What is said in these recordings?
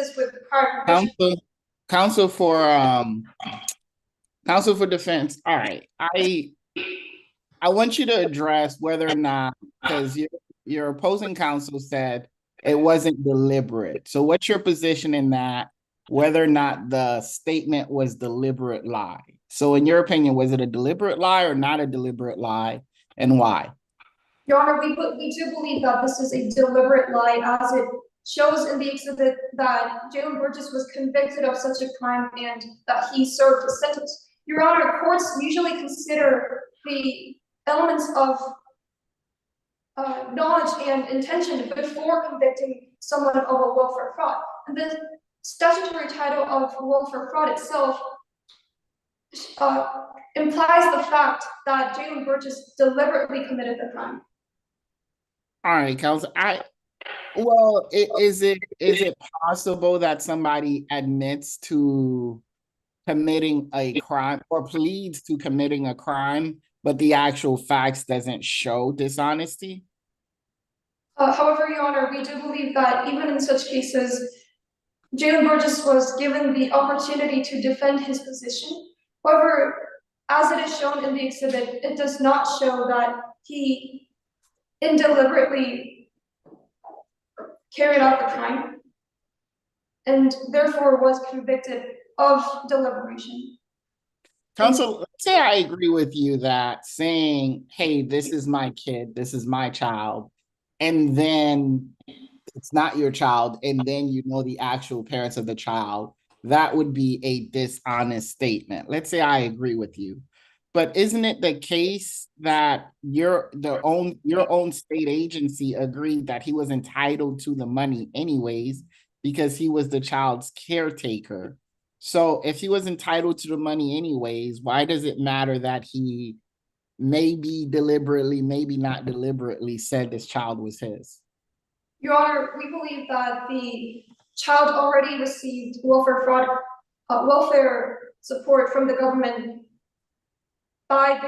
offenses with prior convictions. Counsel, counsel for um, counsel for defense. All right, I want you to address whether or not, because your opposing counsel said it wasn't deliberate. So what's your position in that? Whether or not the statement was deliberate lie. So in your opinion, was it a deliberate lie or not a deliberate lie, and why? Your Honor, we do believe that this is a deliberate lie, as it shows in the exhibit that Jalen Burgess was convicted of such a crime and that he served his sentence. Your Honor, courts usually consider the elements of knowledge and intention before convicting someone of a welfare fraud. And the statutory title of welfare fraud itself implies the fact that Jalen Burgess deliberately committed the crime. All right, counsel. Is it possible that somebody admits to committing a crime or pleads to committing a crime, but the actual facts doesn't show dishonesty? However, Your Honor, we do believe that even in such cases, Jalen Burgess was given the opportunity to defend his position. However, as it is shown in the exhibit, it does not show that he indeliberately carried out the crime and therefore was convicted of deliberation. Counsel, let's say I agree with you that saying, hey, this is my kid, this is my child, and then it's not your child, and then you know the actual parents of the child, that would be a dishonest statement. Let's say I agree with you. But isn't it the case that your own state agency agreed that he was entitled to the money anyways because he was the child's caretaker? So if he was entitled to the money anyways, why does it matter that he maybe deliberately, maybe not deliberately said this child was his? Your Honor, we believe that the child already received welfare fraud, welfare support from the government by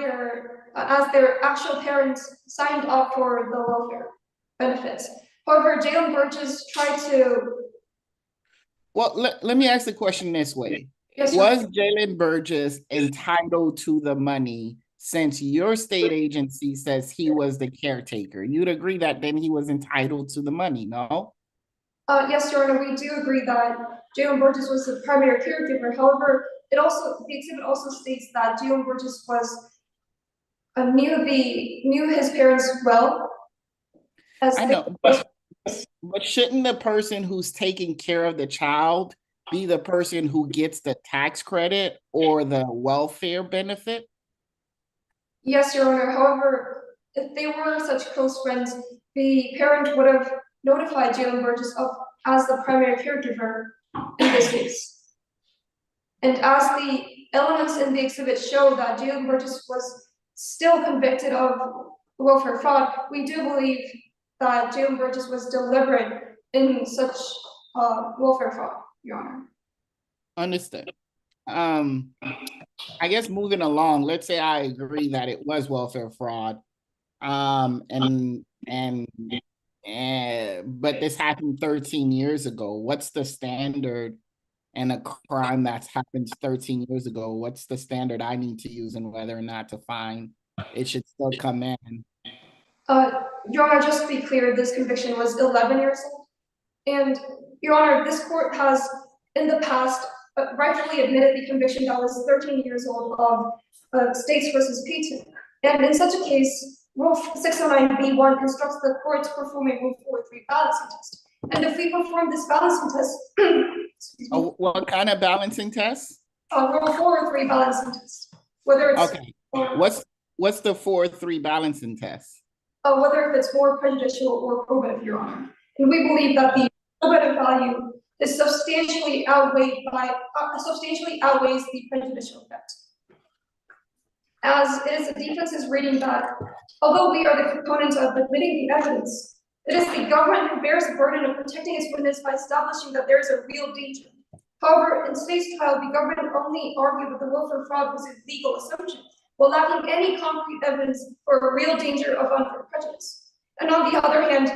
as their actual parents signed up for the welfare benefits. However, Jalen Burgess tried to. Well, let me ask the question this way. Yes, Was Jalen Burgess entitled to the money since your state agency says he was the caretaker? You'd agree that then he was entitled to the money, no? Yes, Your Honor, we do agree that Jalen Burgess was the primary caregiver. However, the exhibit also states that Jalen Burgess knew his parents well. I know, but shouldn't the person who's taking care of the child be the person who gets the tax credit or the welfare benefit? Yes, Your Honor. However, if they were such close friends, the parent would have notified Jalen Burgess as the primary caregiver in this case. And as the elements in the exhibit show that Jalen Burgess was still convicted of welfare fraud, we do believe that Jalen Burgess was deliberate in such welfare fraud, Your Honor. Understood. I guess moving along, let's say I agree that it was welfare fraud. And but this happened 13 years ago. What's the standard and a crime that's happened 13 years ago? What's the standard I need to use and whether or not to find it should still come in? Your Honor, just to be clear, this conviction was 11 years old. And Your Honor, this court has in the past rightfully admitted the conviction that was 13 years old of States versus Payton. And in such a case, Rule 609B1 instructs the court to perform a Rule 403 balancing test. And if we perform this balancing test, excuse me. What kind of balancing test? Rule 403 balancing test. Whether it's okay. What's the 403 balancing test? Whether if it's more prejudicial or probative, Your Honor. And we believe that the probative value is substantially outweighs the prejudicial effect. As it is the defense's reading that, although we are the components of admitting the evidence, it is the government who bears the burden of protecting its witness by establishing that there is a real danger. However, in today's trial, the government only argued that the welfare fraud was a legal assumption, while lacking any concrete evidence for a real danger of unfair prejudice. And on the other hand,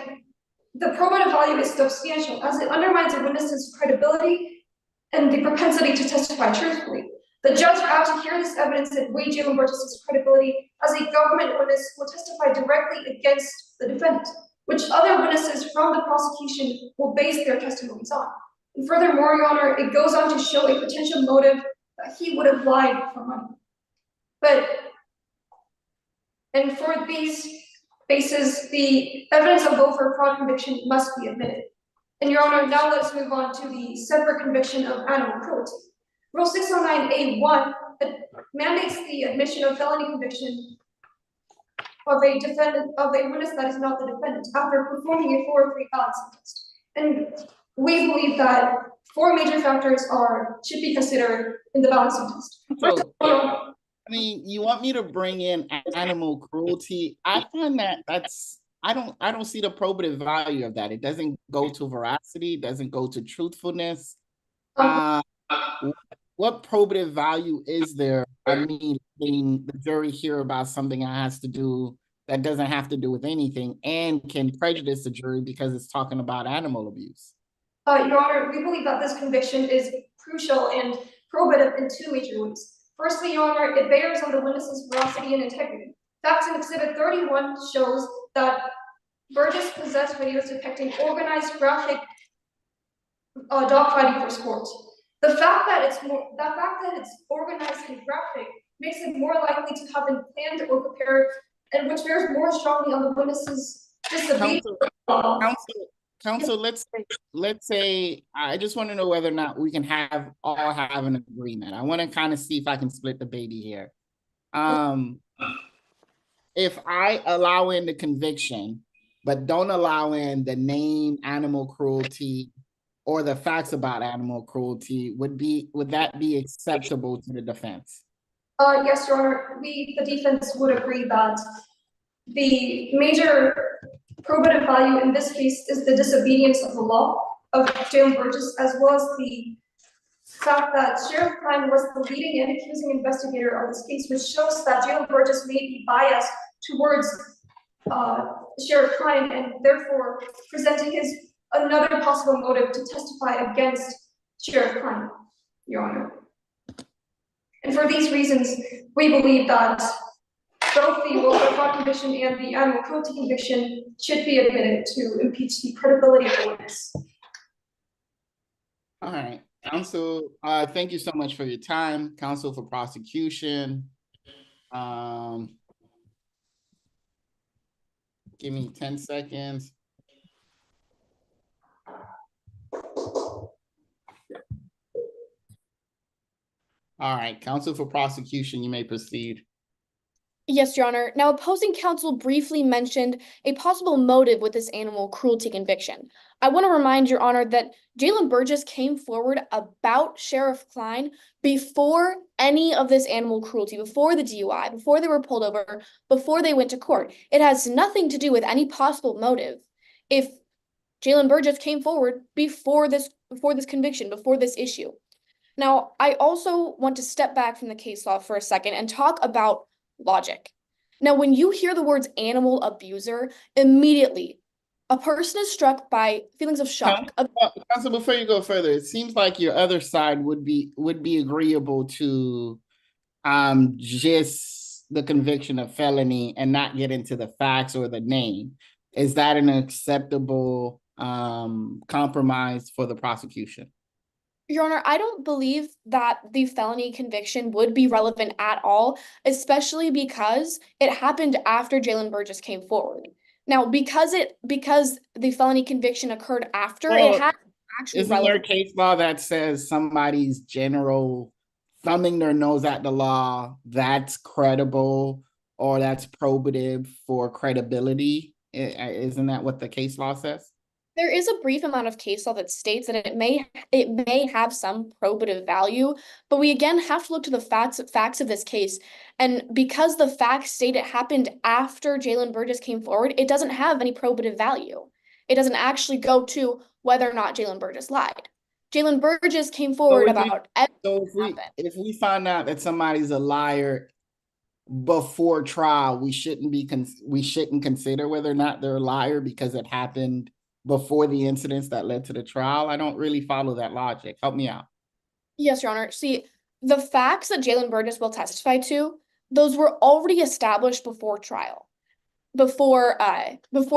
the probative value is substantial as it undermines a witness's credibility and the propensity to testify truthfully. The judge vowed to hear this evidence and weigh Jalen Burgess's credibility as a government witness will testify directly against the defendant, which other witnesses from the prosecution will base their testimonies on. And furthermore, Your Honor, it goes on to show a potential motive that he would have lied for money. And for these bases, the evidence of voter fraud conviction must be admitted. And Your Honor, now let's move on to the separate conviction of animal cruelty. Rule 609A1 mandates the admission of felony conviction of a witness that is not the defendant after performing a 403 balancing test. And we believe that four major factors should be considered in the balancing test. First, I mean, you want me to bring in animal cruelty? I find I don't see the probative value of that. It doesn't go to veracity, it doesn't go to truthfulness. What probative value is there? I mean, letting the jury hear about something that doesn't have to do with anything and can prejudice the jury because it's talking about animal abuse. Your Honor, we believe that this conviction is crucial and probative in two major ways. Firstly, Your Honor, it bears on the witness's veracity and integrity. Facts in Exhibit 31 shows that Burgess possessed videos depicting organized graphic dogfighting for sport. The fact that it's organized and graphic makes it more likely to have been planned or prepared, and which bears more strongly on the witness's disobedience. Counsel, let's say I just want to know whether or not we can all have an agreement. I want to kind of see if I can split the baby here. If I allow in the conviction, but don't allow in the name animal cruelty or the facts about animal cruelty, would that be acceptable to the defense? Yes, Your Honor. The defense would agree that the major probative value in this case is the disobedience of the law of Jalen Burgess, as well as the fact that Sheriff Klein was the leading and accusing investigator of this case, which shows that Jalen Burgess may be biased towards Sheriff Klein and therefore presenting another possible motive to testify against Sheriff Klein, Your Honor. And for these reasons, we believe that both the willful fraud conviction and the animal cruelty conviction should be admitted to impeach the credibility of the witness. All right, counsel, thank you so much for your time. Counsel for prosecution. Give me 10 seconds. All right, counsel for prosecution, you may proceed. Yes, Your Honor. Now, opposing counsel briefly mentioned a possible motive with this animal cruelty conviction. I want to remind Your Honor that Jalen Burgess came forward about Sheriff Klein before any of this animal cruelty, before the DUI, before they were pulled over, before they went to court. It has nothing to do with any possible motive if Jalen Burgess came forward before this conviction, before this issue. Now, I also want to step back from the case law for a second and talk about logic. Now, when you hear the words animal abuser, immediately a person is struck by feelings of shock. Counsel, before you go further, it seems like your other side would be agreeable to just the conviction of felony and not get into the facts or the name. Is that an acceptable compromise for the prosecution? Your Honor, I don't believe that the felony conviction would be relevant at all, especially because it happened after Jalen Burgess came forward. Now, because the felony conviction occurred after, it had actually isn't relevant. There a case law that says somebody's general thumbing their nose at the law, that's credible or that's probative for credibility? Isn't that what the case law says? There is a brief amount of case law that states that it may have some probative value, but we again have to look to the facts of this case. And because the facts state it happened after Jalen Burgess came forward, it doesn't have any probative value. It doesn't actually go to whether or not Jalen Burgess lied. Jalen Burgess came forward about everything. If we find out that somebody's a liar before trial, we shouldn't consider whether or not they're a liar because it happened before the incidents that led to the trial? I don't really follow that logic. Help me out. Yes, Your Honor. See, the facts that Jalen Burgess will testify to, those were already established before trial, before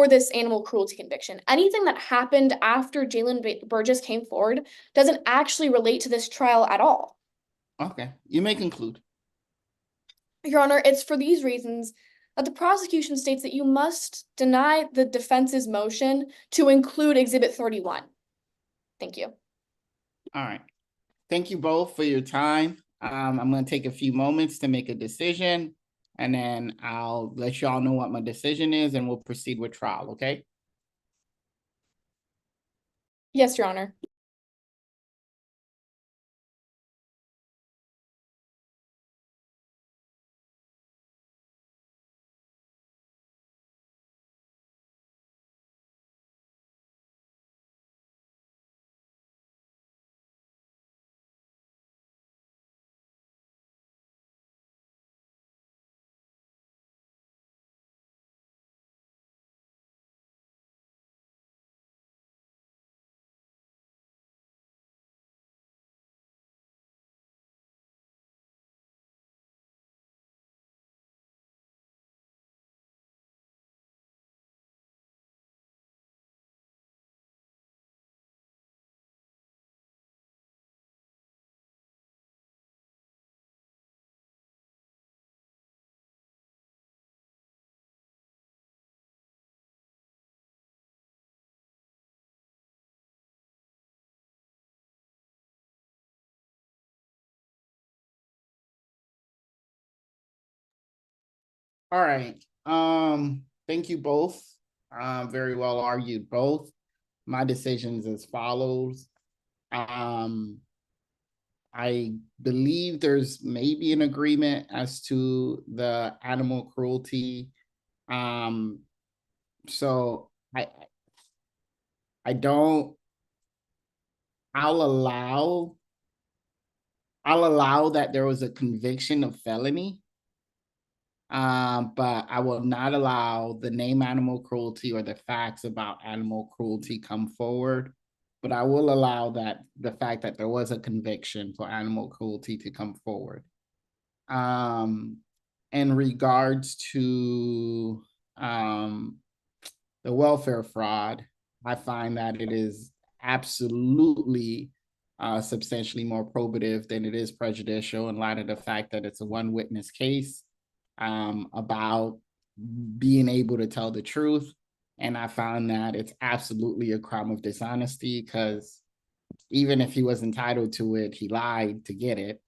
this animal cruelty conviction. Anything that happened after Burgess came forward doesn't actually relate to this trial at all. Okay, you may conclude. Your Honor, it's for these reasons that the prosecution states that you must deny the defense's motion to include Exhibit 31. Thank you. All right. Thank you both for your time. I'm going to take a few moments to make a decision, and then I'll let y'all know what my decision is, and we'll proceed with trial, okay? Yes, Your Honor. All right. Thank you both. Very well argued both. My decision's as follows. I believe there's maybe an agreement as to the animal cruelty. So I don't, I'll allow that there was a conviction of felony. But I will not allow the name animal cruelty or the facts about animal cruelty come forward. But I will allow that the fact that there was a conviction for animal cruelty to come forward. In regards to the welfare fraud, I find that it is absolutely substantially more probative than it is prejudicial in light of the fact that it's a one witness case about being able to tell the truth. And I found that it's absolutely a crime of dishonesty because even if he was entitled to it, he lied to get it.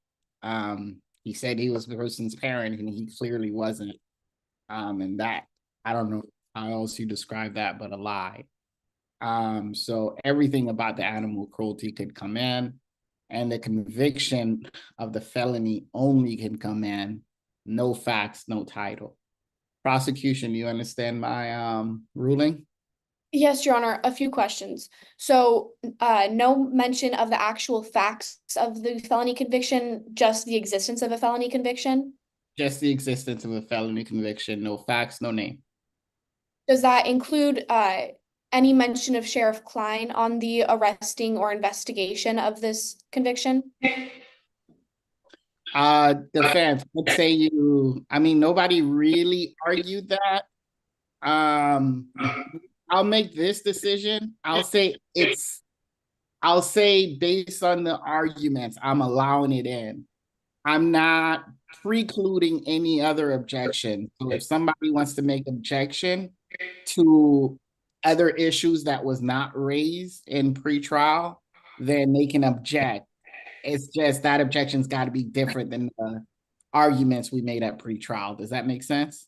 He said he was the person's parent and he clearly wasn't. And that, I don't know how else you describe that, but a lie. So everything about the animal cruelty could come in, and the conviction of the felony only can come in. No facts, no title. Prosecution, you understand my ruling? Yes, Your Honor, a few questions. So, no mention of the actual facts of the felony conviction, just the existence of a felony conviction? Just the existence of a felony conviction, no facts, no name. Does that include any mention of Sheriff Klein on the arresting or investigation of this conviction? Defense, let's say nobody really argued that. I'll make this decision. I'll say based on the arguments, I'm allowing it in. I'm not precluding any other objection. So if somebody wants to make objection to other issues that was not raised in pretrial, then they can object. It's just that objection's got to be different than the arguments we made at pretrial. Does that make sense?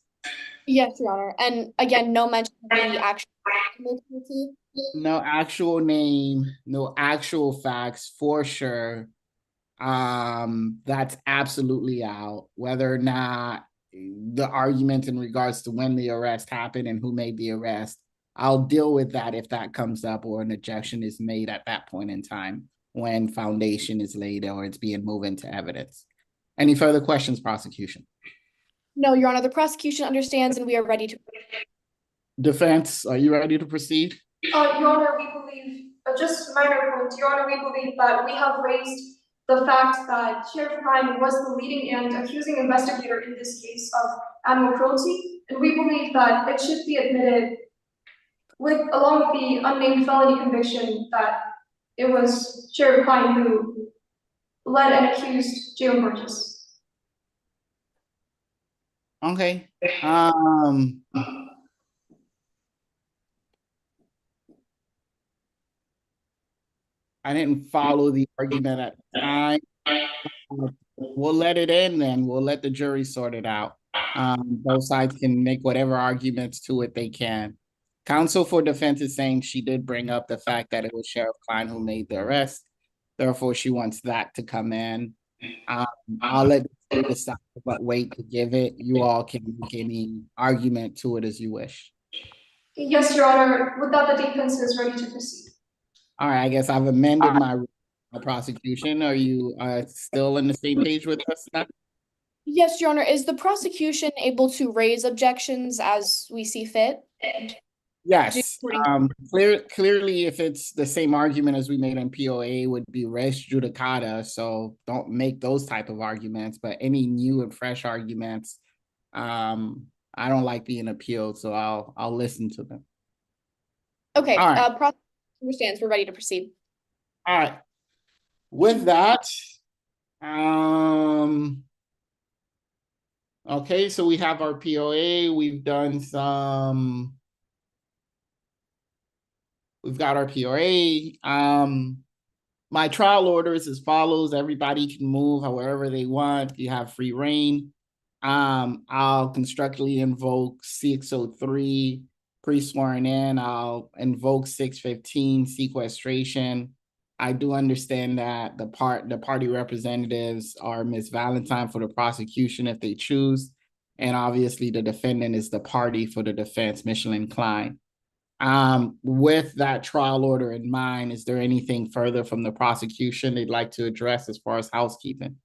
Yes, Your Honor. And again, no mention of the actual conviction. No actual name, no actual facts for sure. That's absolutely out. Whether or not the argument in regards to when the arrest happened and who made the arrest, I'll deal with that if that comes up or an objection is made at that point in time when foundation is laid or it's being moved into evidence. Any further questions, prosecution? No, Your Honor, the prosecution understands and we are ready to. Defense, are you ready to proceed? Your Honor, we believe, just a minor point, Your Honor, we believe that we have raised the fact that Sheriff Klein was the leading and accusing investigator in this case of animal cruelty, and we believe that it should be admitted along with the unnamed felony conviction that it was Sheriff Klein who led and accused Jalen Burgess. Okay. I didn't follow the argument at the time. We'll let it in then. We'll let the jury sort it out. Both sides can make whatever arguments to it they can. Counsel for defense is saying she did bring up the fact that it was Sheriff Klein who made the arrest. Therefore, she wants that to come in. I'll let the jury decide what weight to give it. You all can make any argument to it as you wish. Yes, Your Honor. With that, the defense is ready to proceed. All right, I guess I've amended my prosecution. Are you still on the same page with us now? Yes, Your Honor. Is the prosecution able to raise objections as we see fit? Yes. Clearly, if it's the same argument as we made in POA, would be res judicata. So don't make those type of arguments. But any new and fresh arguments, I don't like being appealed, so I'll listen to them. Okay. All right. Prosecution understands. We're ready to proceed. All right. With that, okay, so we have our POA. We've got our POA. My trial order is as follows. Everybody can move however they want. You have free reign. I'll constructively invoke 603 pre-sworn in. I'll invoke 615 sequestration. I do understand that the party representatives are Ms. Valentine for the prosecution if they choose, and obviously the defendant is the party for the defense, Michelin Klein. With that trial order in mind, is there anything further from the prosecution they'd like to address as far as housekeeping?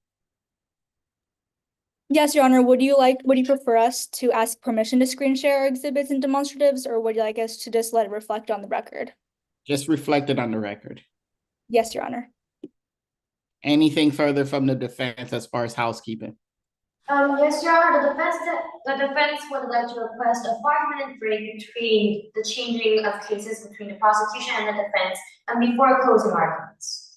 Yes, Your Honor. Would you prefer us to ask permission to screen share our exhibits and demonstratives, or would you like us to just let it reflect on the record? Just reflect it on the record. Yes, Your Honor. Anything further from the defense as far as housekeeping? Yes, Your Honor, the defense would like to request a 5-minute break between the changing of cases between the prosecution and the defense and before closing arguments.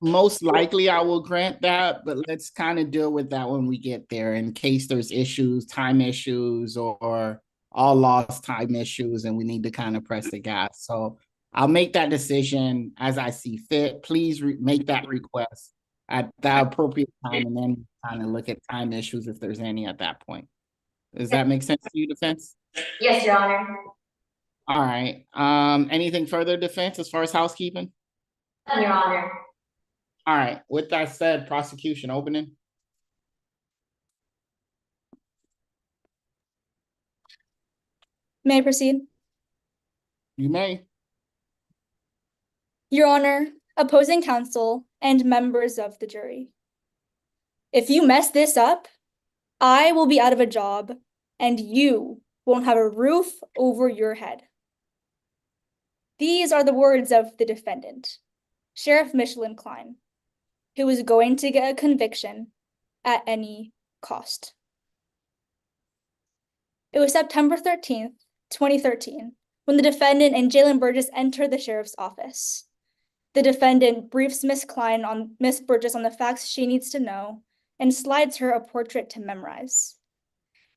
Most likely I will grant that, but let's kind of deal with that when we get there in case there's issues, time issues, or all lost time issues, and we need to kind of press the gas. So I'll make that decision as I see fit. Please make that request at the appropriate time, and then kind of look at time issues if there's any at that point. Does that make sense to you, defense? Yes, Your Honor. All right. Anything further, defense, as far as housekeeping? Your Honor. All right. With that said, prosecution opening. May I proceed? You may. Your Honor, opposing counsel, and members of the jury. If you mess this up, I will be out of a job, and you won't have a roof over your head. These are the words of the defendant, Sheriff Michelin Klein, who was going to get a conviction at any cost. It was September 13th, 2013, when the defendant and Jalen Burgess entered the sheriff's office. The defendant briefs Miss Burgess on the facts she needs to know and slides her a portrait to memorize,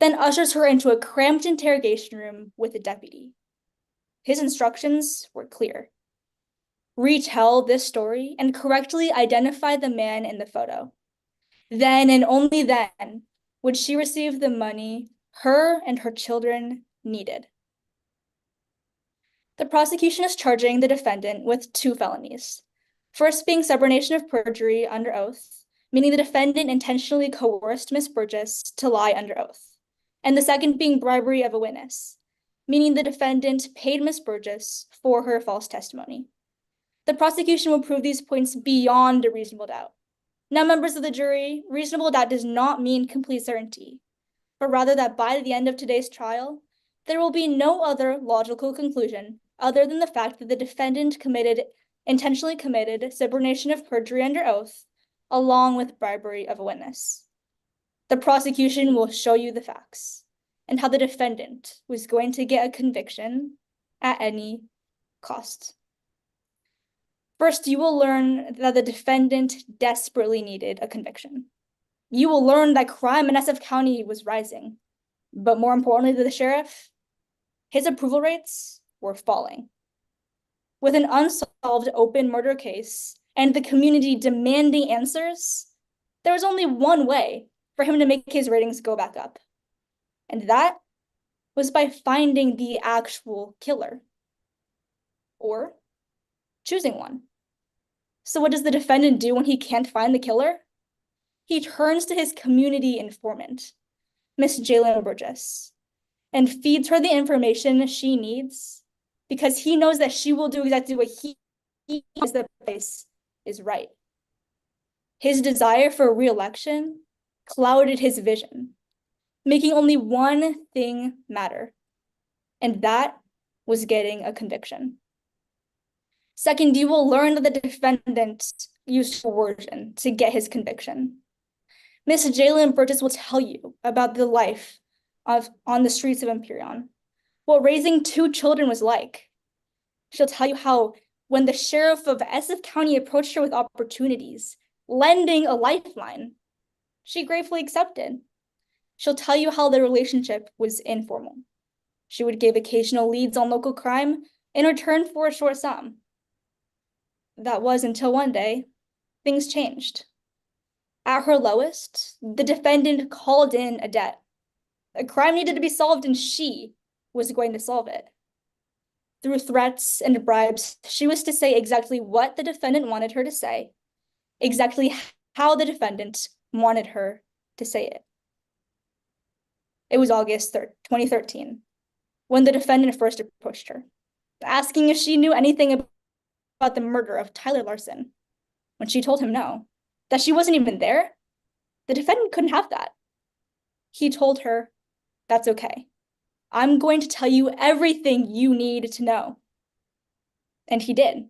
then ushers her into a cramped interrogation room with a deputy. His instructions were clear. Retell this story and correctly identify the man in the photo. Then and only then would she receive the money her and her children needed. The prosecution is charging the defendant with 2 felonies. First being subornation of perjury under oath, meaning the defendant intentionally coerced Miss Burgess to lie under oath. And the second being bribery of a witness, meaning the defendant paid Miss Burgess for her false testimony. The prosecution will prove these points beyond a reasonable doubt. Now, members of the jury, reasonable doubt does not mean complete certainty, but rather that by the end of today's trial, there will be no other logical conclusion other than the fact that the defendant intentionally committed subornation of perjury under oath, along with bribery of a witness. The prosecution will show you the facts and how the defendant was going to get a conviction at any cost. First, you will learn that the defendant desperately needed a conviction. You will learn that crime in SF County was rising, but more importantly to the sheriff, his approval rates were falling. With an unsolved open murder case and the community demanding answers, there was only one way for him to make his ratings go back up. And that was by finding the actual killer. Or choosing one. So what does the defendant do when he can't find the killer? He turns to his community informant, Miss Jalen Burgess, and feeds her the information she needs because he knows that she will do exactly what he knows the place is right. His desire for re-election clouded his vision, making only one thing matter, and that was getting a conviction. Second, you will learn that the defendant used coercion to get his conviction. Miss Jalen Burgess will tell you about the life on the streets of Empyrean, what raising 2 children was like. She'll tell you how when the sheriff of SF County approached her with opportunities, lending a lifeline, she gratefully accepted. She'll tell you how the relationship was informal. She would give occasional leads on local crime in return for a short sum. That was until one day, things changed. At her lowest, the defendant called in a debt. A crime needed to be solved and she was going to solve it. Through threats and bribes, she was to say exactly what the defendant wanted her to say, exactly how the defendant wanted her to say it. It was August 3rd, 2013, when the defendant first approached her, asking if she knew anything about the murder of Tyler Larson. When she told him no, that she wasn't even there, the defendant couldn't have that. He told her, "That's okay. I'm going to tell you everything you need to know." And he did.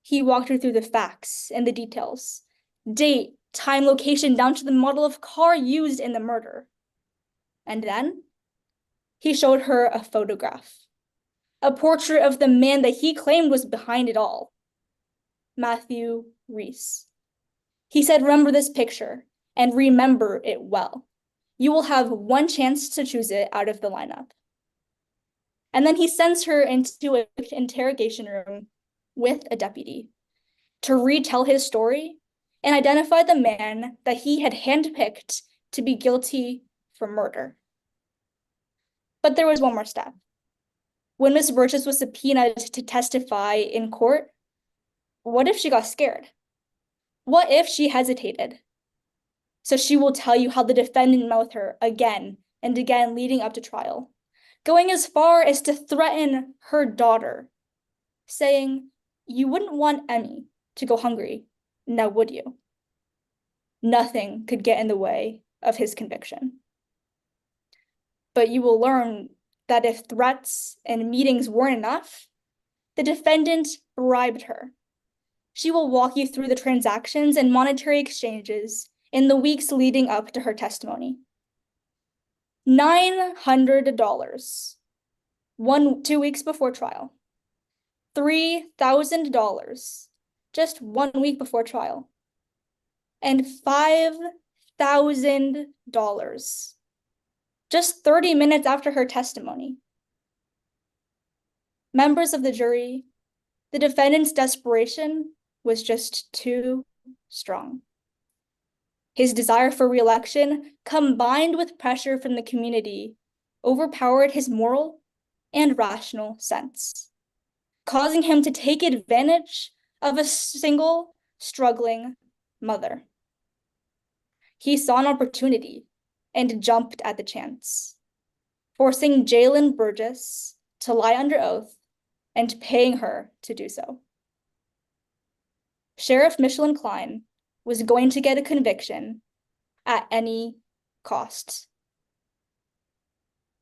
He walked her through the facts and the details, date, time, location, down to the model of car used in the murder. And then he showed her a photograph, a portrait of the man that he claimed was behind it all, Matthew Reese. He said, "Remember this picture and remember it well. You will have one chance to choose it out of the lineup." And then he sends her into an interrogation room with a deputy to retell his story and identify the man that he had handpicked to be guilty for murder. But there was one more step. When Miss Burgess was subpoenaed to testify in court, what if she got scared? What if she hesitated? So she will tell you how the defendant met with her again and again leading up to trial, going as far as to threaten her daughter, saying, "You wouldn't want Emmy to go hungry, now would you?" Nothing could get in the way of his conviction. But you will learn that if threats and meetings weren't enough, the defendant bribed her. She will walk you through the transactions and monetary exchanges in the weeks leading up to her testimony. $900, 2 weeks before trial. $3,000, just 1 week before trial. And $5,000, just 30 minutes after her testimony. Members of the jury, the defendant's desperation was just too strong. His desire for re-election, combined with pressure from the community, overpowered his moral and rational sense, causing him to take advantage of a single, struggling mother. He saw an opportunity and jumped at the chance, forcing Jalen Burgess to lie under oath and paying her to do so. Sheriff Michelin Klein was going to get a conviction at any cost.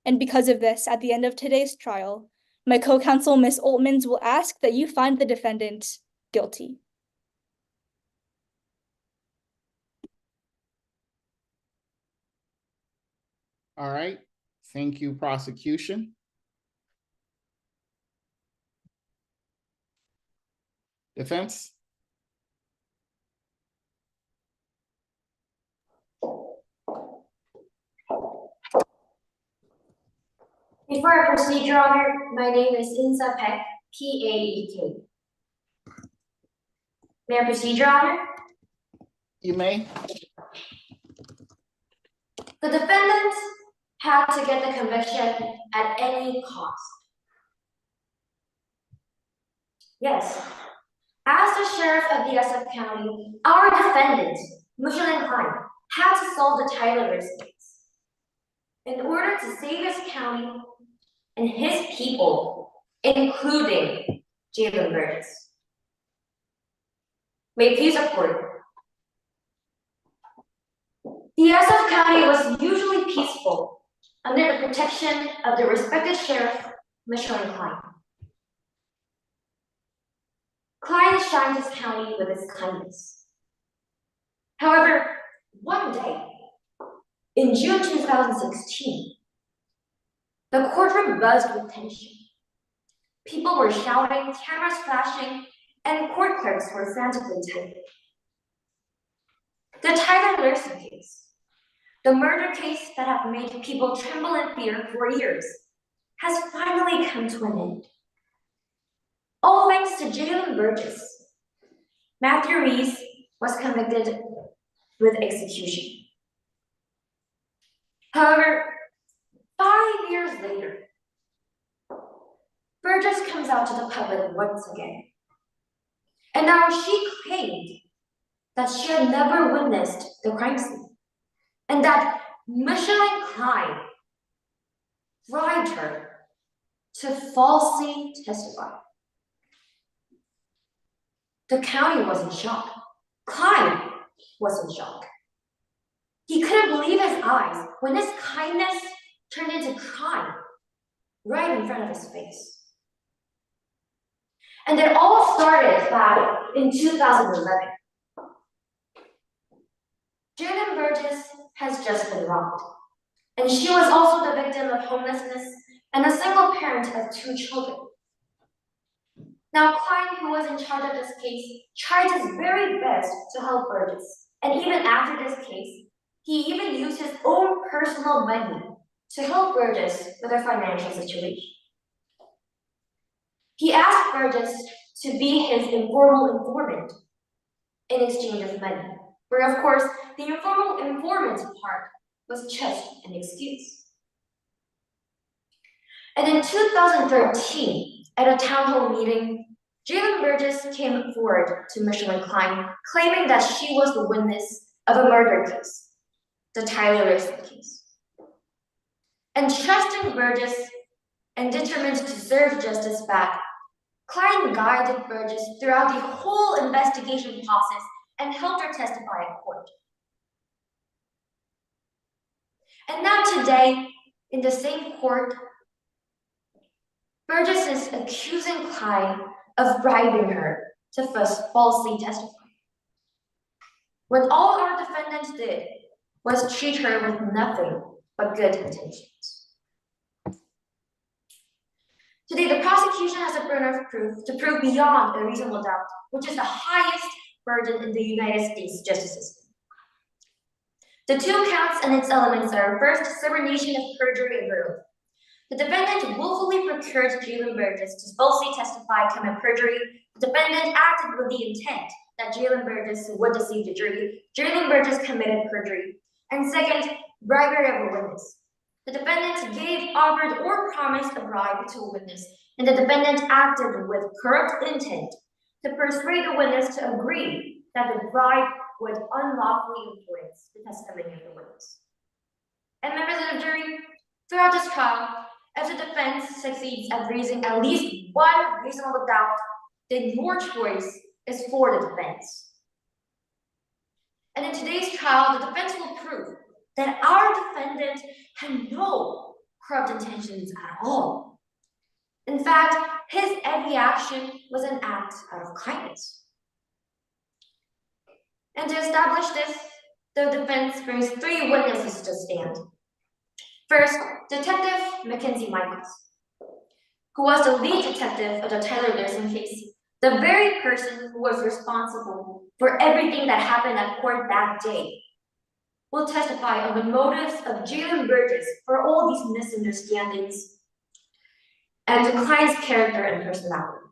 And because of this, at the end of today's trial, my co-counsel, Ms. Oltmans, will ask that you find the defendant guilty. All right. Thank you, prosecution. Defense? Before I proceed, Your Honor, my name is Insa Peck, P-A-E-K. May I proceed, Your Honor? You may. The defendant had to get the conviction at any cost. Yes, as the sheriff of the SF County, our defendant, Michelin Klein, had to solve the Tyler case in order to save his county and his people, including Jalen Burgess. May it please report. The SF County was usually peaceful under the protection of the respected sheriff, Michelin Klein. Klein shined his county with his kindness. However, one day, in June 2016, the courtroom buzzed with tension. People were shouting, cameras flashing, and court clerks were frantically typing. The Tyler Larson case, the murder case that have made people tremble in fear for years, has finally come to an end. All thanks to Jalen Burgess. Matthew Reese was convicted with execution. However, 5 years later, Burgess comes out to the public once again. And now she claimed that she had never witnessed the crime scene, and that Michelin Klein bribed her to falsely testify. The county was in shock. Klein was in shock. He couldn't believe his eyes when his kindness turned into crime right in front of his face. And it all started back in 2011. Jalen Burgess has just been robbed, and she was also the victim of homelessness and a single parent of 2 children. Now, Klein, who was in charge of this case, tried his very best to help Burgess, and even after this case, he even used his own personal money to help Burgess with her financial situation. He asked Burgess to be his informal informant in exchange of money, where of course the informal informant part was just an excuse. And in 2013, at a town hall meeting, Jalen Burgess came forward to Michelin Klein, claiming that she was the witness of a murder case, the Tyler Larson case. And trusting Burgess and determined to serve justice back, Klein guided Burgess throughout the whole investigation process and helped her testify in court. And now today, in the same court, Burgess is accusing Klein of bribing her to falsely testify, when all our defendants did was treat her with nothing but good intentions. Today, the prosecution has a burden of proof to prove beyond a reasonable doubt, which is the highest burden in the United States justice system. The 2 counts and its elements are: first, subornation of perjury and murder. The defendant willfully procured Jalen Burgess to falsely testify, commit perjury. The defendant acted with the intent that Jalen Burgess would deceive the jury. Jalen Burgess committed perjury. And second, bribery of a witness. The defendant gave, offered, or promised a bribe to a witness, and the defendant acted with corrupt intent to persuade the witness to agree that the bribe would unlawfully influence the testimony of the witness. And members of the jury, throughout this trial, if the defense succeeds at raising at least one reasonable doubt, then your choice is for the defense. And in today's trial, the defense will prove that our defendant had no corrupt intentions at all. In fact, his every action was an act out of kindness. And to establish this, the defense brings 3 witnesses to stand. First, Detective Mackenzie Michaels, who was the lead detective of the Tyler Larson case, the very person who was responsible for everything that happened at court that day, will testify on the motives of Jalen Burgess for all these misunderstandings and the client's character and personality.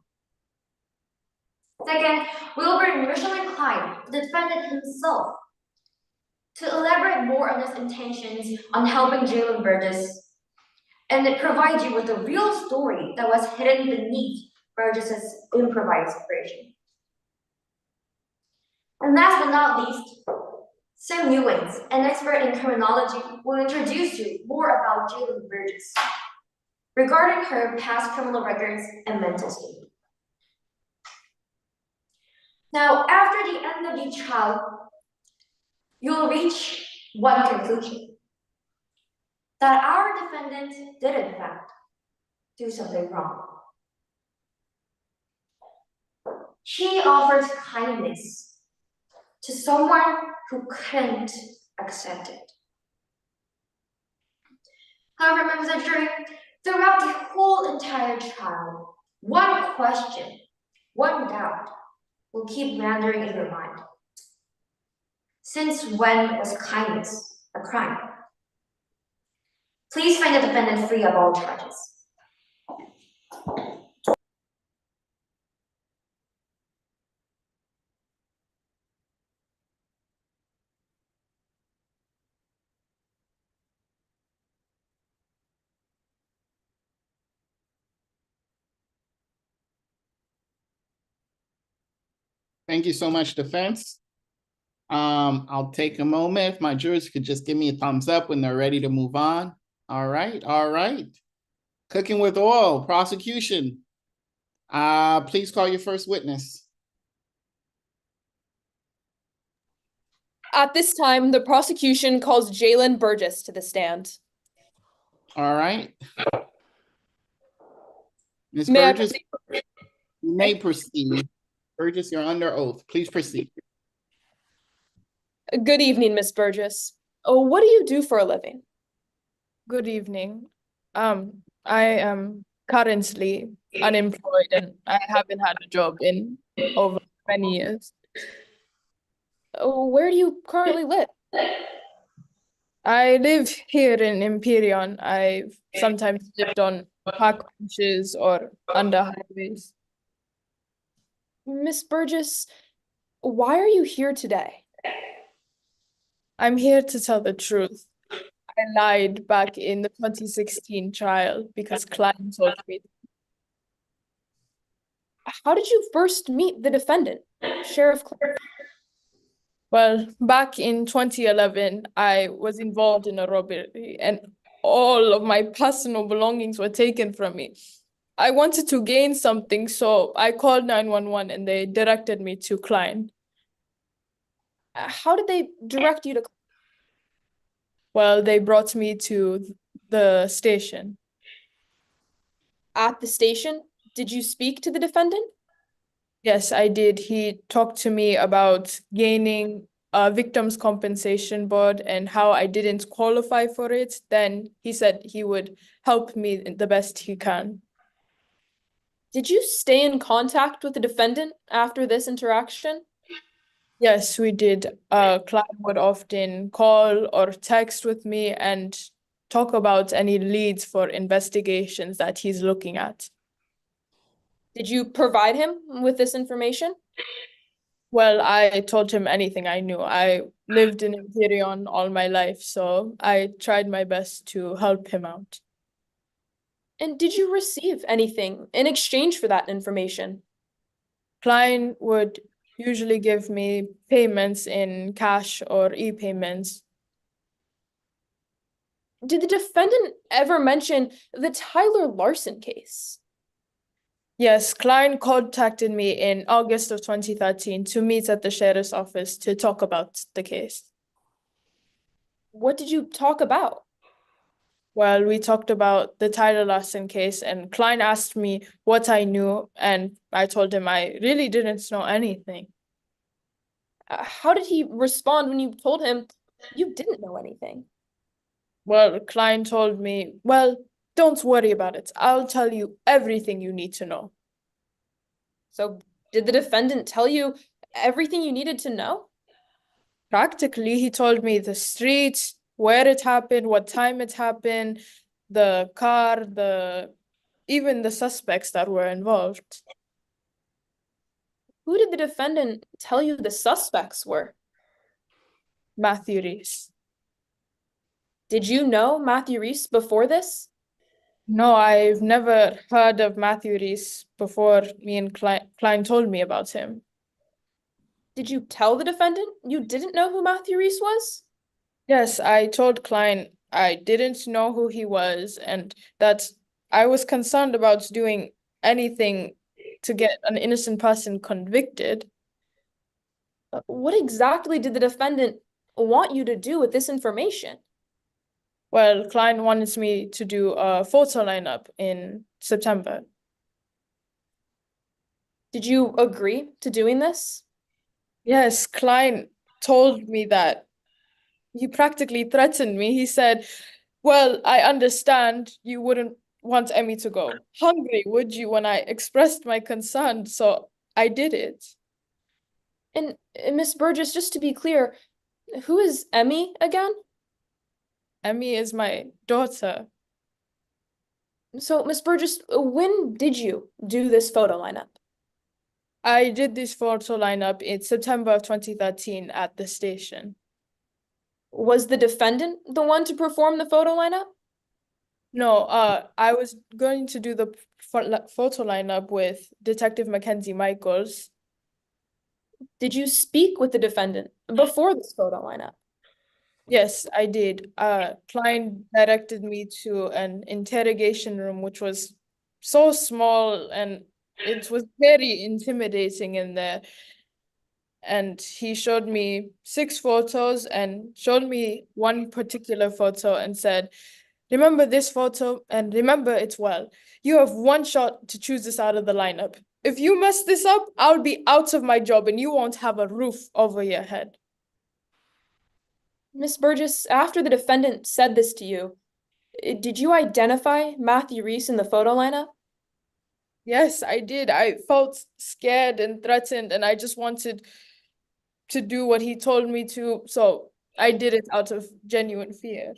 Second, we will bring Michelin Klein, the defendant himself, to elaborate more on his intentions on helping Jalen Burgess and provide you with the real story that was hidden beneath Burgess's improvised version. And last but not least, Sam Ewings, an expert in criminology, will introduce you more about Jalen Burgess regarding her past criminal records and mental state. Now, after the end of the trial, you'll reach one conclusion: that our defendant did in fact do something wrong. He offers kindness to someone who couldn't accept it. However, members of the jury, throughout the whole entire trial, one question, one doubt will keep meandering in your mind. Since when was kindness a crime? Please find the defendant free of all charges. Thank you so much, defense. I'll take a moment if my jurors could just give me a thumbs up when they're ready to move on. All right, all right. Cooking with oil, prosecution. Please call your first witness. At this time, the prosecution calls Jalen Burgess to the stand. All right. Ms. May I Burgess, you may proceed. Burgess, you're under oath. Please proceed. Good evening, Miss Burgess. Oh, what do you do for a living? Good evening. I am currently unemployed and I haven't had a job in over many years. Oh, where do you currently live? I live here in Empyrean. I've sometimes lived on park benches or under highways. Miss Burgess, why are you here today? I'm here to tell the truth. I lied back in the 2016 trial because Klein told me. How did you first meet the defendant, Sheriff Clark? Well, back in 2011, I was involved in a robbery and all of my personal belongings were taken from me. I wanted to gain something, so I called 911 and they directed me to Klein. How did they direct you to? Well, they brought me to the station. At the station, did you speak to the defendant? Yes, I did. He talked to me about gaining a victims' compensation board and how I didn't qualify for it. Then he said he would help me the best he can. Did you stay in contact with the defendant after this interaction? Yes, we did. Klein would often call or text with me and talk about any leads for investigations that he's looking at. Did you provide him with this information? Well, I told him anything I knew. I lived in Empyrean all my life, so I tried my best to help him out. And did you receive anything in exchange for that information? Klein would usually give me payments in cash or e-payments. Did the defendant ever mention the Tyler Larson case? Yes, Klein contacted me in August of 2013 to meet at the sheriff's office to talk about the case. What did you talk about? Well, we talked about the Tyler Larson case, and Klein asked me what I knew, and I told him I really didn't know anything. How did he respond when you told him you didn't know anything? Well, Klein told me, well, don't worry about it. I'll tell you everything you need to know. So, did the defendant tell you everything you needed to know? Practically, he told me the street, where it happened, what time it happened, the car, even the suspects that were involved. Who did the defendant tell you the suspects were? Matthew Reese. Did you know Matthew Reese before this? No, I've never heard of Matthew Reese before me and Klein told me about him. Did you tell the defendant you didn't know who Matthew Reese was? Yes, I told Klein I didn't know who he was and that I was concerned about doing anything to get an innocent person convicted. What exactly did the defendant want you to do with this information? Well, Klein wanted me to do a photo lineup in September. Did you agree to doing this? Yes, Klein told me that. He practically threatened me. He said, well, I understand you wouldn't want Emmy to go hungry, would you, when I expressed my concern? So I did it. And Miss Burgess, just to be clear, who is Emmy again? Emmy is my daughter. So, Miss Burgess, when did you do this photo lineup? I did this photo lineup in September of 2013 at the station. Was the defendant the one to perform the photo lineup? No, I was going to do the photo lineup with Detective Mackenzie Michaels. Did you speak with the defendant before this photo lineup? Yes, I did. Klein directed me to an interrogation room, which was so small and it was very intimidating in there. And he showed me 6 photos and showed me one particular photo and said, remember this photo and remember it well. You have one shot to choose this out of the lineup. If you mess this up, I'll be out of my job and you won't have a roof over your head. Miss Burgess, after the defendant said this to you, did you identify Matthew Reese in the photo lineup? Yes, I did. I felt scared and threatened, and I just wanted to do what he told me to, so I did it out of genuine fear.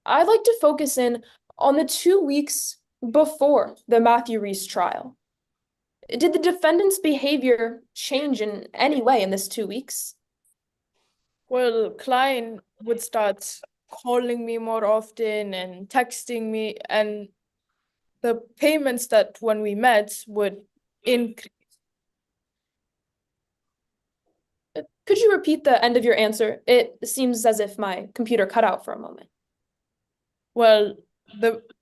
I'd like to focus in on the 2 weeks before the Matthew Reese trial. Did the defendant's behavior change in any way in this 2 weeks? Well, Klein would start calling me more often and texting me, and the payments that when we met would increase. Could you repeat the end of your answer? It seems as if my computer cut out for a moment. Well,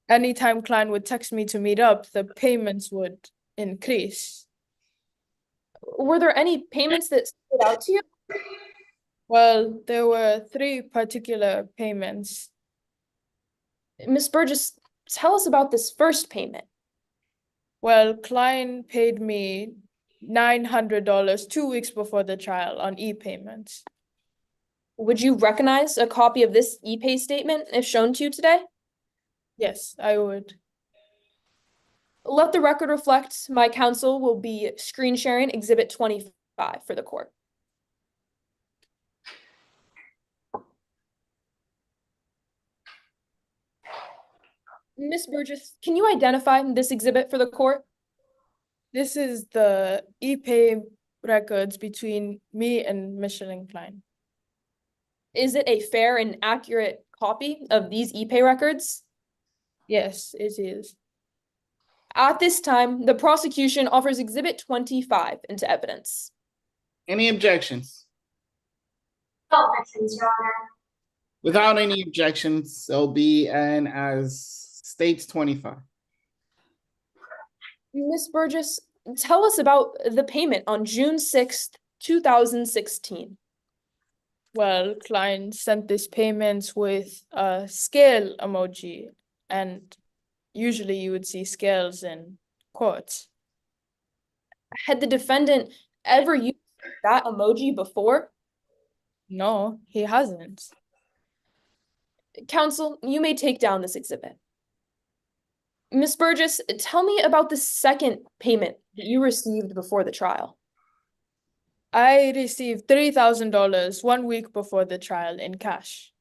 anytime Klein would text me to meet up, the payments would increase. Were there any payments that stood out to you? Well, there were 3 particular payments. Miss Burgess, tell us about this first payment. Well, Klein paid me $900 2 weeks before the trial on e-payments. Would you recognize a copy of this e-pay statement if shown to you today? Yes, I would. Let the record reflect my counsel will be screen sharing Exhibit 25 for the court. Miss Burgess, can you identify this exhibit for the court? This is the e-pay records between me and Michelin Klein. Is it a fair and accurate copy of these e-pay records? Yes, it is. At this time, the prosecution offers Exhibit 25 into evidence. Any objections? No objections, Your Honor. Without any objections, it'll be an as states 25. Miss Burgess, tell us about the payment on June 6th, 2016. Well, Klein sent this payment with a scale emoji, and usually you would see scales in court. Had the defendant ever used that emoji before? No, he hasn't. Counsel, you may take down this exhibit. Miss Burgess, tell me about the second payment that you received before the trial. I received $3,000 1 week before the trial in cash.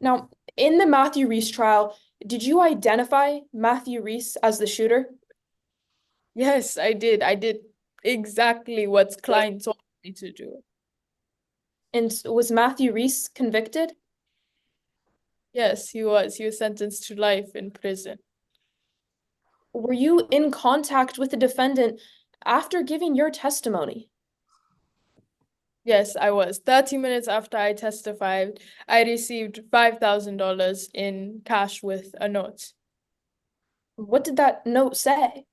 Now, in the Matthew Reese trial, did you identify Matthew Reese as the shooter? Yes, I did. I did exactly what Klein told me to do. And was Matthew Reese convicted? Yes, he was. He was sentenced to life in prison. Were you in contact with the defendant after giving your testimony? Yes, I was. 30 minutes after I testified, I received $5,000 in cash with a note. What did that note say?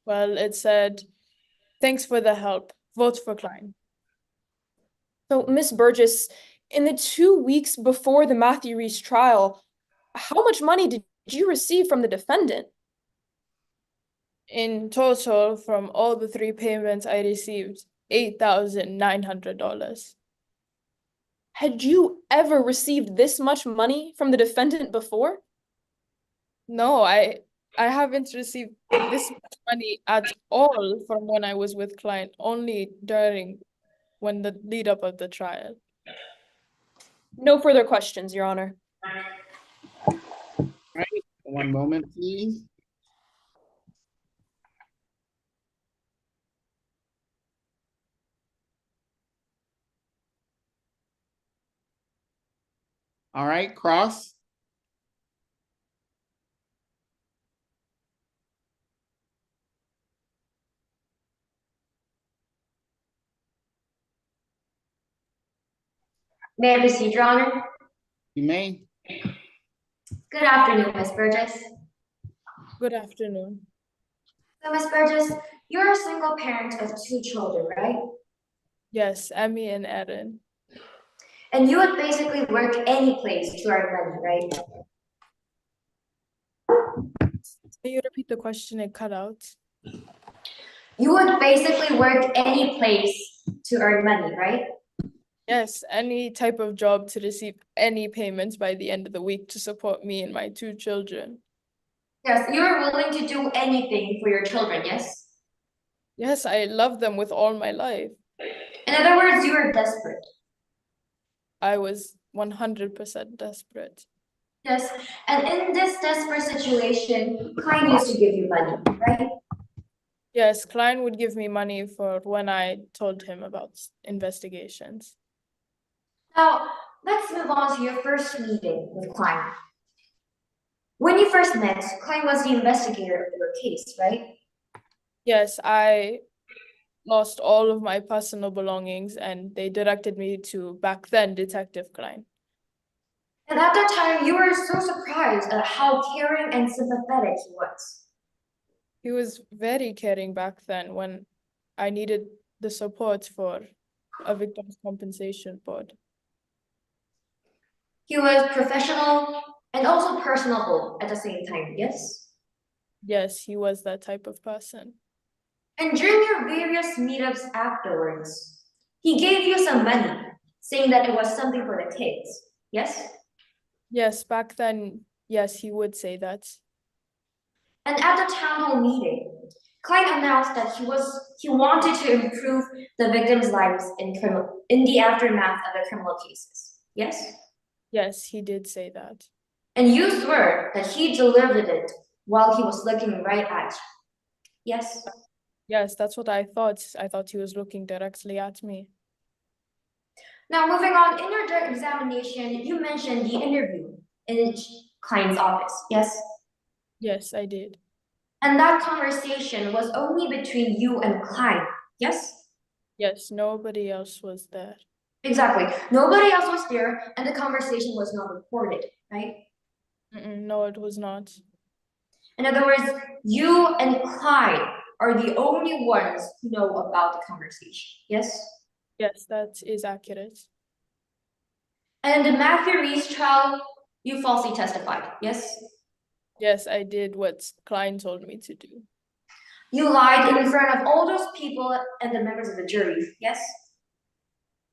Well, it said, "Thanks for the help. Vote for Klein." So, Miss Burgess, in the 2 weeks before the Matthew Reese trial, how much money did you receive from the defendant? In total, from all the 3 payments, I received $8,900. Had you ever received this much money from the defendant before? No, I haven't received this much money at all from when I was with Klein, only during when the lead up of the trial. No further questions, Your Honor. Right, one moment, please. All right, Cross. May I proceed, Your Honor? You may. Good afternoon, Miss Burgess. Good afternoon. So, Miss Burgess, you're a single parent of 2 children, right? Yes, Emmy and Erin. And you would basically work any place to earn money, right? Can you repeat the question? It cut out. You would basically work any place to earn money, right? Yes, any type of job to receive any payments by the end of the week to support me and my 2 children. Yes, you're willing to do anything for your children, yes? Yes, I love them with all my life. In other words, you are desperate. I was 100% desperate. Yes, and in this desperate situation, Klein used to give you money, right? Yes, Klein would give me money for when I told him about investigations. Now, let's move on to your first meeting with Klein. When you first met, Klein was the investigator of your case, right? Yes, I lost all of my personal belongings and they directed me to, back then, Detective Klein. And at that time, you were so surprised at how caring and sympathetic he was. He was very caring back then when I needed the support for a victim's compensation board. He was professional and also personable at the same time, yes? Yes, he was that type of person. And during your various meetups afterwards, he gave you some money, saying that it was something for the kids, yes? Yes, back then, yes, he would say that. And at the town hall meeting, Klein announced that he wanted to improve the victims' lives in the aftermath of the criminal cases, yes? Yes, he did say that. And you swear that he delivered it while he was looking right at you, yes? Yes, that's what I thought. I thought he was looking directly at me. Now, moving on, in your direct examination, you mentioned the interview in Klein's office, yes? Yes, I did. And that conversation was only between you and Klein, yes? Yes, nobody else was there. Exactly. Nobody else was there, and the conversation was not recorded, right? No, it was not. In other words, you and Klein are the only ones who know about the conversation, yes? Yes, that is accurate. And in Matthew Reed's trial, you falsely testified, yes? Yes, I did what Klein told me to do. You lied in front of all those people and the members of the jury, yes?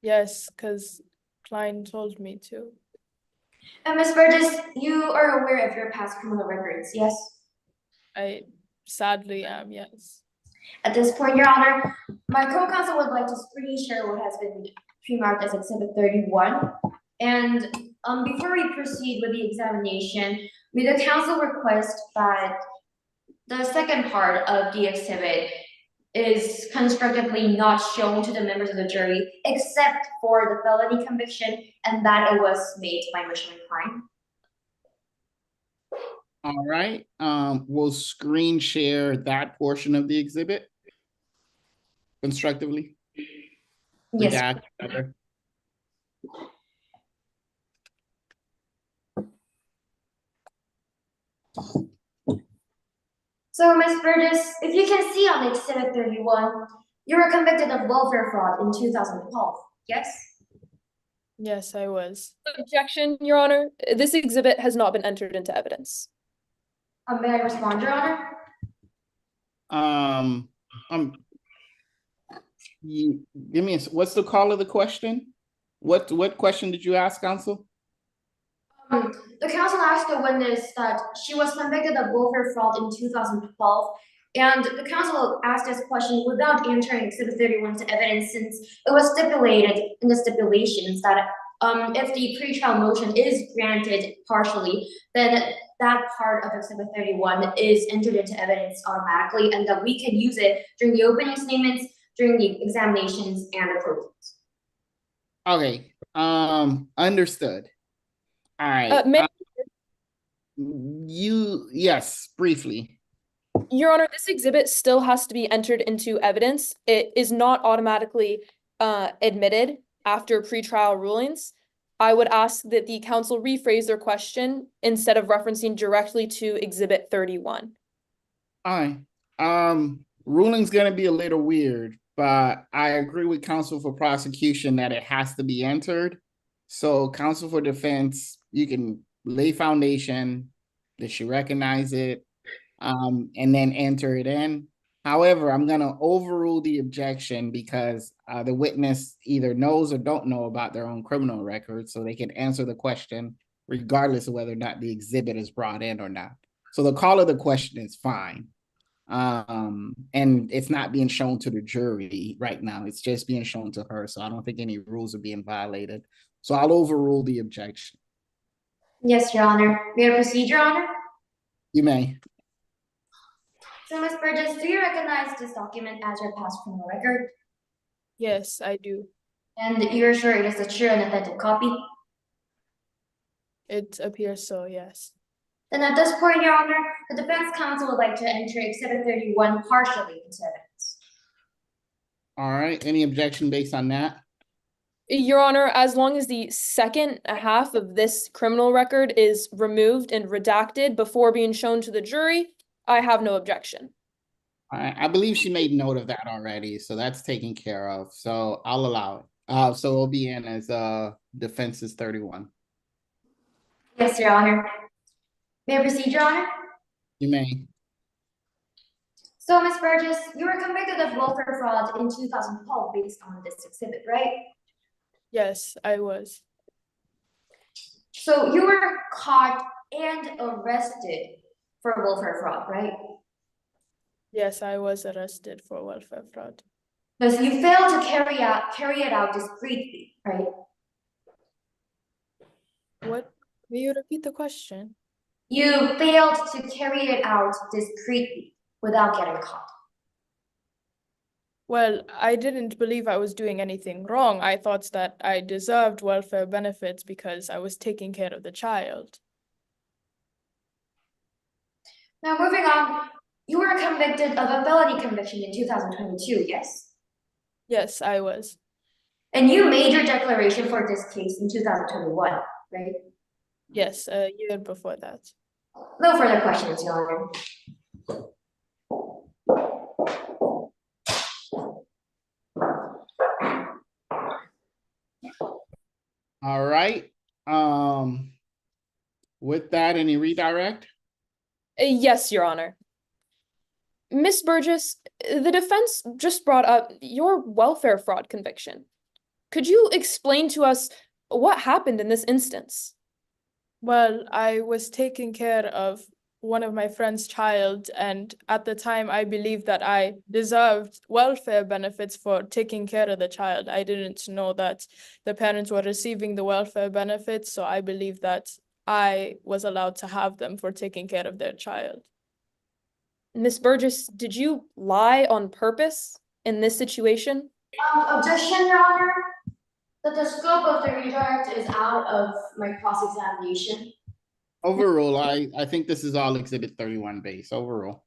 Yes, because Klein told me to. And Ms. Burgess, you are aware of your past criminal records, yes? I sadly am, yes. At this point, Your Honor, my co-counsel would like to screen share what has been pre-marked as Exhibit 31. And before we proceed with the examination, may the counsel request that the second part of the exhibit is constructively not shown to the members of the jury, except for the felony conviction and that it was made by Michelin Klein. All right, we'll screen share that portion of the exhibit constructively. Yes. Redact, whatever. So, Ms. Burgess, if you can see on Exhibit 31, you were convicted of welfare fraud in 2012, yes? Yes, I was. Objection, Your Honor. This exhibit has not been entered into evidence. May I respond, Your Honor? Give me what's the call of the question? What question did you ask, counsel? The counsel asked the witness that she was convicted of welfare fraud in 2012, and the counsel asked this question without entering Exhibit 31 to evidence, since it was stipulated in the stipulations that if the pretrial motion is granted partially, then that part of Exhibit 31 is entered into evidence automatically, and that we can use it during the opening statements, during the examinations, and the closings. Okay, understood. All right. Yes, briefly. Your Honor, this exhibit still has to be entered into evidence. It is not automatically admitted after pretrial rulings. I would ask that the counsel rephrase their question instead of referencing directly to Exhibit 31. All right. Ruling's gonna be a little weird, but I agree with counsel for prosecution that it has to be entered. So counsel for defense, you can lay foundation that she recognize it, and then enter it in. However, I'm gonna overrule the objection because the witness either knows or don't know about their own criminal record, so they can answer the question regardless of whether or not the exhibit is brought in or not. So the call of the question is fine. And it's not being shown to the jury right now. It's just being shown to her. So I don't think any rules are being violated. So I'll overrule the objection. Yes, Your Honor. May I proceed, Your Honor? You may. So, Ms. Burgess, do you recognize this document as your past criminal record? Yes, I do. And you're sure it is a true and authentic copy? It appears so, yes. Then at this point, Your Honor, the defense counsel would like to enter Exhibit 31 partially into evidence. All right. Any objection based on that? Your Honor, as long as the second half of this criminal record is removed and redacted before being shown to the jury, I have no objection. All right. I believe she made note of that already, so that's taken care of. So I'll allow it. So it'll be in as defense is 31. Yes, Your Honor. May I proceed, Your Honor? You may. So, Ms. Burgess, you were convicted of welfare fraud in 2012 based on this exhibit, right? Yes, I was. So you were caught and arrested for welfare fraud, right? Yes, I was arrested for welfare fraud. Because you failed to carry it out discreetly, right? What? Will you repeat the question? You failed to carry it out discreetly without getting caught. Well, I didn't believe I was doing anything wrong. I thought that I deserved welfare benefits because I was taking care of the child. Now, moving on, you were convicted of a felony conviction in 2022, yes? Yes, I was. And you made your declaration for this case in 2021, right? Yes, a year before that. No further questions, Your Honor. All right. With that, any redirect? Yes, Your Honor. Miss Burgess, the defense just brought up your welfare fraud conviction. Could you explain to us what happened in this instance? Well, I was taking care of one of my friend's child, and at the time I believed that I deserved welfare benefits for taking care of the child. I didn't know that the parents were receiving the welfare benefits, so I believed that I was allowed to have them for taking care of their child. Miss Burgess, did you lie on purpose in this situation? Objection, Your Honor, that the scope of the redirect is out of my cross-examination. Overrule, I think this is all Exhibit 31 base. Overrule.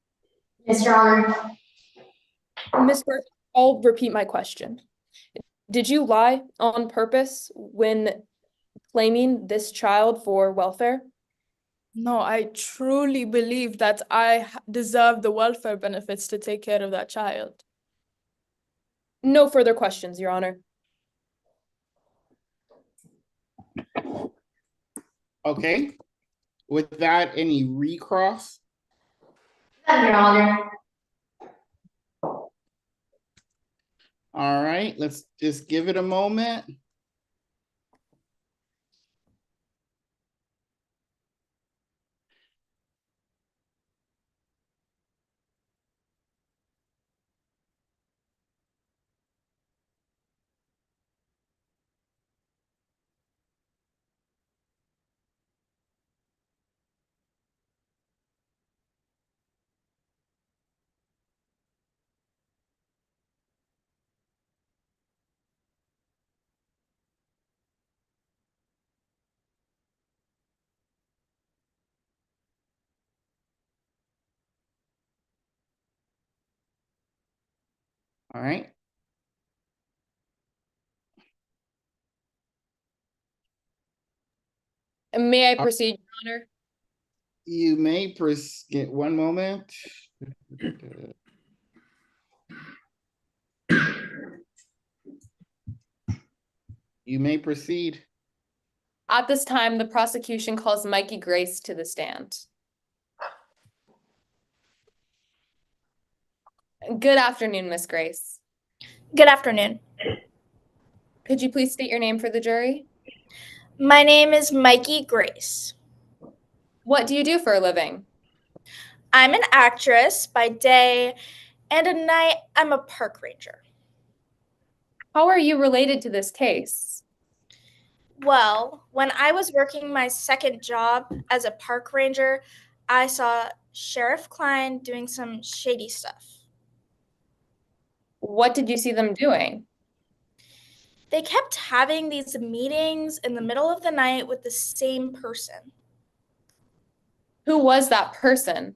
Yes, Your Honor. Miss Burgess, I'll repeat my question. Did you lie on purpose when claiming this child for welfare? No, I truly believe that I deserve the welfare benefits to take care of that child. No further questions, Your Honor. Okay. With that, any recross? None, Your Honor. All right, let's just give it a moment. All right. May I proceed, Your Honor? You may get one moment. You may proceed. At this time, the prosecution calls Mikey Grace to the stand. Good afternoon, Miss Grace. Good afternoon. Could you please state your name for the jury? My name is Mikey Grace. What do you do for a living? I'm an actress by day, and at night, I'm a park ranger. How are you related to this case? Well, when I was working my second job as a park ranger, I saw Sheriff Klein doing some shady stuff. What did you see them doing? They kept having these meetings in the middle of the night with the same person. Who was that person?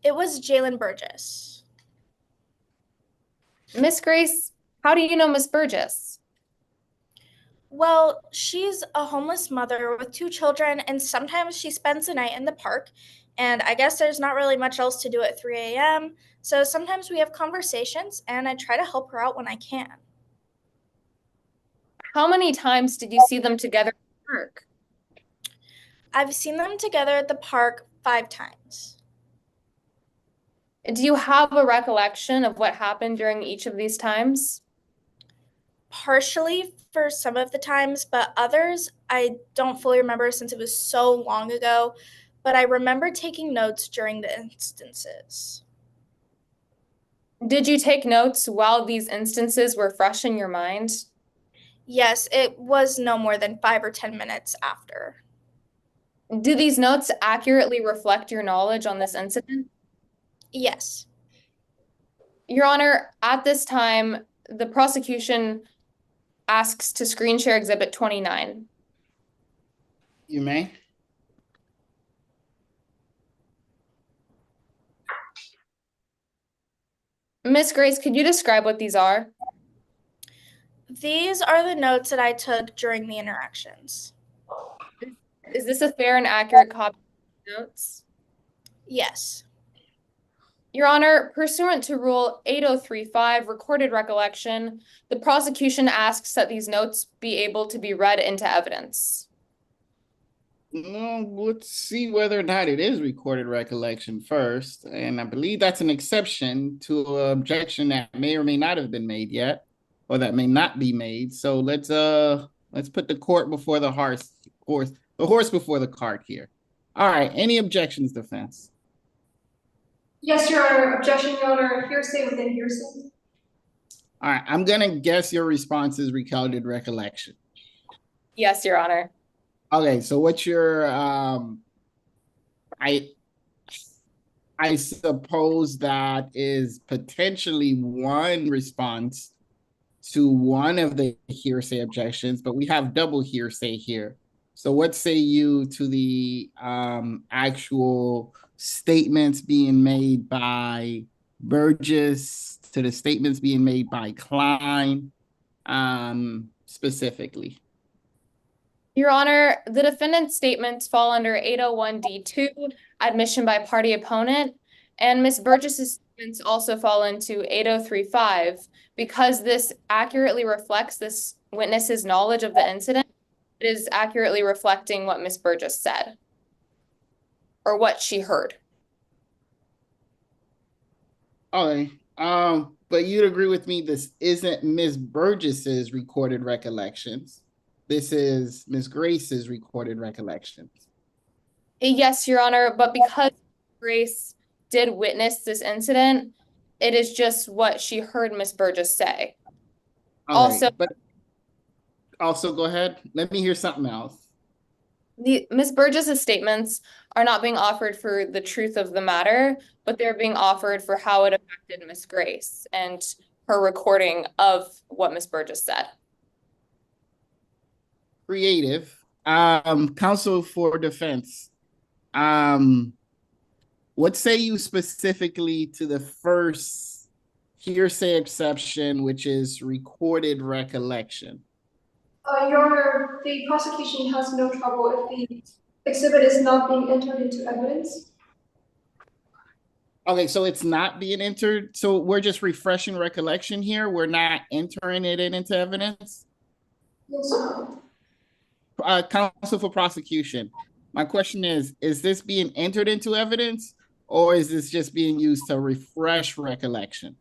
It was Jalen Burgess. Miss Grace, how do you know Miss Burgess? Well, she's a homeless mother with 2 children, and sometimes she spends the night in the park. And I guess there's not really much else to do at 3 a.m. So sometimes we have conversations, and I try to help her out when I can. How many times did you see them together in the park? I've seen them together at the park 5 times. Do you have a recollection of what happened during each of these times? Partially for some of the times, but others I don't fully remember since it was so long ago. But I remember taking notes during the instances. Did you take notes while these instances were fresh in your mind? Yes, it was no more than 5 or 10 minutes after. Do these notes accurately reflect your knowledge on this incident? Yes. Your Honor, at this time, the prosecution asks to screen share Exhibit 29. You may. Miss Grace, could you describe what these are? These are the notes that I took during the interactions. Is this a fair and accurate copy of the notes? Yes. Your Honor, pursuant to Rule 8035, recorded recollection, the prosecution asks that these notes be able to be read into evidence. No, let's see whether or not it is recorded recollection first. And I believe that's an exception to an objection that may or may not have been made yet, or that may not be made. So let's put the court before the horse before the cart here. All right, any objections, defense? Yes, Your Honor. Objection, Your Honor. Hearsay within hearsay. All right, I'm gonna guess your response is recounted recollection. Yes, Your Honor. Okay, so what's your I suppose that is potentially one response to one of the hearsay objections, but we have double hearsay here. So what say you to the actual statements being made by Burgess, to the statements being made by Klein, specifically? Your Honor, the defendant's statements fall under 801D2, admission by party opponent, and Ms. Burgess's statements also fall into 8035. Because this accurately reflects this witness's knowledge of the incident, it is accurately reflecting what Ms. Burgess said or what she heard. Okay, but you'd agree with me this isn't Ms. Burgess's recorded recollections. This is Ms. Grace's recorded recollections. Yes, Your Honor, but because Grace did witness this incident, it is just what she heard Ms. Burgess say. Also, go ahead. Let me hear something else. Ms. Burgess's statements are not being offered for the truth of the matter, but they're being offered for how it affected Ms. Grace and her recording of what Ms. Burgess said. Creative. Counsel for defense. What say you specifically to the first hearsay exception, which is recorded recollection? Your Honor, the prosecution has no trouble if the exhibit is not being entered into evidence. Okay, so it's not being entered. So we're just refreshing recollection here. We're not entering it into evidence. Yes, Your Honor. Counsel for prosecution. My question is this being entered into evidence, or is this just being used to refresh recollection?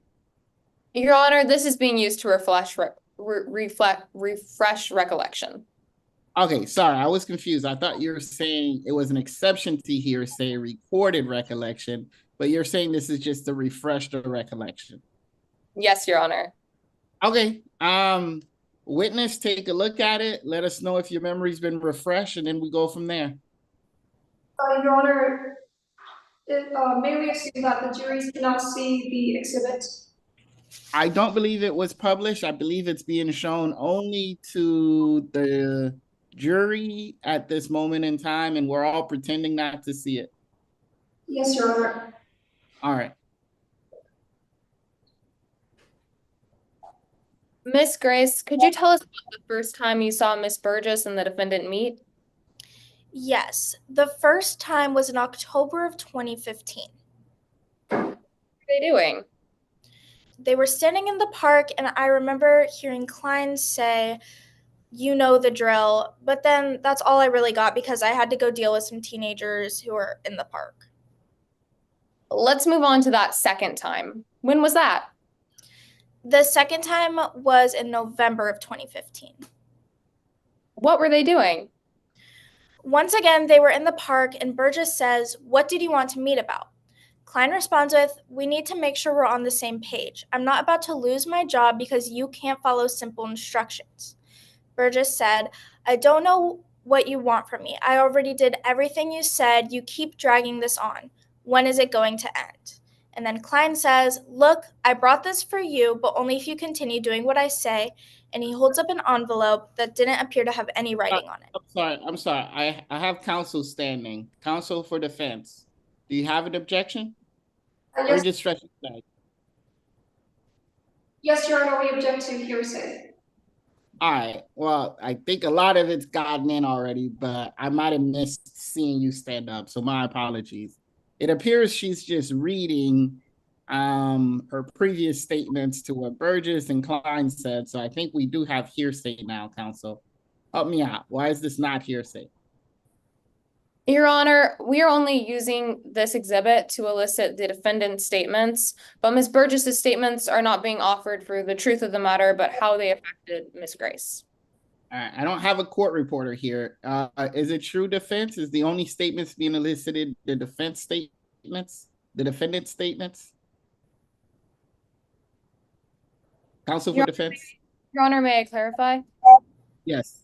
Your Honor, this is being used to refresh recollection. Okay, sorry, I was confused. I thought you were saying it was an exception to hearsay recorded recollection, but you're saying this is just to refresh the recollection. Yes, Your Honor. Okay, witness, take a look at it. Let us know if your memory's been refreshed, and then we go from there. Your Honor, may we assume that the juries cannot see the exhibit? I don't believe it was published. I believe it's being shown only to the jury at this moment in time, and we're all pretending not to see it. Yes, Your Honor. All right. Miss Grace, could you tell us about the first time you saw Miss Burgess and the defendant meet? Yes, the first time was in October of 2015. What are they doing? They were standing in the park, and I remember hearing Klein say, "You know the drill," but then that's all I really got because I had to go deal with some teenagers who were in the park. Let's move on to that second time. When was that? The second time was in November of 2015. What were they doing? Once again, they were in the park, and Burgess says, "What did you want to meet about?" Klein responds with, "We need to make sure we're on the same page. I'm not about to lose my job because you can't follow simple instructions." Burgess said, "I don't know what you want from me. I already did everything you said. You keep dragging this on. When is it going to end?" And then Klein says, "Look, I brought this for you, but only if you continue doing what I say." And he holds up an envelope that didn't appear to have any writing on it. I'm sorry. I have counsel standing. Counsel for defense. Do you have an objection? Or Yes, just stretch it back? yes, Your Honor, we object to hearsay. All right. Well, I think a lot of it's gotten in already, but I might have missed seeing you stand up. So my apologies. It appears she's just reading her previous statements to what Burgess and Klein said. So I think we do have hearsay now, counsel. Help me out. Why is this not hearsay? Your Honor, we are only using this exhibit to elicit the defendant's statements, but Ms. Burgess's statements are not being offered for the truth of the matter, but how they affected Ms. Grace. All right, I don't have a court reporter here. Is it true defense? Is the only statements being elicited the defense statements, the defendant's statements? Counsel for defense? Your Honor, may I clarify? Yes.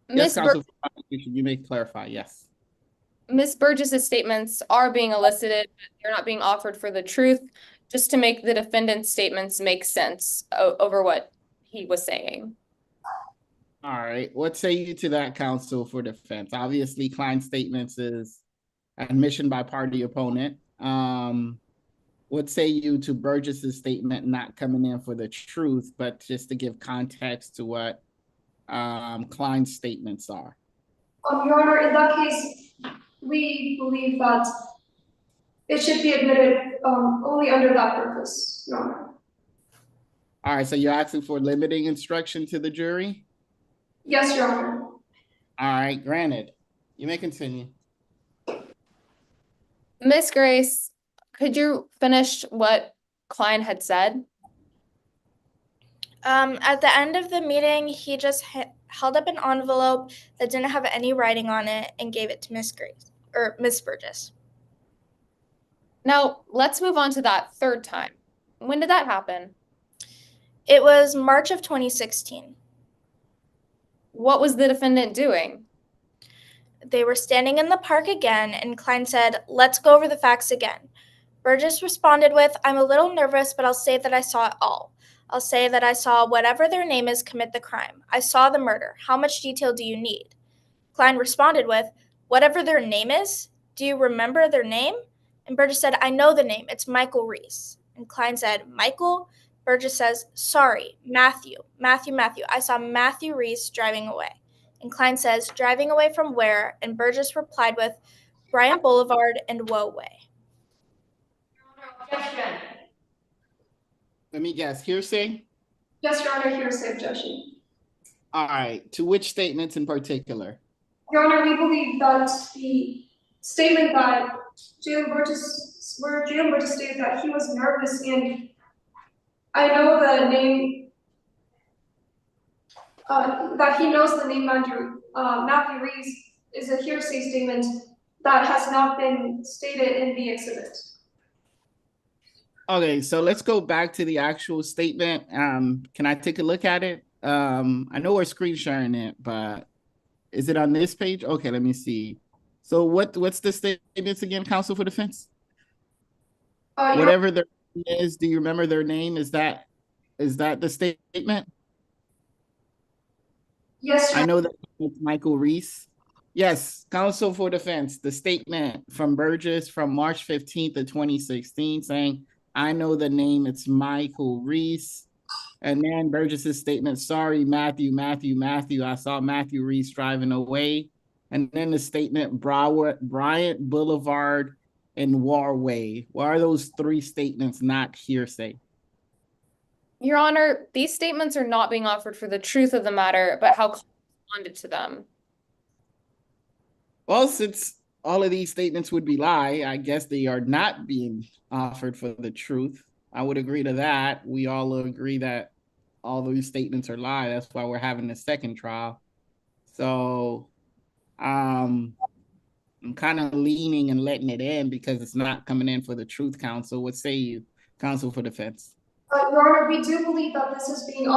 Yes, Ms. counsel for prosecution, you may clarify, yes. Ms. Burgess's statements are being elicited, but they're not being offered for the truth, just to make the defendant's statements make sense over what he was saying. All right, what say you to that, counsel for defense? Obviously, Klein's statements is admission by party opponent. What say you to Burgess's statement not coming in for the truth, but just to give context to what Klein's statements are? Your Honor, in that case, we believe that it should be admitted only under that purpose, Your Honor. All right, so you're asking for limiting instruction to the jury? Yes, Your Honor. All right, granted. You may continue. Ms. Grace, could you finish what Klein had said? At the end of the meeting, he just held up an envelope that didn't have any writing on it and gave it to Miss Grace or Miss Burgess. Now, let's move on to that third time. When did that happen? It was March of 2016. What was the defendant doing? They were standing in the park again, and Klein said, "Let's go over the facts again." Burgess responded with, "I'm a little nervous, but I'll say that I saw it all. I'll say that I saw whatever their name is commit the crime. I saw the murder. How much detail do you need?" Klein responded with, "Whatever their name is? Do you remember their name?" And Burgess said, "I know the name. It's Michael Reese." And Klein said, "Michael?" Burgess says, "Sorry, Matthew. I saw Matthew Reese driving away." And Klein says, "Driving away from where?" And Burgess replied with, "Bryant Boulevard and Woe Way." Objection. Let me guess, hearsay? Yes, Your Honor, hearsay objection. All right, to which statements in particular? Your Honor, we believe that the statement that Jalen Burgess stated that he was nervous and I know the name, that he knows the name Matthew Reese is a hearsay statement that has not been stated in the exhibit. Okay, so let's go back to the actual statement. Can I take a look at it? I know we're screen sharing it, but is it on this page? Okay, let me see. So what's the statements again, counsel for defense? Whatever their name is, do you remember their name? Is that the statement? Yes, Your I know that it's Michael Reese. Yes, counsel for defense, the statement from Burgess from March 15th of 2016 saying, "I know the name, it's Michael Reese." And then Burgess's statement, "Sorry, Matthew, I saw Matthew Reese driving away." And then the statement, Bryant Boulevard and Warway. Why are those three statements not hearsay? Your Honor, these statements are not being offered for the truth of the matter, but how Klein responded to them. Well, since all of these statements would be lie, I guess they are not being offered for the truth. I would agree to that. We all agree that all these statements are lie. That's why we're having the second trial. So I'm kind of leaning and letting it in because it's not coming in for the truth, counsel. What say you, counsel for defense? Your Honor, we do believe that this is being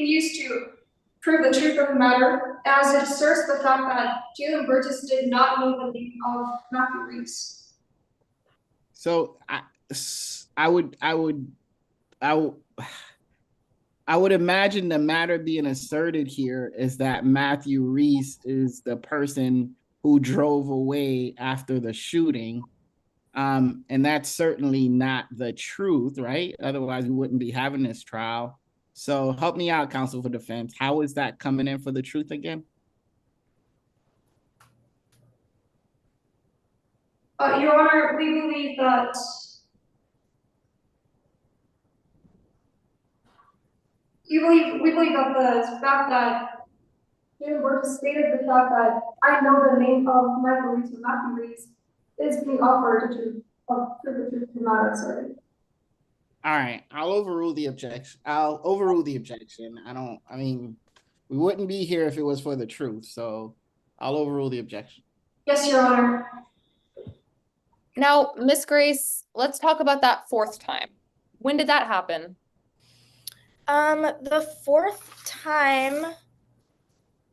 used to prove the truth of the matter, as it asserts the fact that Jalen Burgess did not know the name of Matthew Reese. So I would imagine the matter being asserted here is that Matthew Reese is the person who drove away after the shooting. And that's certainly not the truth, right? Otherwise, we wouldn't be having this trial. So help me out, counsel for defense. How is that coming in for the truth again? Your Honor, we believe that we believe that the fact that Jalen Burgess stated the fact that I know the name of Michael Reese or Matthew Reese is being offered to prove the truth to matter. Sorry. All right, I'll overrule the objection. I mean, we wouldn't be here if it was for the truth, so I'll overrule the objection. Yes, Your Honor. Now, Miss Grace, let's talk about that fourth time. When did that happen? The fourth time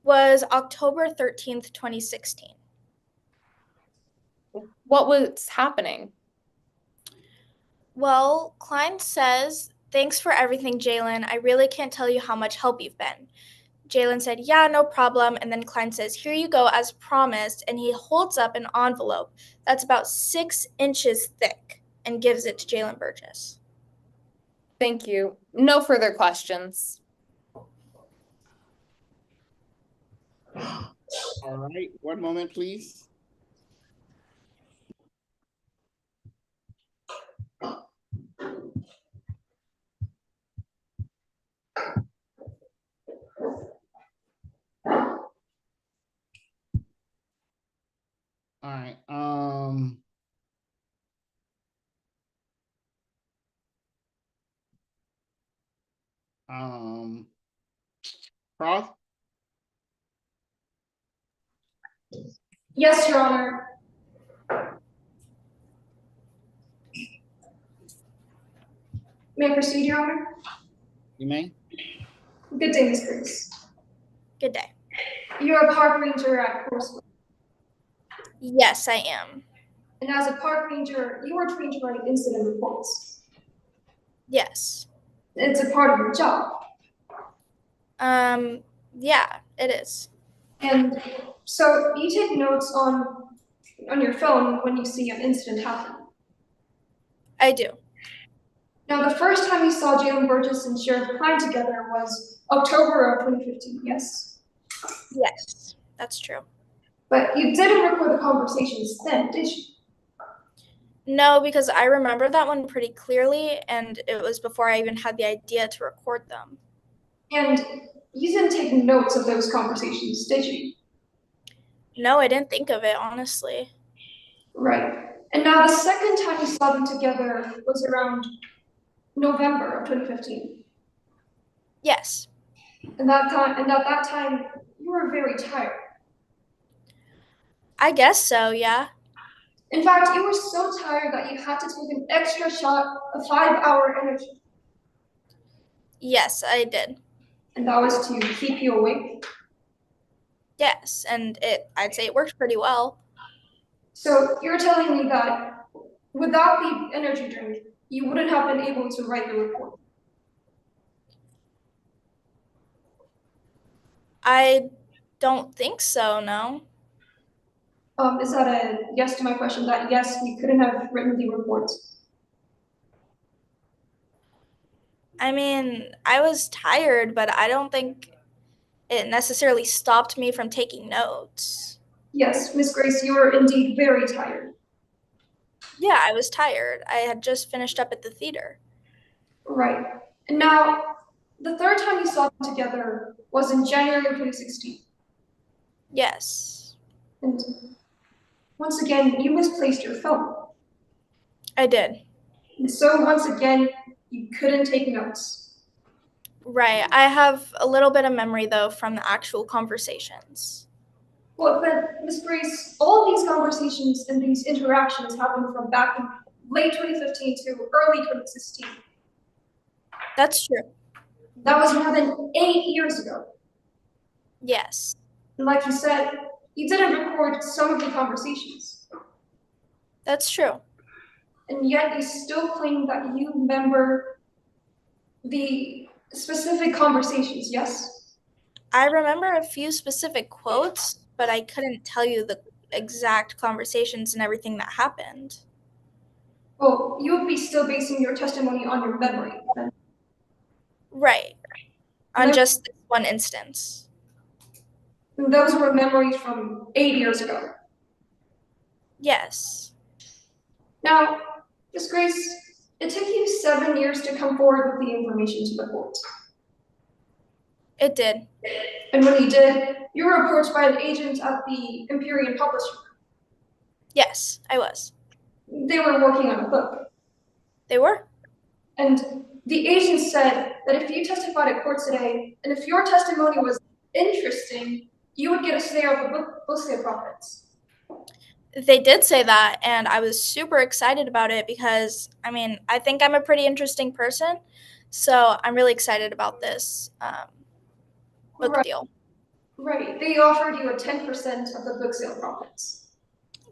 was October 13th, 2016. What was happening? Well, Klein says, "Thanks for everything, Jalen. I really can't tell you how much help you've been." Jalen said, "Yeah, no problem." And then Klein says, "Here you go, as promised." And he holds up an envelope that's about 6 inches thick and gives it to Jalen Burgess. Thank you. No further questions. All right, one moment, please. All right. Cross. Yes, Your Honor. May I proceed, Your Honor? You may. Good day, Ms. Grace. Good day. You're a park ranger at Course. Yes, I am. And as a park ranger, you are trained to write incident reports. Yes. It's a part of your job. Yeah, it is. And so you take notes on your phone when you see an incident happen. I do. Now, the first time you saw Jalen Burgess and Sheriff Klein together was October of 2015, yes? Yes, that's true. But you didn't record the conversations then, did you? No, because I remember that one pretty clearly, and it was before I even had the idea to record them. And you didn't take notes of those conversations, did you? No, I didn't think of it, honestly. Right. And now the second time you saw them together was around November of 2015. Yes. And at that time, you were very tired. I guess so, yeah. In fact, you were so tired that you had to take an extra shot of 5-hour energy. Yes, I did. And that was to keep you awake. Yes, and I'd say it worked pretty well. So you're telling me that without the energy drink, you wouldn't have been able to write the report? I don't think so, no. Is that a yes to my question, that yes, you couldn't have written the report? I mean, I was tired, but I don't think it necessarily stopped me from taking notes. Yes, Miss Grace, you were indeed very tired. Yeah, I was tired. I had just finished up at the theater. Right. And now, the third time you saw them together was in January of 2016. Yes, And once again, you misplaced your phone. I did. And so once again, you couldn't take notes. Right. I have a little bit of memory, though, from the actual conversations. Well, but Miss Grace, all these conversations and these interactions happened from back in late 2015 to early 2016. That's true. That was more than 8 years ago. Yes, And like you said, you didn't record some of the conversations. that's true. And yet you still claim that you remember the specific conversations, yes? I remember a few specific quotes, but I couldn't tell you the exact conversations and everything that happened. Well, you would be still basing your testimony on your memory then. Right. On No. just this one instance. And those were memories from 8 years ago. Yes. Now, Miss Grace, it took you 7 years to come forward with the information to the court. It did. And when you did, you were approached by an agent at the Empyrean Publisher. Yes, I was. They were working on a book. They were? And the agent said that if you testified at court today, and if your testimony was interesting, you would get a share of the book sale profits. They did say that, and I was super excited about it because, I mean, I think I'm a pretty interesting person, so I'm really excited about this book deal. Right. They offered you a 10% of the book sale profits.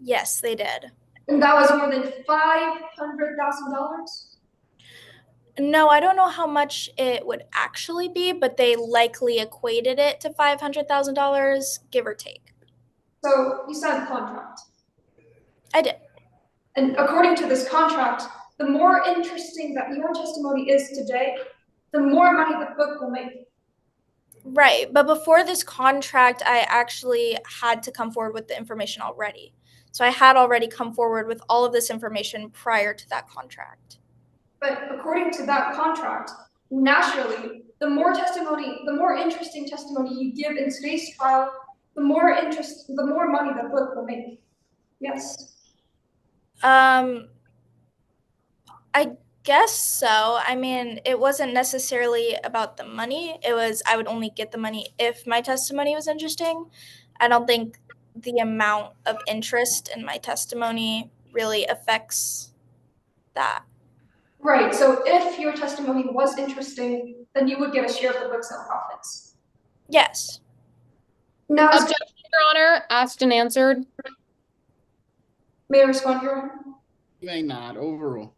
Yes, they did. And that was more than $500,000? No, I don't know how much it would actually be, but they likely equated it to $500,000, give or take. So you signed the contract. I did. And according to this contract, the more interesting that your testimony is today, the more money the book will make. Right, but before this contract, I actually had to come forward with the information already. So I had already come forward with all of this information prior to that contract. But according to that contract, naturally, the more interesting testimony you give in today's trial, the more money the book will make. Yes. I guess so. I mean, it wasn't necessarily about the money. It was I would only get the money if my testimony was interesting. I don't think the amount of interest in my testimony really affects that. Right. So if your testimony was interesting, then you would get a share of the book sale profits. Yes. Now, Objection, Your Honor, asked and answered. may I respond, Your Honor? You may not overrule.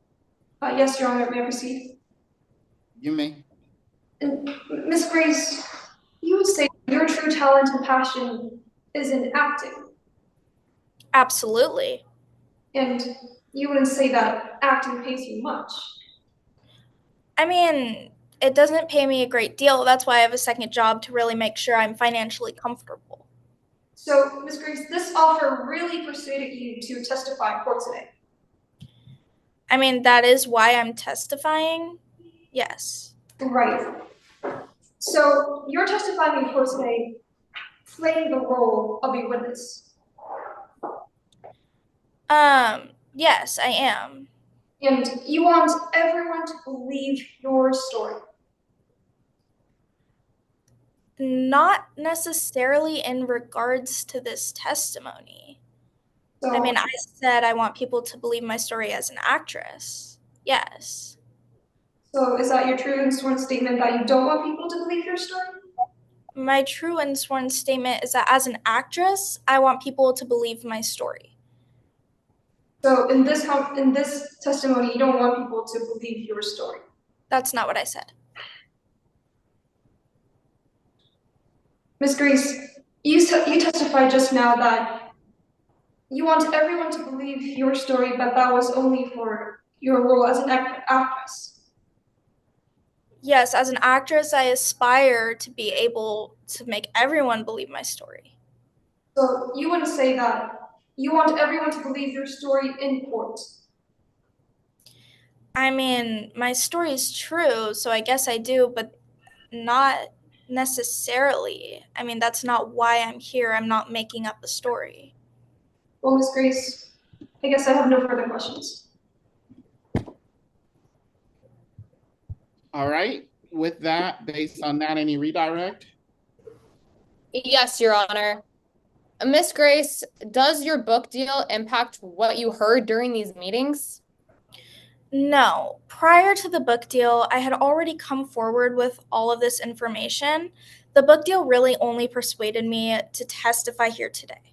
Yes, Your Honor. May I proceed? You may. And Miss Grace, you would say your true talent and passion is in acting, Absolutely. and you wouldn't say that acting pays you much. I mean, it doesn't pay me a great deal. That's why I have a second job to really make sure I'm financially comfortable. So, Miss Grace, this offer really persuaded you to testify in court today. I mean, that is why I'm testifying. Yes. Right. So, you're testifying in court today, playing the role of a witness. Yes, I am. And you want everyone to believe your story. Not necessarily in regards to this testimony. So, I mean, I said I want people to believe my story as an actress. Yes. so is that your true and sworn statement that you don't want people to believe your story? My true and sworn statement is that as an actress, I want people to believe my story. So in this testimony, you don't want people to believe your story. That's not what I said. Ms. Grace, you testified just now that you want everyone to believe your story, but that was only for your role as an actress. Yes, as an actress, I aspire to be able to make everyone believe my story. So you wouldn't say that you want everyone to believe your story in court. I mean, my story is true, so I guess I do, but not necessarily. I mean, that's not why I'm here. I'm not making up a story. Well, Ms. Grace, I guess I have no further questions. All right. With that, based on that, any redirect? Yes, Your Honor. Miss Grace, does your book deal impact what you heard during these meetings? No. Prior to the book deal, I had already come forward with all of this information. The book deal really only persuaded me to testify here today.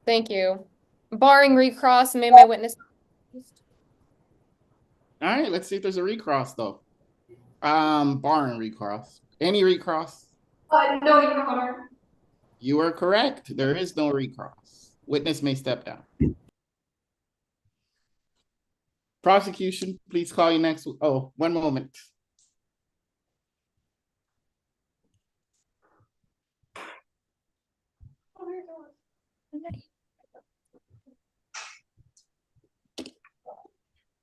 Thank you. Barring recross, may my witness. All right, let's see if there's a recross though. Barring recross. Any recross? No, Your Honor. You are correct. There is no recross. Witness may step down. Prosecution, please call you next. Oh, one moment.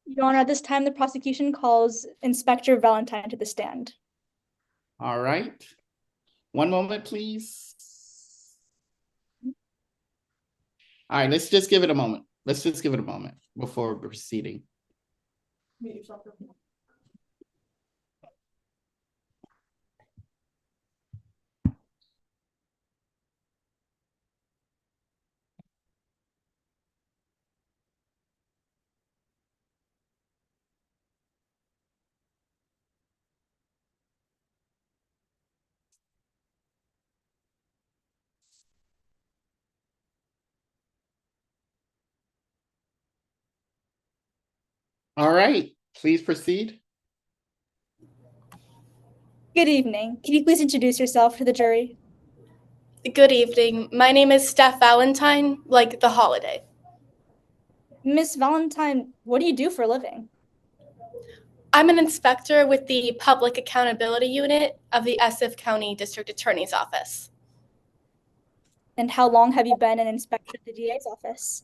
Your Honor, at this time, the prosecution calls Inspector Valentine to the stand. All right. One moment, please. All right, let's just give it a moment. Let's just give it a moment before proceeding. All right, please proceed. Good evening. Can you please introduce yourself to the jury? Good evening. My name is Steph Valentine, like the holiday. Miss Valentine, what do you do for a living? I'm an inspector with the Public Accountability Unit of the Essex County District Attorney's Office. And how long have you been an inspector at the DA's office?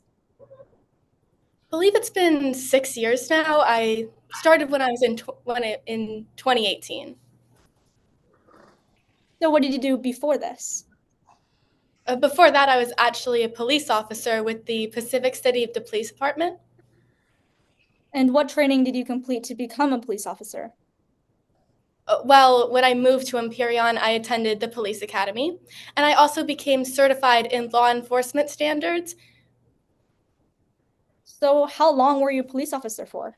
I believe it's been 6 years now. I started when I was in 2018. So what did you do before this? Before that, I was actually a police officer with the Pacific City of the Police Department. And what training did you complete to become a police officer? Well, when I moved to Empyrean, I attended the police academy, and I also became certified in law enforcement standards. So how long were you a police officer for?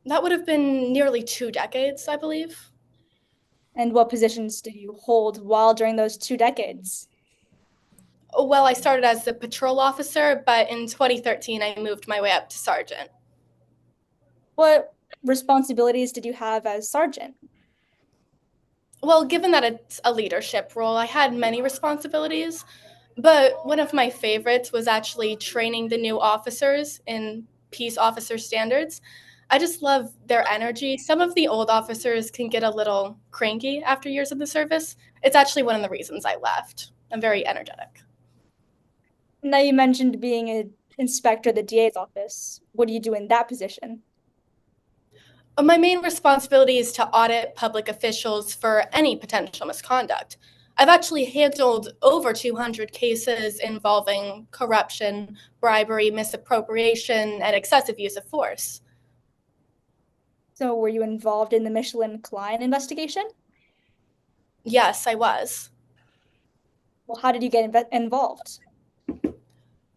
That would have been nearly 2 decades, I believe. And what positions did you hold while during those 2 decades? Well, I started as a patrol officer, but in 2013, I moved my way up to sergeant. What responsibilities did you have as sergeant? Well, given that it's a leadership role, I had many responsibilities, but one of my favorites was actually training the new officers in peace officer standards. I just love their energy. Some of the old officers can get a little cranky after years of the service. It's actually one of the reasons I left. I'm very energetic. Now you mentioned being an inspector at the DA's office. What do you do in that position? My main responsibility is to audit public officials for any potential misconduct. I've actually handled over 200 cases involving corruption, bribery, misappropriation, and excessive use of force. So were you involved in the Michelin Klein investigation? Yes, I was. Well, how did you get involved?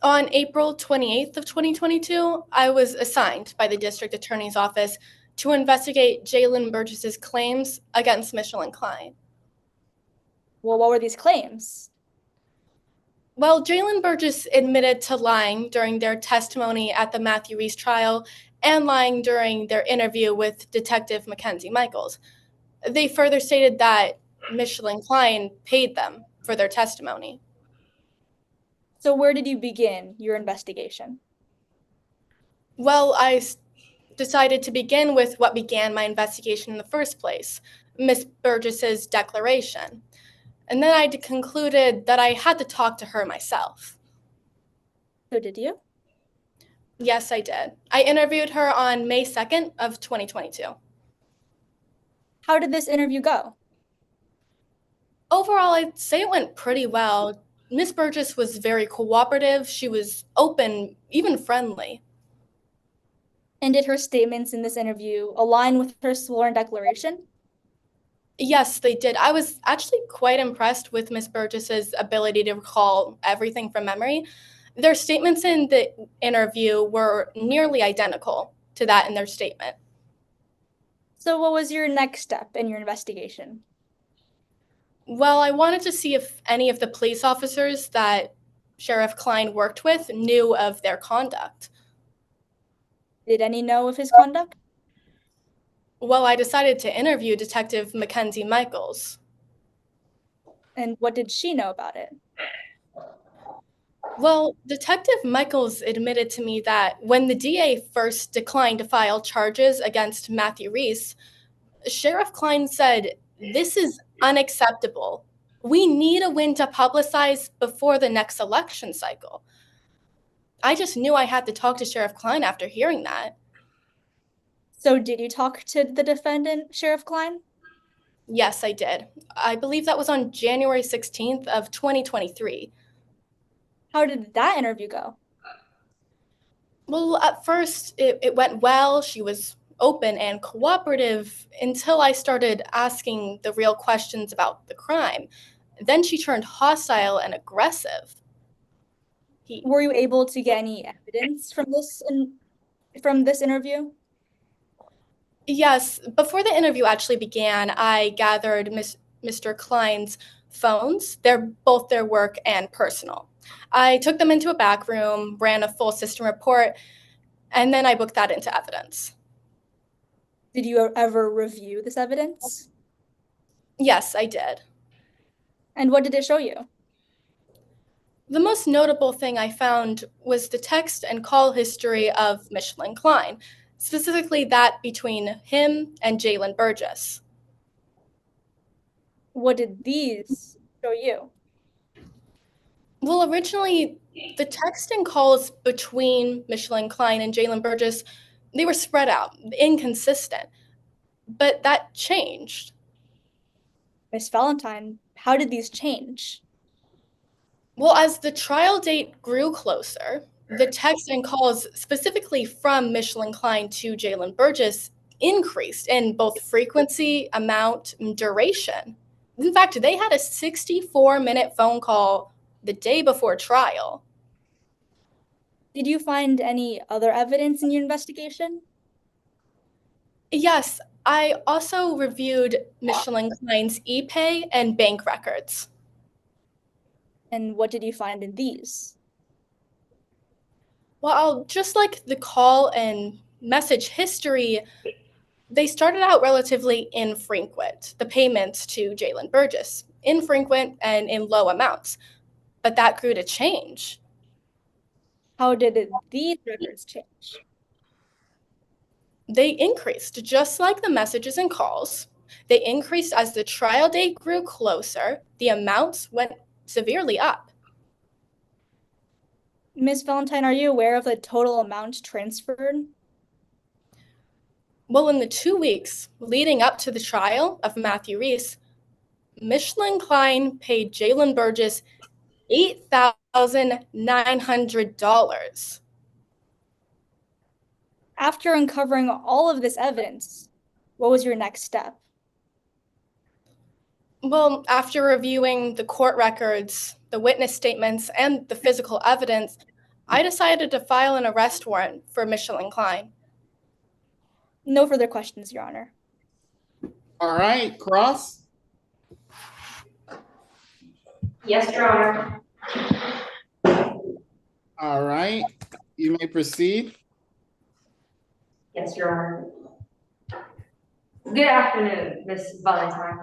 On April 28th of 2022, I was assigned by the district attorney's office to investigate Jalen Burgess's claims against Michelin Klein. Well, what were these claims? Well, Jalen Burgess admitted to lying during their testimony at the Matthew Reese trial and lying during their interview with Detective Mackenzie Michaels. They further stated that Michelin Klein paid them for their testimony. So where did you begin your investigation? Well, decided to begin with what began my investigation in the first place, Miss Burgess's declaration. And then I concluded that I had to talk to her myself. So did you? Yes, I did. I interviewed her on May 2nd of 2022. How did this interview go? Overall, I'd say it went pretty well. Miss Burgess was very cooperative. She was open, even friendly. And did her statements in this interview align with her sworn declaration? Yes, they did. I was actually quite impressed with Miss Burgess's ability to recall everything from memory. Their statements in the interview were nearly identical to that in their statement. So what was your next step in your investigation? Well, I wanted to see if any of the police officers that Sheriff Klein worked with knew of their conduct. Did any know of his conduct? Well, I decided to interview Detective Mackenzie Michaels. And what did she know about it? Well, Detective Michaels admitted to me that when the DA first declined to file charges against Matthew Reese, Sheriff Klein said, "This is unacceptable. We need a win to publicize before the next election cycle." I just knew I had to talk to Sheriff Klein after hearing that. So did you talk to the defendant, Sheriff Klein? Yes, I did. I believe that was on January 16th of 2023. How did that interview go? Well, at first it went well. She was open and cooperative until I started asking the real questions about the crime. Then she turned hostile and aggressive. Were you able to get any evidence from this interview? Yes, before the interview actually began, I gathered Mr. Klein's phones. They're both their work and personal. I took them into a back room, ran a full system report, and then I booked that into evidence. Did you ever review this evidence? Yes, I did. And what did it show you? The most notable thing I found was the text and call history of Michelin Klein, specifically that between him and Jalen Burgess. What did these show you? Well, originally, the text and calls between Michelin Klein and Jalen Burgess, they were spread out, inconsistent. But that changed. Miss Valentine, how did these change? Well, as the trial date grew closer, the text and calls specifically from Michelin Klein to Jalen Burgess increased in both frequency, amount, and duration. In fact, they had a 64-minute phone call the day before trial. Did you find any other evidence in your investigation? Yes, I also reviewed Michelin Klein's e-pay and bank records. And what did you find in these? Well, just like the call and message history, they started out relatively infrequent, the payments to Jalen Burgess, infrequent and in low amounts. But that grew to change. How did these records change? They increased, just like the messages and calls. They increased as the trial date grew closer. The amounts went severely up. Miss Valentine, are you aware of the total amount transferred? Well, in the 2 weeks leading up to the trial of Matthew Reese, Michelin Klein paid Jalen Burgess $8,900. After uncovering all of this evidence, what was your next step? Well, after reviewing the court records, the witness statements, and the physical evidence, I decided to file an arrest warrant for Michelin Klein. No further questions, Your Honor. All right, Cross. Yes, Your Honor. All right, you may proceed. Yes, Your Honor. Good afternoon, Miss Valentine.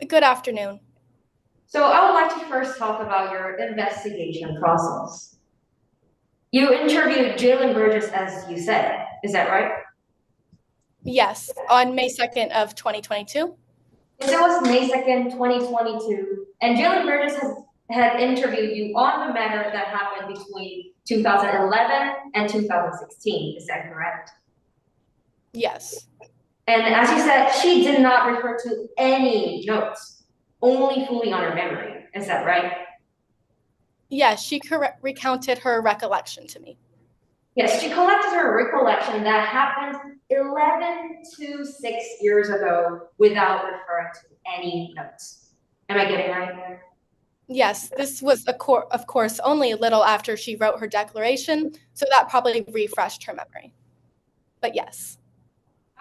Good afternoon. So I would like to first talk about your investigation process. You interviewed Jalen Burgess, as you said, is that right? Yes, on May 2nd of 2022. Yes, it was May 2nd, 2022, and Jalen Burgess had interviewed you on the matter that happened between 2011 and 2016, is that correct? Yes. And as you said, she did not refer to any notes, only fully on her memory, is that right? Yes, she recounted her recollection to me. Yes, she collected her recollection that happened 11 to 6 years ago without referring to any notes. Am I getting right there? Yes, this was, of course, only a little after she wrote her declaration, so that probably refreshed her memory. But yes.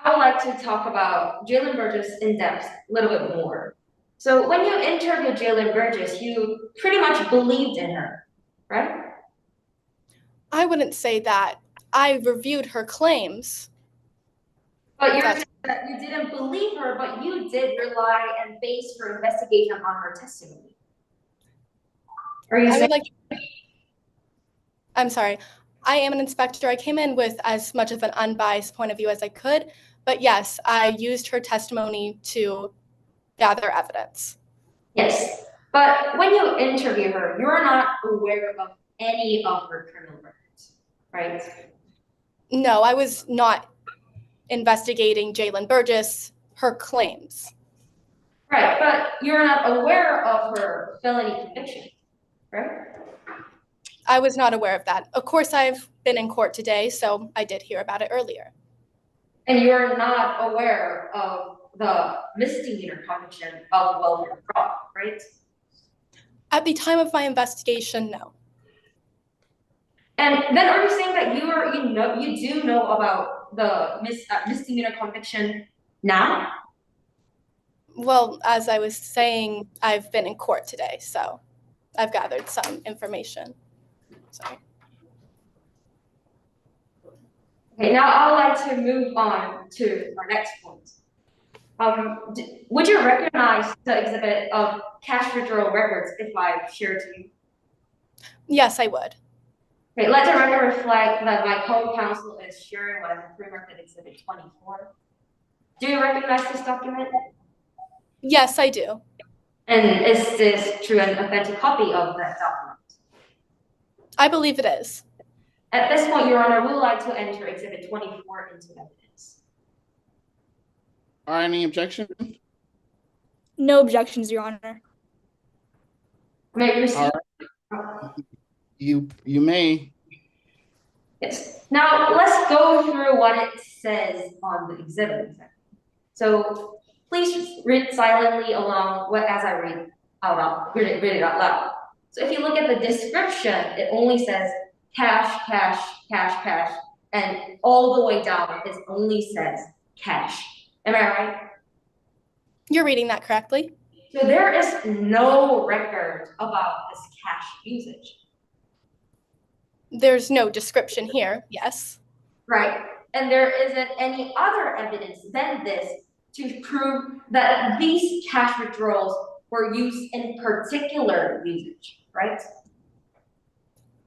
I would like to talk about Jalen Burgess in depth a little bit more. So when you interviewed Jalen Burgess, you pretty much believed in her, right? I wouldn't say that. I reviewed her claims. But you're saying that you didn't believe her, but you did rely and base your investigation on her testimony. Are you saying? I'm sorry. I am an inspector. I came in with as much of an unbiased point of view as I could. But yes, I used her testimony to gather evidence. Yes. But when you interview her, you're not aware of any of her criminal records, right? No, I was not investigating Jalen Burgess, her claims. Right, but you're not aware of her felony conviction, right? I was not aware of that. Of course, I've been in court today, so I did hear about it earlier. And you're not aware of the misdemeanor conviction of welfare fraud, right? At the time of my investigation, no. And then are you saying that you do know about the misdemeanor conviction now? Well, as I was saying, I've been in court today, so I've gathered some information. Sorry. Okay, now I would like to move on to our next point. Would you recognize the exhibit of cash withdrawal records if I share to you? Yes, I would. Okay, let the record reflect that my co-counsel is sharing what is the prerequisite exhibit 24. Do you recognize this document? Yes, I do. And is this true and authentic copy of that document? I believe it is. At this point, Your Honor, we would like to enter exhibit 24 into evidence. Are any objection? No objections, Your Honor. May I proceed? You may. Yes. Now let's go through what it says on the exhibit. So please read silently along as I read it out loud. So if you look at the description, it only says cash, cash, cash, cash, and all the way down it only says cash. Am I right? You're reading that correctly. So there is no record about this cash usage. There's no description here, yes. Right. And there isn't any other evidence than this to prove that these cash withdrawals were used in particular usage, right?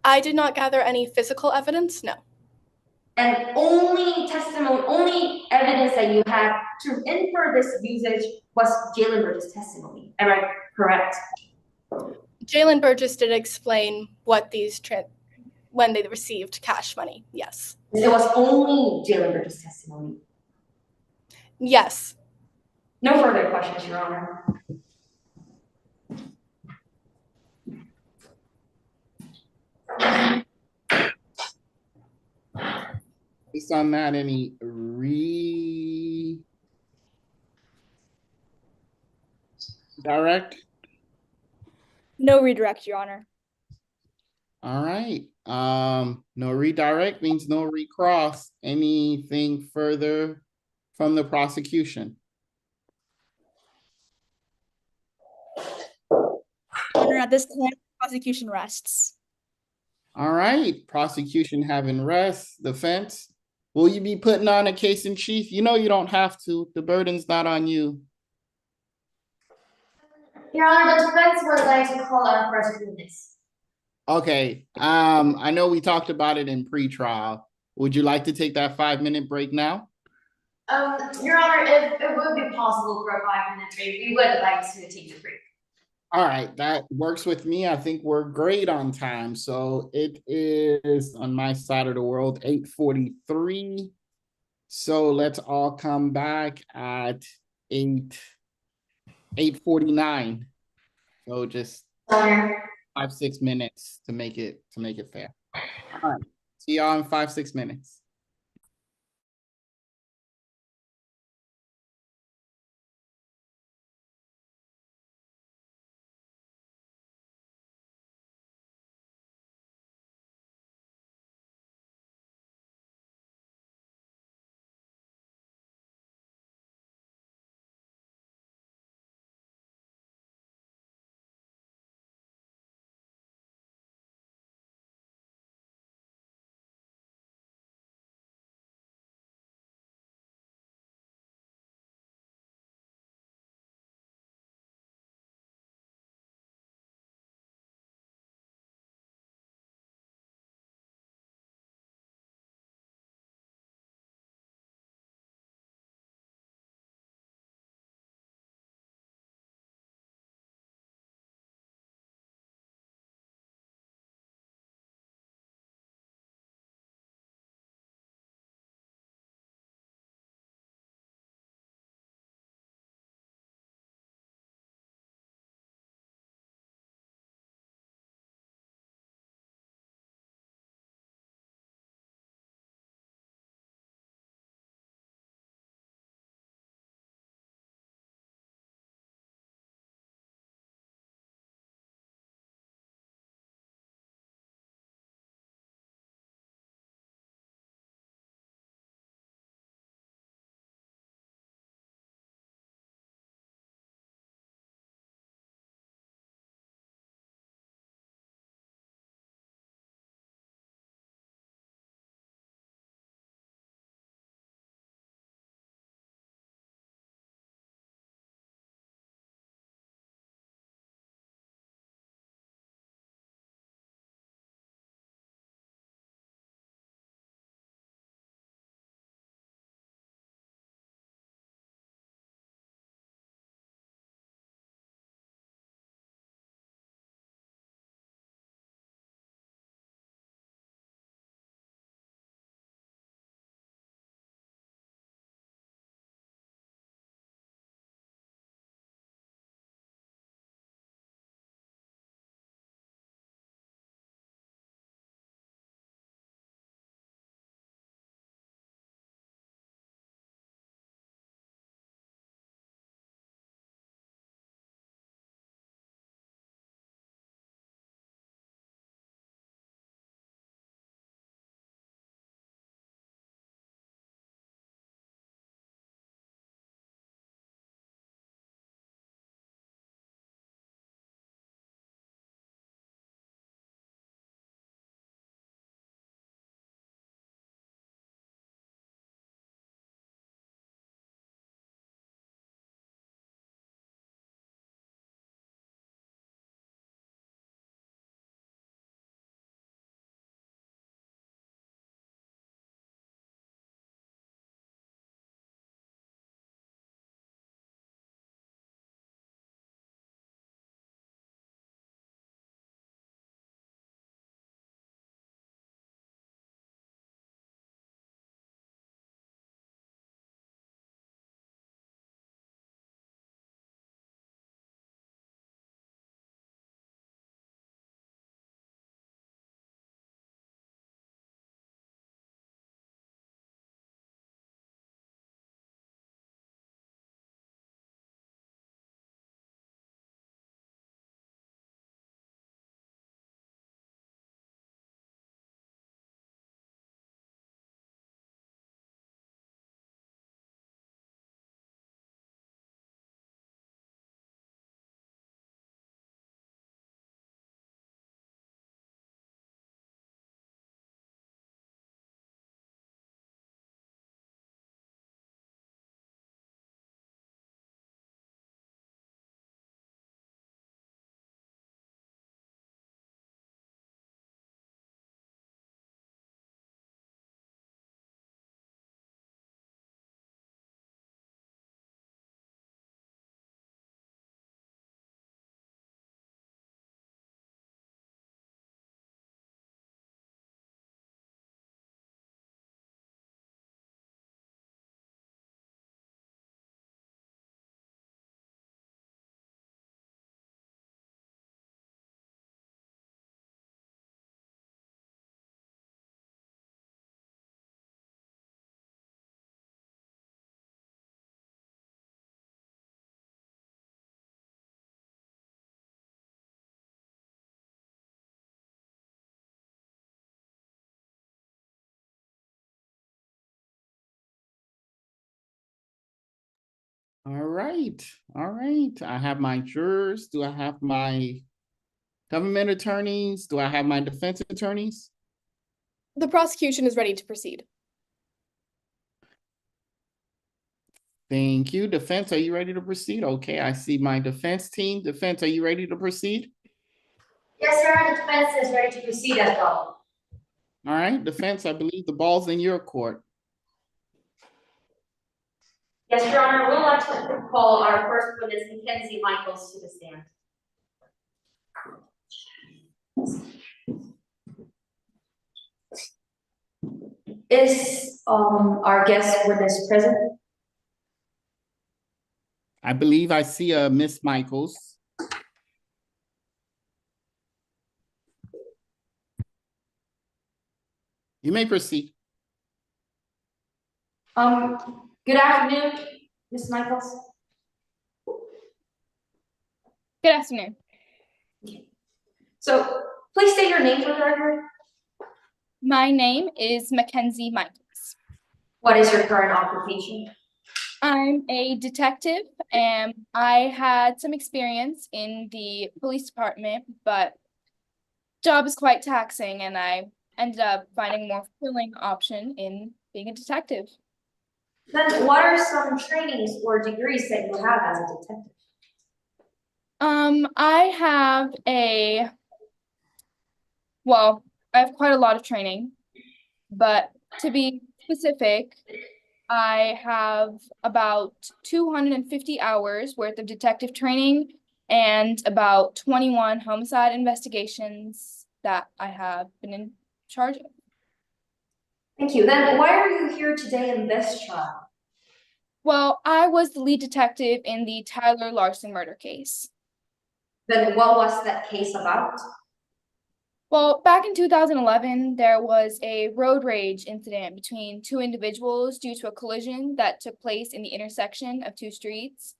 I did not gather any physical evidence, no. And only evidence that you had to infer this usage was Jalen Burgess' testimony. Am I correct? Jalen Burgess did explain what when they received cash money, yes. It was only Jalen Burgess' testimony. Yes. No further questions, Your Honor. Based on that, any redirect? No redirect, Your Honor. All right. No redirect means no recross. Anything further from the prosecution? Your Honor, at this time, prosecution rests. All right. Prosecution having rest. Defense, will you be putting on a case in chief? You know you don't have to. The burden's not on you. Your Honor, the defense would like to call our first witness. Okay. I know we talked about it in pre-trial. Would you like to take that 5-minute break now? Your Honor, if it would be possible for a 5-minute break, we would like to take a break. All right, that works with me. I think we're great on time. So it is on my side of the world, 8:43. So let's all come back at 8:49. So just 5-6 minutes to make it fair. All right. See y'all in 5-6 minutes. All right. All right. I have my jurors. Do I have my government attorneys? Do I have my defense attorneys? The prosecution is ready to proceed. Thank you. Defense, are you ready to proceed? Okay, I see my defense team. Defense, are you ready to proceed? Yes, Your Honor, the defense is ready to proceed as well. All right, defense, I believe the ball's in your court. Yes, Your Honor, we'd like to call our first witness, Mackenzie Michaels, to the stand. Is our guest witness present? I believe I see a Miss Michaels. You may proceed. Good afternoon, Ms. Michaels. Good afternoon. So please state your name for the record. My name is Mackenzie Michaels. What is your current occupation? I'm a detective and I had some experience in the police department, but job is quite taxing and I ended up finding a more fulfilling option in being a detective. Then what are some trainings or degrees that you have as a detective? I have quite a lot of training, but to be specific, I have about 250 hours worth of detective training and about 21 homicide investigations that I have been in charge of. Thank you. Then why are you here today in this trial? Well, I was the lead detective in the Tyler Larson murder case. Then what was that case about? Well, back in 2011, there was a road rage incident between two individuals due to a collision that took place in the intersection of two streets.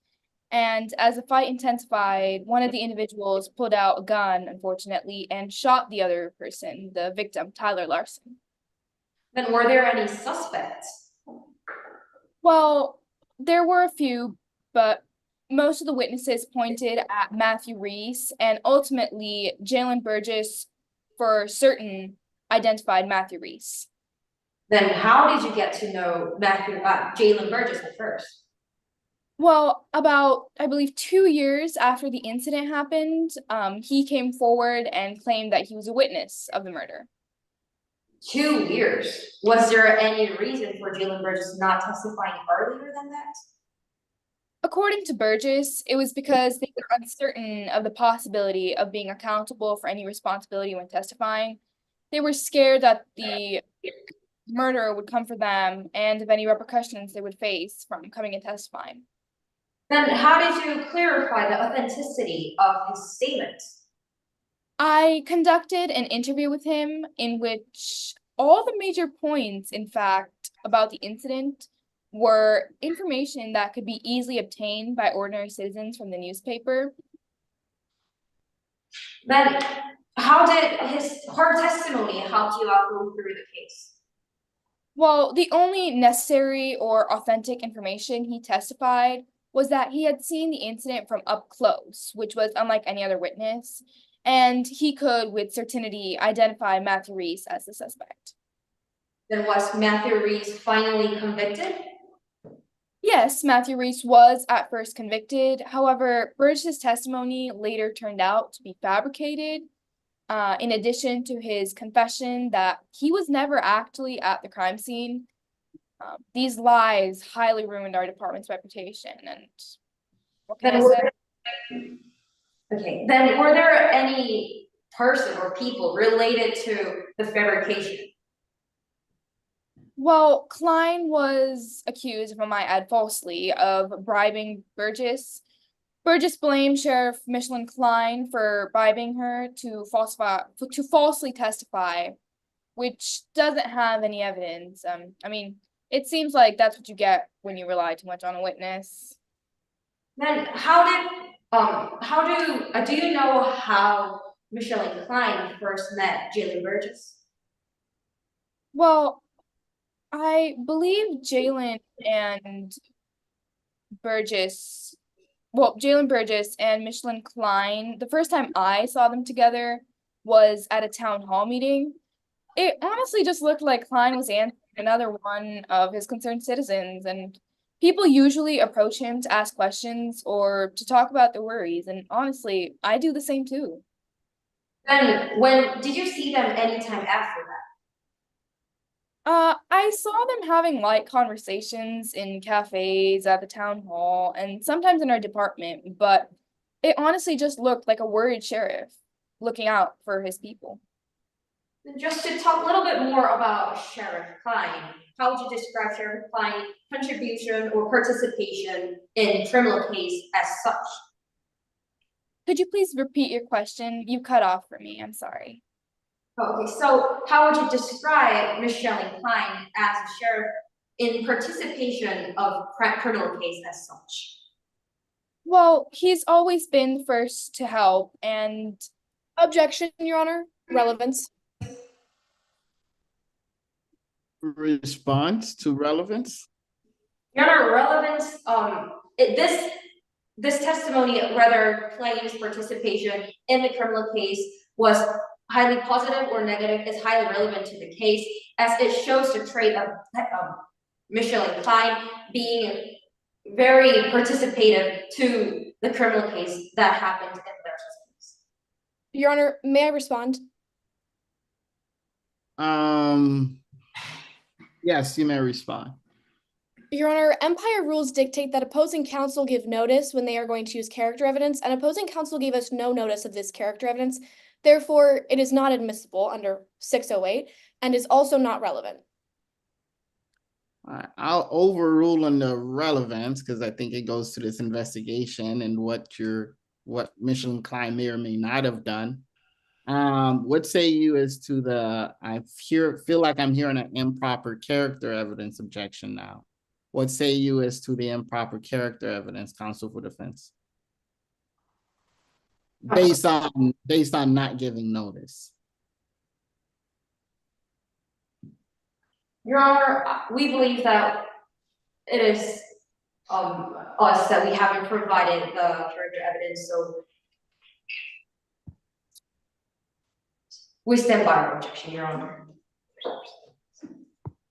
And as the fight intensified, one of the individuals pulled out a gun, unfortunately, and shot the other person, the victim, Tyler Larson. Then were there any suspects? Well, there were a few, but most of the witnesses pointed at Matthew Reese, and ultimately, Jalen Burgess for certain identified Matthew Reese. Then how did you get to know Jalen Burgess at first? Well, about, I believe, 2 years after the incident happened, he came forward and claimed that he was a witness of the murder. 2 years. Was there any reason for Jalen Burgess not testifying earlier than that? According to Burgess, it was because they were uncertain of the possibility of being accountable for any responsibility when testifying. They were scared that the murder would come for them and of any repercussions they would face from coming and testifying. Then how did you clarify the authenticity of his statement? I conducted an interview with him in which all the major points, in fact, about the incident were information that could be easily obtained by ordinary citizens from the newspaper. Then how did her testimony help you out go through the case? Well, the only necessary or authentic information he testified was that he had seen the incident from up close, which was unlike any other witness, and he could with certainty identify Matthew Reese as the suspect. Then was Matthew Reese finally convicted? Yes, Matthew Reese was at first convicted. However, Burgess's testimony later turned out to be fabricated, in addition to his confession that he was never actually at the crime scene. These lies highly ruined our department's reputation, and what can I say? Okay, then were there any person or people related to the fabrication? Well, Klein was accused, if I might add falsely, of bribing Burgess. Burgess blamed Sheriff Michelin Klein for bribing her to falsely testify, which doesn't have any evidence. I mean, it seems like that's what you get when you rely too much on a witness. Then do you know how Michelin Klein first met Jalen Burgess? Well, I believe Jalen and Burgess, well, Jalen Burgess and Michelin Klein, the first time I saw them together was at a town hall meeting. It honestly just looked like Klein was answering another one of his concerned citizens, and people usually approach him to ask questions or to talk about their worries, and honestly, I do the same too. And when did you see them anytime after that? I saw them having light conversations in cafes, at the town hall, and sometimes in our department, but it honestly just looked like a worried sheriff looking out for his people. Just to talk a little bit more about Sheriff Klein, how would you describe Sheriff Klein's contribution or participation in criminal case as such? Could you please repeat your question? You cut off for me, I'm sorry. Okay, so how would you describe Michelle Klein as a sheriff in participation of criminal case as such? Well, he's always been first to help and Objection, Your Honor. Relevance. Response to relevance? Your Honor, relevance, this testimony, whether Klein's participation in the criminal case was highly positive or negative, is highly relevant to the case, as it shows the trait of Michelle Klein being very participative to the criminal case that happened in their systems. Your Honor, may I respond? Yes, you may respond. Your Honor, Empire rules dictate that opposing counsel give notice when they are going to use character evidence, and opposing counsel gave us no notice of this character evidence. Therefore, it is not admissible under 608 and is also not relevant. All right, I'll overrule on the relevance because I think it goes to this investigation and what Michelin Klein may or may not have done. What say you as to feel like I'm hearing an improper character evidence objection now. What say you as to the improper character evidence, counsel for defense? Based on not giving notice. Your Honor, we believe that it is us that we haven't provided the character evidence, so we stand by our objection, Your Honor.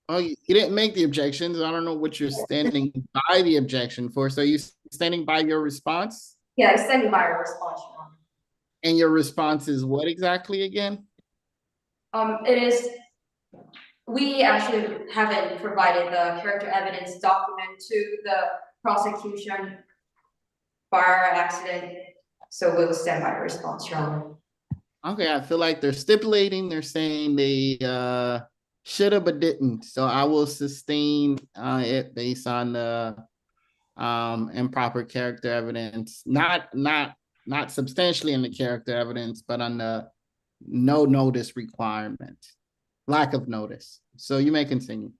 Oh, you didn't make the objections. I don't know what you're standing by the objection for. So you standing by your response? Yeah, I'm standing by our response, Your Honor. And your response is what exactly again? It is, we actually haven't provided the character evidence document to the prosecution bar accident, so we'll stand by our response, Your Honor. Okay, I feel like they're stipulating, they're saying they shoulda but didn't. So I will sustain it based on the improper character evidence, not substantially in the character evidence, but on the no notice requirement, lack of notice. So you may continue.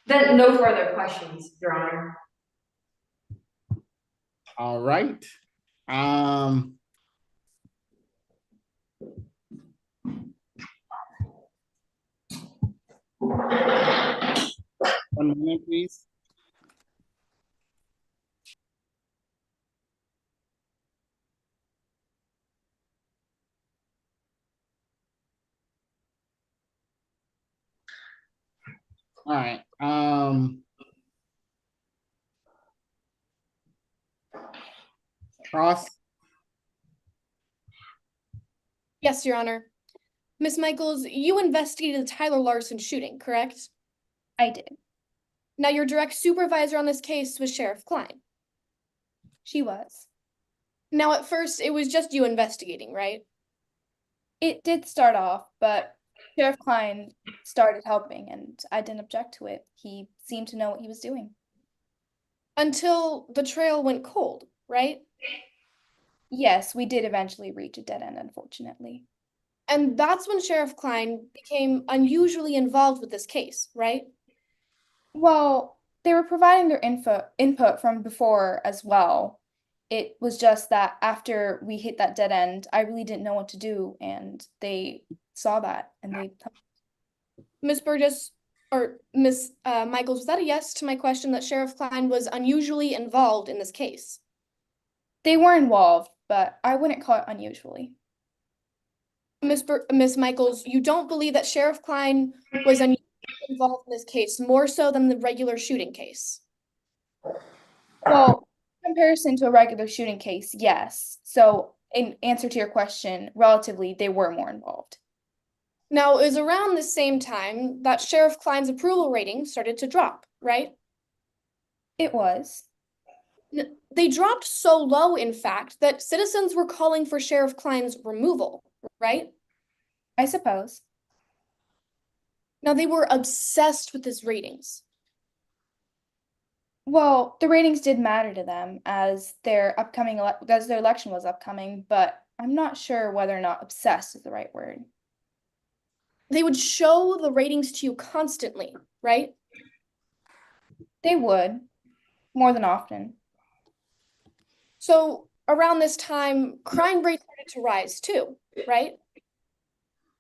Then no further questions, Your Honor. All right. 1 minute, please. All right. Cross. Yes, Your Honor. Ms. Michaels, you investigated the Tyler Larson shooting, correct? I did. Now, your direct supervisor on this case was Sheriff Klein. She was. Now, at first, it was just you investigating, right? It did start off, but Sheriff Klein started helping and I didn't object to it. He seemed to know what he was doing. Until the trail went cold, right? Yes, we did eventually reach a dead end, unfortunately. And that's when Sheriff Klein became unusually involved with this case, right? Well, they were providing their input from before as well. It was just that after we hit that dead end, I really didn't know what to do, and they saw that and they. Ms. Burgess, or Miss Michaels, was that a yes to my question that Sheriff Klein was unusually involved in this case? They were involved, but I wouldn't call it unusually. Miss Michaels, you don't believe that Sheriff Klein was unusually involved in this case, more so than the regular shooting case? Well, in comparison to a regular shooting case, yes. So in answer to your question, relatively, they were more involved. Now, it was around the same time that Sheriff Klein's approval rating started to drop, right? It was. They dropped so low, in fact, that citizens were calling for Sheriff Klein's removal, right? I suppose. Now, they were obsessed with his ratings. Well, the ratings did matter to them as their election was upcoming, but I'm not sure whether or not obsessed is the right word. They would show the ratings to you constantly, right? They would, more than often. So around this time, crime rates started to rise too, right?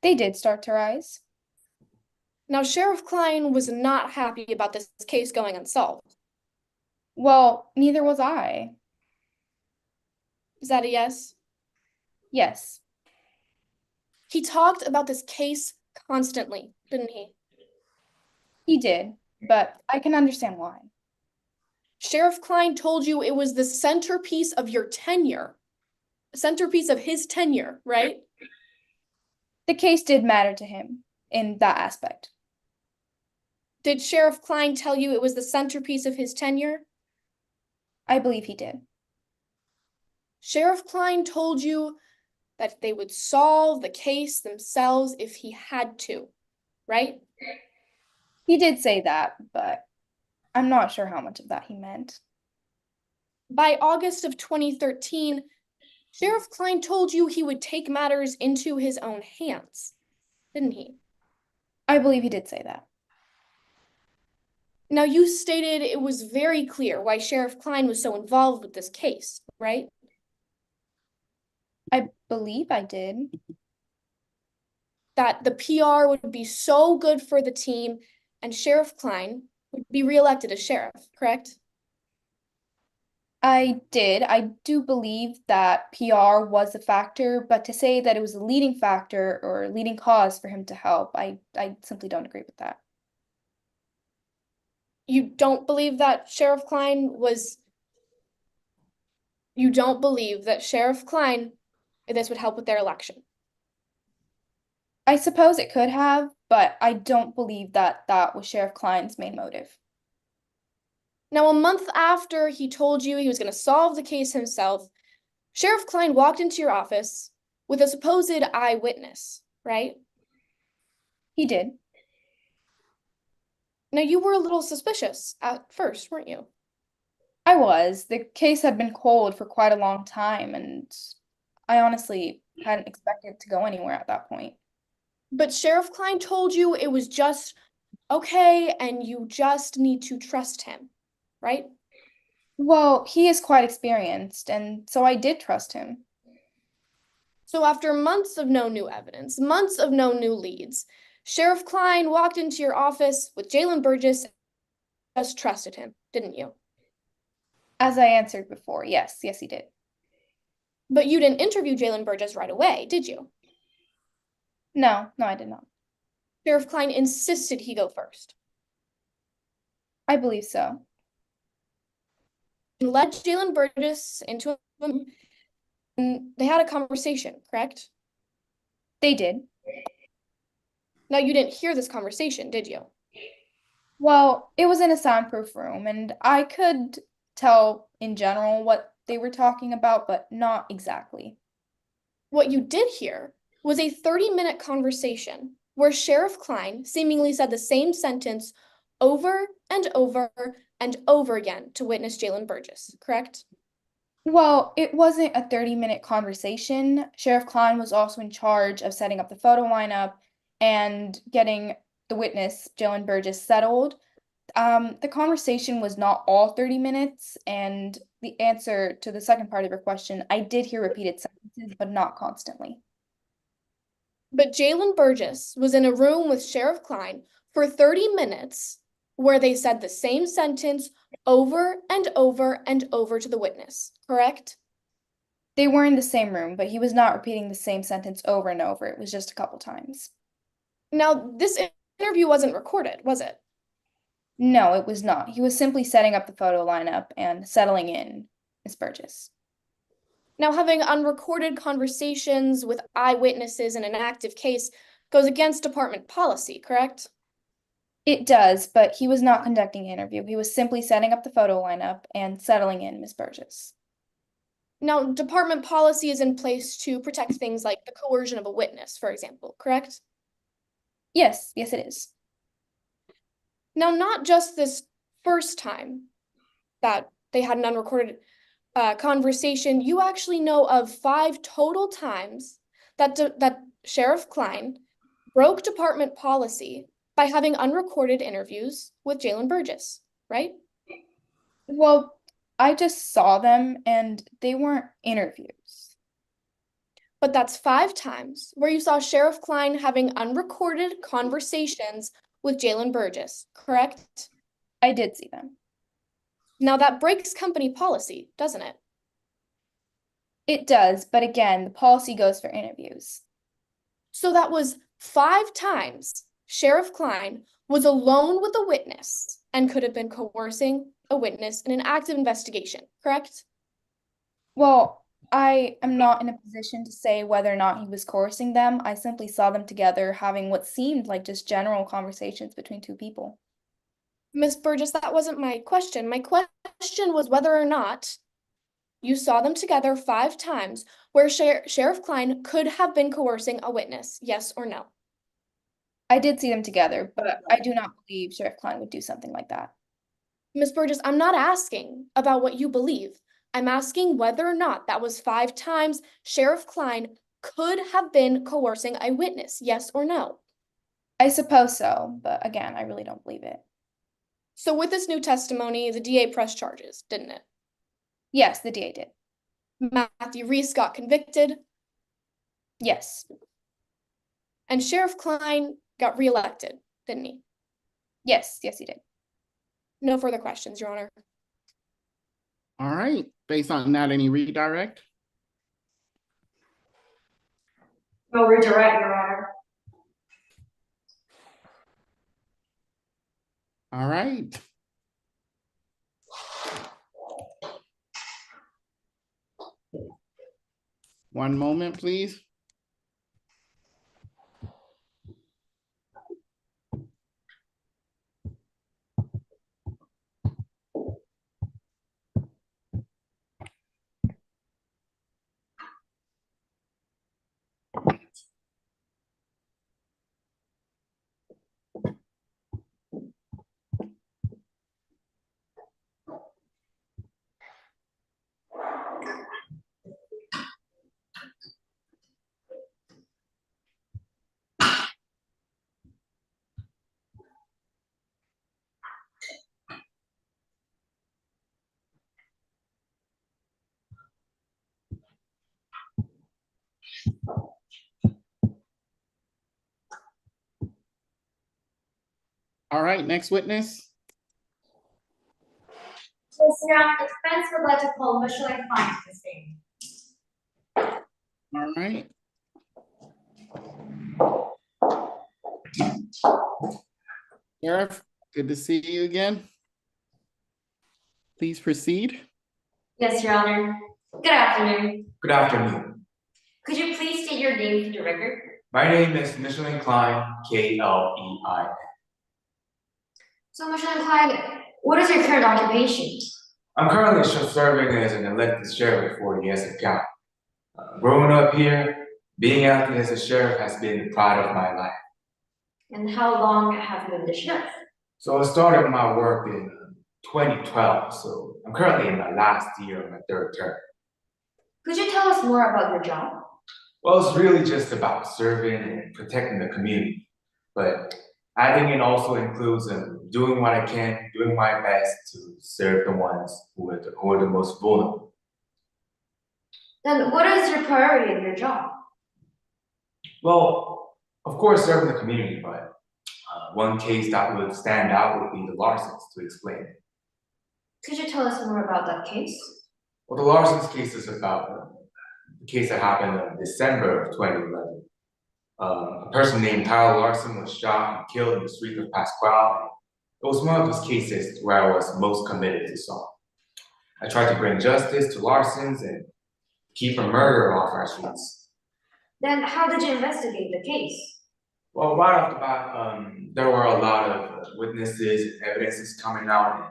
They did start to rise. Now, Sheriff Klein was not happy about this case going unsolved. Well, neither was I. Is that a yes? Yes, He talked about this case constantly, didn't he? he did, but I can understand why. Sheriff Klein told you it was the centerpiece of your tenure, centerpiece of his tenure, right? The case did matter to him in that aspect. Did Sheriff Klein tell you it was the centerpiece of his tenure? I believe he did. Sheriff Klein told you that they would solve the case themselves if he had to, right? He did say that, but I'm not sure how much of that he meant. By August of 2013, Sheriff Klein told you he would take matters into his own hands, didn't he? I believe he did say that. Now, you stated it was very clear why Sheriff Klein was so involved with this case, right? I believe I did. That the PR would be so good for the team and Sheriff Klein would be reelected as sheriff, correct? I did. I do believe that PR was a factor, but to say that it was a leading factor or a leading cause for him to help, I simply don't agree with that. You don't believe that Sheriff Klein was. You don't believe that Sheriff Klein, this would help with their election. I suppose it could have, but I don't believe that that was Sheriff Klein's main motive. Now, a month after he told you he was going to solve the case himself, Sheriff Klein walked into your office with a supposed eyewitness, right? He did. Now, you were a little suspicious at first, weren't you? I was. The case had been cold for quite a long time, and I honestly hadn't expected it to go anywhere at that point. But Sheriff Klein told you it was just okay and you just need to trust him, right? Well, he is quite experienced, and so I did trust him. So after months of no new evidence, months of no new leads, Sheriff Klein walked into your office with Jalen Burgess and just trusted him, didn't you? As I answered before, yes, he did. But you didn't interview Jalen Burgess right away, did you? No, I did not. Sheriff Klein insisted he go first. I believe so. And led Jalen Burgess into a room, and they had a conversation, correct? They did. Now, you didn't hear this conversation, did you? Well, it was in a soundproof room, and I could tell in general what they were talking about, but not exactly. What you did hear was a 30-minute conversation where Sheriff Klein seemingly said the same sentence over and over and over again to witness Jalen Burgess, correct? Well, it wasn't a 30-minute conversation. Sheriff Klein was also in charge of setting up the photo lineup and getting the witness, Jalen Burgess, settled. The conversation was not all 30 minutes, and the answer to the second part of your question, I did hear repeated sentences, but not constantly. But Jalen Burgess was in a room with Sheriff Klein for 30 minutes where they said the same sentence over and over and over to the witness, correct? They were in the same room, but he was not repeating the same sentence over and over. It was just a couple times. Now, this interview wasn't recorded, was it? No, it was not. He was simply setting up the photo lineup and settling in Miss Burgess. Now, having unrecorded conversations with eyewitnesses in an active case goes against department policy, correct? It does, but he was not conducting an interview. He was simply setting up the photo lineup and settling in Miss Burgess. Now, department policy is in place to protect things like the coercion of a witness, for example, correct? Yes, yes, it is. Now, not just this first time that they had an unrecorded conversation, you actually know of 5 total times that Sheriff Klein broke department policy by having unrecorded interviews with Jalen Burgess, right? Well, I just saw them and they weren't interviews. But that's 5 times where you saw Sheriff Klein having unrecorded conversations with Jalen Burgess, correct? I did see them. Now that breaks company policy, doesn't it? It does, but again, the policy goes for interviews. So that was 5 times Sheriff Klein was alone with a witness and could have been coercing a witness in an active investigation, correct? Well, I am not in a position to say whether or not he was coercing them. I simply saw them together having what seemed like just general conversations between 2 people. Miss Burgess, that wasn't my question. My question was whether or not you saw them together 5 times where Sheriff Klein could have been coercing a witness, yes or no? I did see them together, but I do not believe Sheriff Klein would do something like that. Miss Burgess, I'm not asking about what you believe. I'm asking whether or not that was 5 times Sheriff Klein could have been coercing a witness, yes or no? I suppose so, but again, I really don't believe it. So with this new testimony, the DA pressed charges, didn't it? Yes, the DA did. Matthew Reese got convicted, Yes. and Sheriff Klein got reelected, didn't he? Yes, yes, he did. No further questions, Your Honor. All right, based on that, any redirect? No redirect, Your Honor. All right. One moment, please. All right, next witness. Yes, Your Honor, the defense would like to call Michelle Klein to the stand. All right. Sheriff, good to see you again. Please proceed. Yes, Your Honor. Good afternoon. Good afternoon. Could you please state your name for the record? My name is Michelin Klein, K-L-E-I-N. So, Michelle Klein, what is your current occupation? I'm currently serving as an elected sheriff for the Essex County. Growing up here, being acting as a sheriff has been the pride of my life. And how long have you been the sheriff? So I started my work in 2012, so I'm currently in my last year of my 3rd term. Could you tell us more about your job? Well, it's really just about serving and protecting the community, but I think it also includes doing what I can, doing my best to serve the ones who are the most vulnerable. Then what is your priority in your job? Well, of course, serving the community, but One case that would stand out would be the Larsons to explain it. Could you tell us more about that case? Well, the Larsons case is about the case that happened in December of 2011. A person named Tyler Larson was shot and killed in the street of Pasquale. It was one of those cases where I was most committed to solve. I tried to bring justice to Larsons and keep a murderer off our streets. Then how did you investigate the case? Well, right off the bat, there were a lot of witnesses and evidences coming out and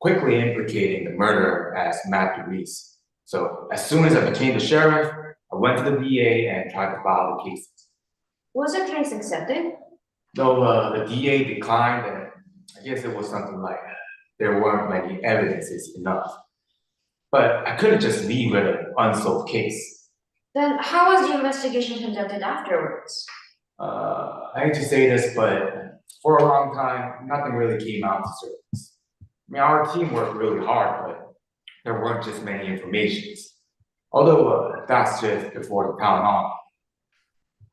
quickly implicating the murderer as Matthew Reese. So as soon as I became the sheriff, I went to the VA and tried to file the cases. Was the case accepted? Though the DA declined, and I guess it was something like there weren't many evidences enough. But I couldn't just leave it an unsolved case. Then how was the investigation conducted afterwards? I hate to say this, but for a long time, nothing really came out to surface. I mean, our team worked really hard, but there weren't just many informations. Although that's just before the town hall.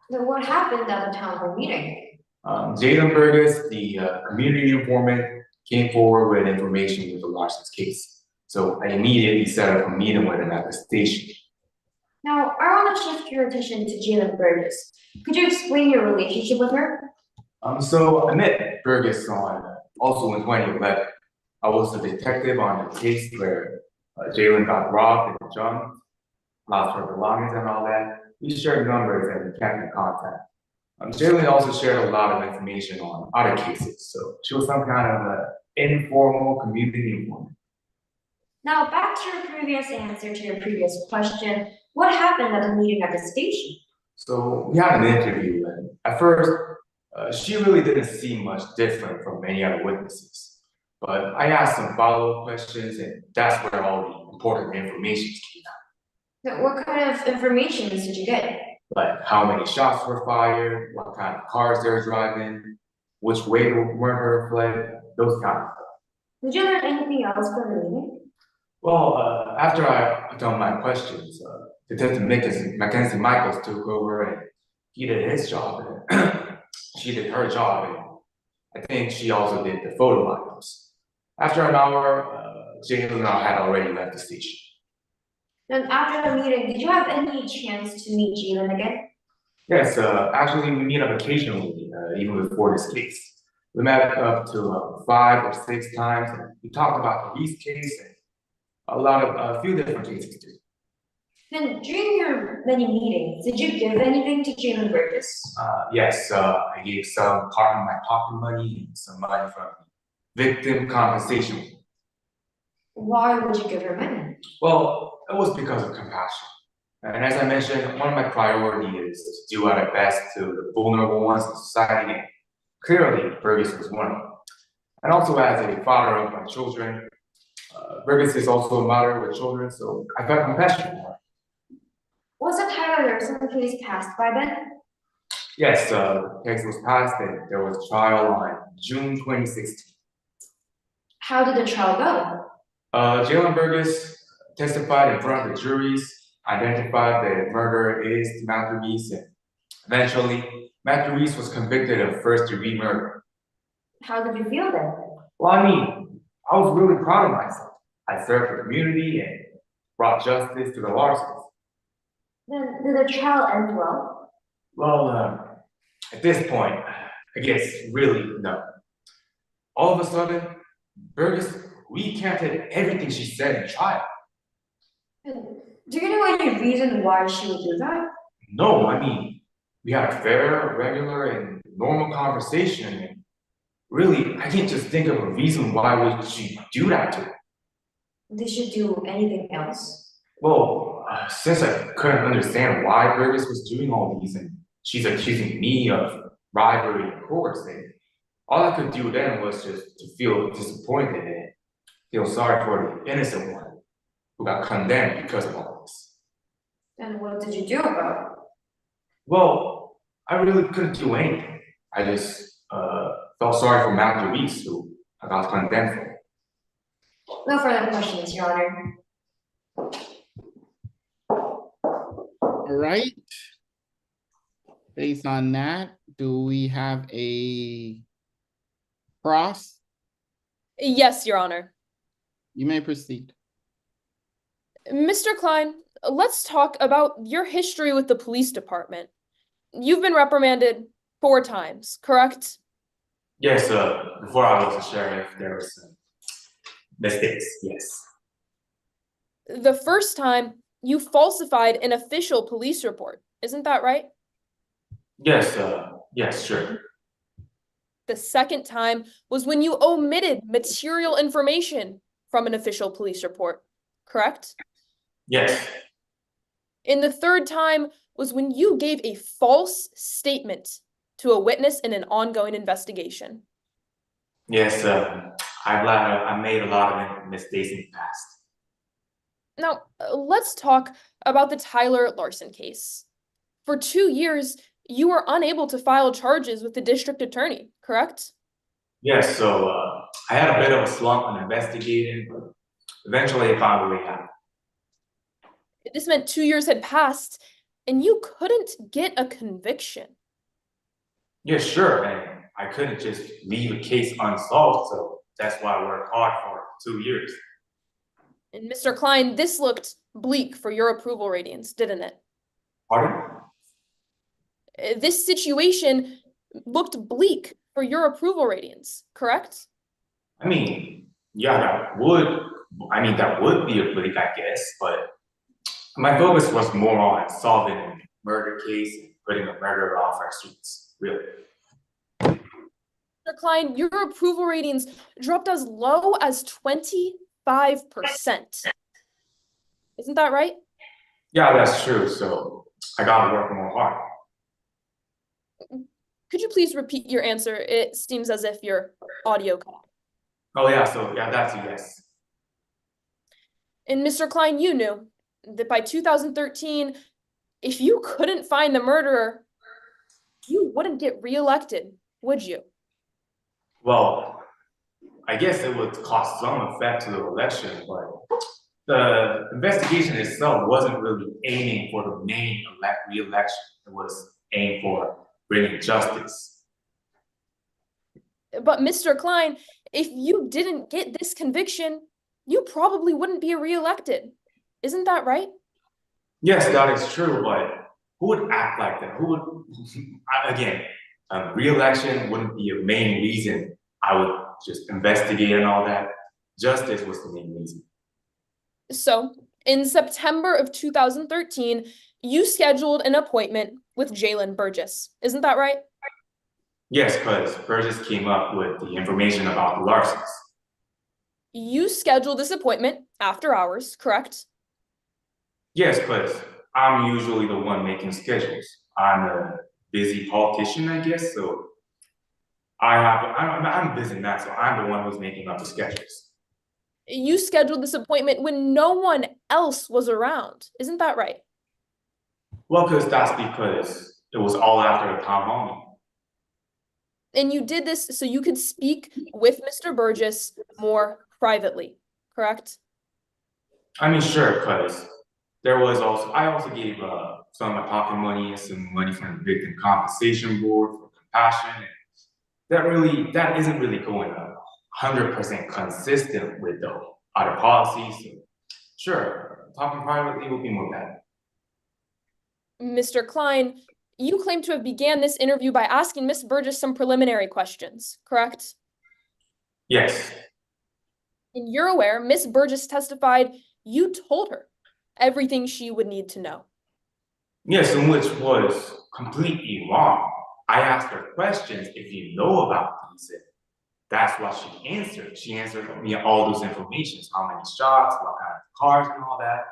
Then what happened at the town hall meeting? Jalen Burgess, the community informant, came forward with information with the Larson's case. So I immediately set up a meeting with him at the station. Now, I want to shift your attention to Jalen Burgess. Could you explain your relationship with her? So I met Burgess also in 2011. I was the detective on the case where Jalen got robbed and jumped, lost her belongings and all that. We shared numbers and we kept in contact. Jalen also shared a lot of information on other cases, so she was some kind of an informal community informant. Now, back to your previous answer to your previous question. What happened at the meeting at the station? So we had an interview, and at first, she really didn't seem much different from many other witnesses. But I asked some follow-up questions, and that's where all the important information came out. Now, what kind of information did you get? Like how many shots were fired, what kind of cars they were driving, which way the murderer fled, those kind of stuff. Did you learn anything else from the meeting? Well, after I done my questions, Detective Mackenzie Michaels took over and he did his job, and she did her job, and I think she also did the photo lineups. After an hour, Jalen and I had already left the station. Then after the meeting, did you have any chance to meet Jalen again? Yes, actually we meet up occasionally, even before this case. We met up to 5 or 6 times, and we talked about the Reese case and a few different cases too. Then during your many meetings, did you give anything to Jalen Burgess? Yes, I gave some part of my pocket money and some money from victim compensation. Why would you give her money? Well, it was because of compassion. And as I mentioned, one of my priorities is to do our best to the vulnerable ones in society. And clearly, Burgess was one of them. And also as a father of my children, Burgess is also a mother with children, so I felt compassion for her. Was the Tyler Larson case passed by then? Yes, the case was passed and there was a trial on June 2016. How did the trial go? Jalen Burgess testified in front of the juries, identified that the murderer is Matthew Reese, and eventually Matthew Reese was convicted of first-degree murder. How did you feel then? Well, I mean, I was really proud of myself. I served the community and brought justice to the Larsons. Then did the trial end well? Well, at this point, I guess really no. All of a sudden, Burgess recanted everything she said in trial. Do you know any reason why she would do that? No, I mean, we had a fair, regular, and normal conversation, and really, I can't just think of a reason why would she do that to her. Did she do anything else? Well, since I couldn't understand why Burgess was doing all these, and she's accusing me of bribery and coercing, all I could do then was just to feel disappointed and feel sorry for the innocent one who got condemned because of all this. And what did you do about it? Well, I really couldn't do anything. I just felt sorry for Matthew Reese, who I got condemned for. No further questions, Your Honor. All right. Based on that, do we have a Cross, Yes, Your Honor. you may proceed. Mr. Klein, let's talk about your history with the police department. You've been reprimanded 4 times, correct? Yes, before I was a sheriff, there were some mistakes, yes. The first time, you falsified an official police report. Isn't that right? Yes, yes, sure. The second time was when you omitted material information from an official police report, correct? Yes, And the third time was when you gave a false statement to a witness in an ongoing investigation. yes, I made a lot of mistakes in the past. Now, let's talk about the Tyler Larson case. For 2 years, you were unable to file charges with the district attorney, correct? Yes, so I had a bit of a slump in investigating, but eventually I found a way out. This meant 2 years had passed and you couldn't get a conviction. Yeah, sure, and I couldn't just leave a case unsolved, so that's why I worked hard for 2 years. And Mr. Klein, this looked bleak for your approval ratings, didn't it? Pardon? This situation looked bleak for your approval ratings, correct? I mean, yeah, that would be a bleak, I guess, but my focus was more on solving a murder case and putting a murderer off our streets, really. Mr. Klein, your approval ratings dropped as low as 25%. Isn't that right? Yeah, that's true, so I gotta work more hard. Could you please repeat your answer? It seems as if your audio cut off. Oh yeah, so yeah, that's a yes. And Mr. Klein, you knew that by 2013, if you couldn't find the murderer, you wouldn't get reelected, would you? Well, I guess it would cause some effect to the election, but the investigation itself wasn't really aiming for the main re-election. It was aimed for bringing justice. But Mr. Klein, if you didn't get this conviction, you probably wouldn't be reelected. Isn't that right? Yes, that is true, but who would act like that? Who would, again, re-election wouldn't be a main reason I would just investigate and all that. Justice was the main reason. So, in September of 2013, you scheduled an appointment with Jalen Burgess. Isn't that right? Yes, because Burgess came up with the information about the Larsons. You scheduled this appointment after hours, correct? Yes, because I'm usually the one making schedules. I'm a busy politician, I guess, so I'm busy now, so I'm the one who's making up the schedules. You scheduled this appointment when no one else was around. Isn't that right? Well, that's because it was all after the town hall meeting. And you did this so you could speak with Mr. Burgess more privately, correct? I mean, sure, because I also gave some of my pocket money and some money from the Victim Compensation Board for compassion. And that isn't really going 100% consistent with the other policies. So sure, talking privately will be more better. Mr. Klein, you claim to have began this interview by asking Miss Burgess some preliminary questions, correct? Yes. And you're aware Miss Burgess testified you told her everything she would need to know. Yes, and which was completely wrong. I asked her questions if you know about these. That's what she answered. She answered me all those informations, how many shots, what kind of cars and all that.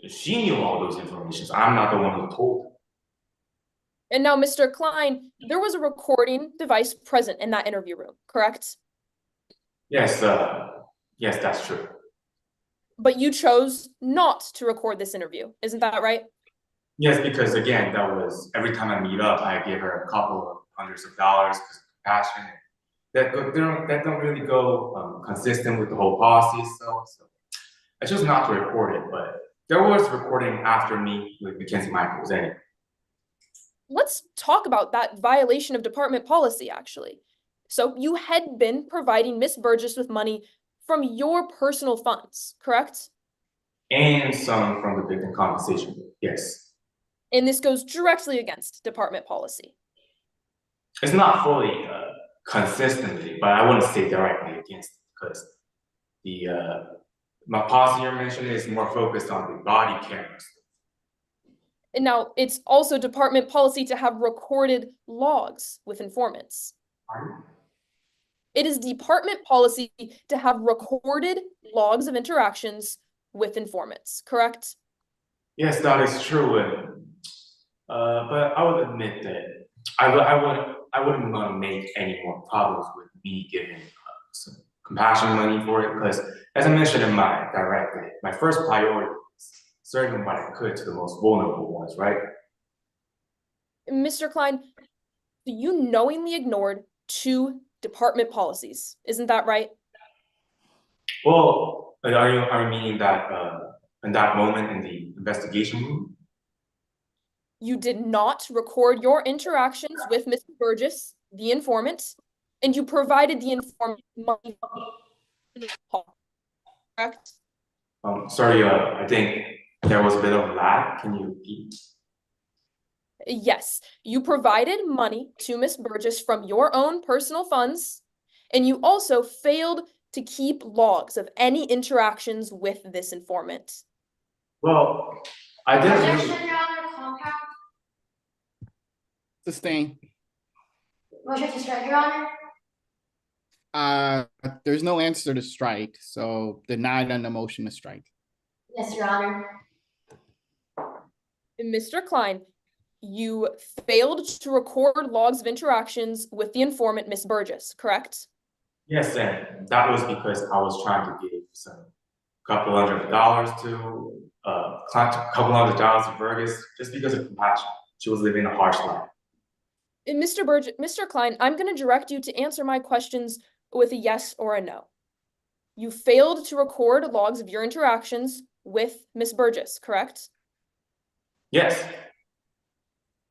She knew all those informations. I'm not the one who told her. And now, Mr. Klein, there was a recording device present in that interview room, correct? Yes, yes, that's true. But you chose not to record this interview. Isn't that right? Yes, because again, that was every time I meet up, I give her a couple of hundreds of dollars because of compassion. That don't really go consistent with the whole policy itself. So I chose not to record it, but there was recording after me with Mackenzie Michaels anyway. Let's talk about that violation of department policy, actually. So you had been providing Miss Burgess with money from your personal funds, correct? And some from the victim compensation, yes. And this goes directly against department policy. It's not fully consistently, but I wouldn't say directly against it because the my policy you're mentioning is more focused on the body cameras. And now it's also department policy to have recorded logs with informants. Pardon? It is department policy to have recorded logs of interactions with informants, correct? Yes, that is true. But I would admit that I wouldn't want to make any more problems with me giving some compassion money for it because, as I mentioned in my directive, my first priority is serving what I could to the most vulnerable ones, right? Mr. Klein, you knowingly ignored 2 department policies, isn't that right? Well, are you meaning that in that moment in the investigation room? You did not record your interactions with Mr. Burgess, the informant, and you provided the informant money, correct? Sorry, I think there was a bit of lag. Can you repeat? Yes, you provided money to Miss Burgess from your own personal funds, and you also failed to keep logs of any interactions with this informant. Well, I didn't really. Objection, Your Honor, compound. Sustain. Motion to strike, Your Honor. There's no answer to strike, so denied on the motion to strike. Yes, Your Honor. Mr. Klein, you failed to record logs of interactions with the informant, Miss Burgess, correct? Yes, and that was because I was trying to give some couple $100 to couple $100 to Burgess just because of compassion. She was living a harsh life. And Mr. Klein, I'm going to direct you to answer my questions with a yes or a no. You failed to record logs of your interactions with Miss Burgess, correct? Yes,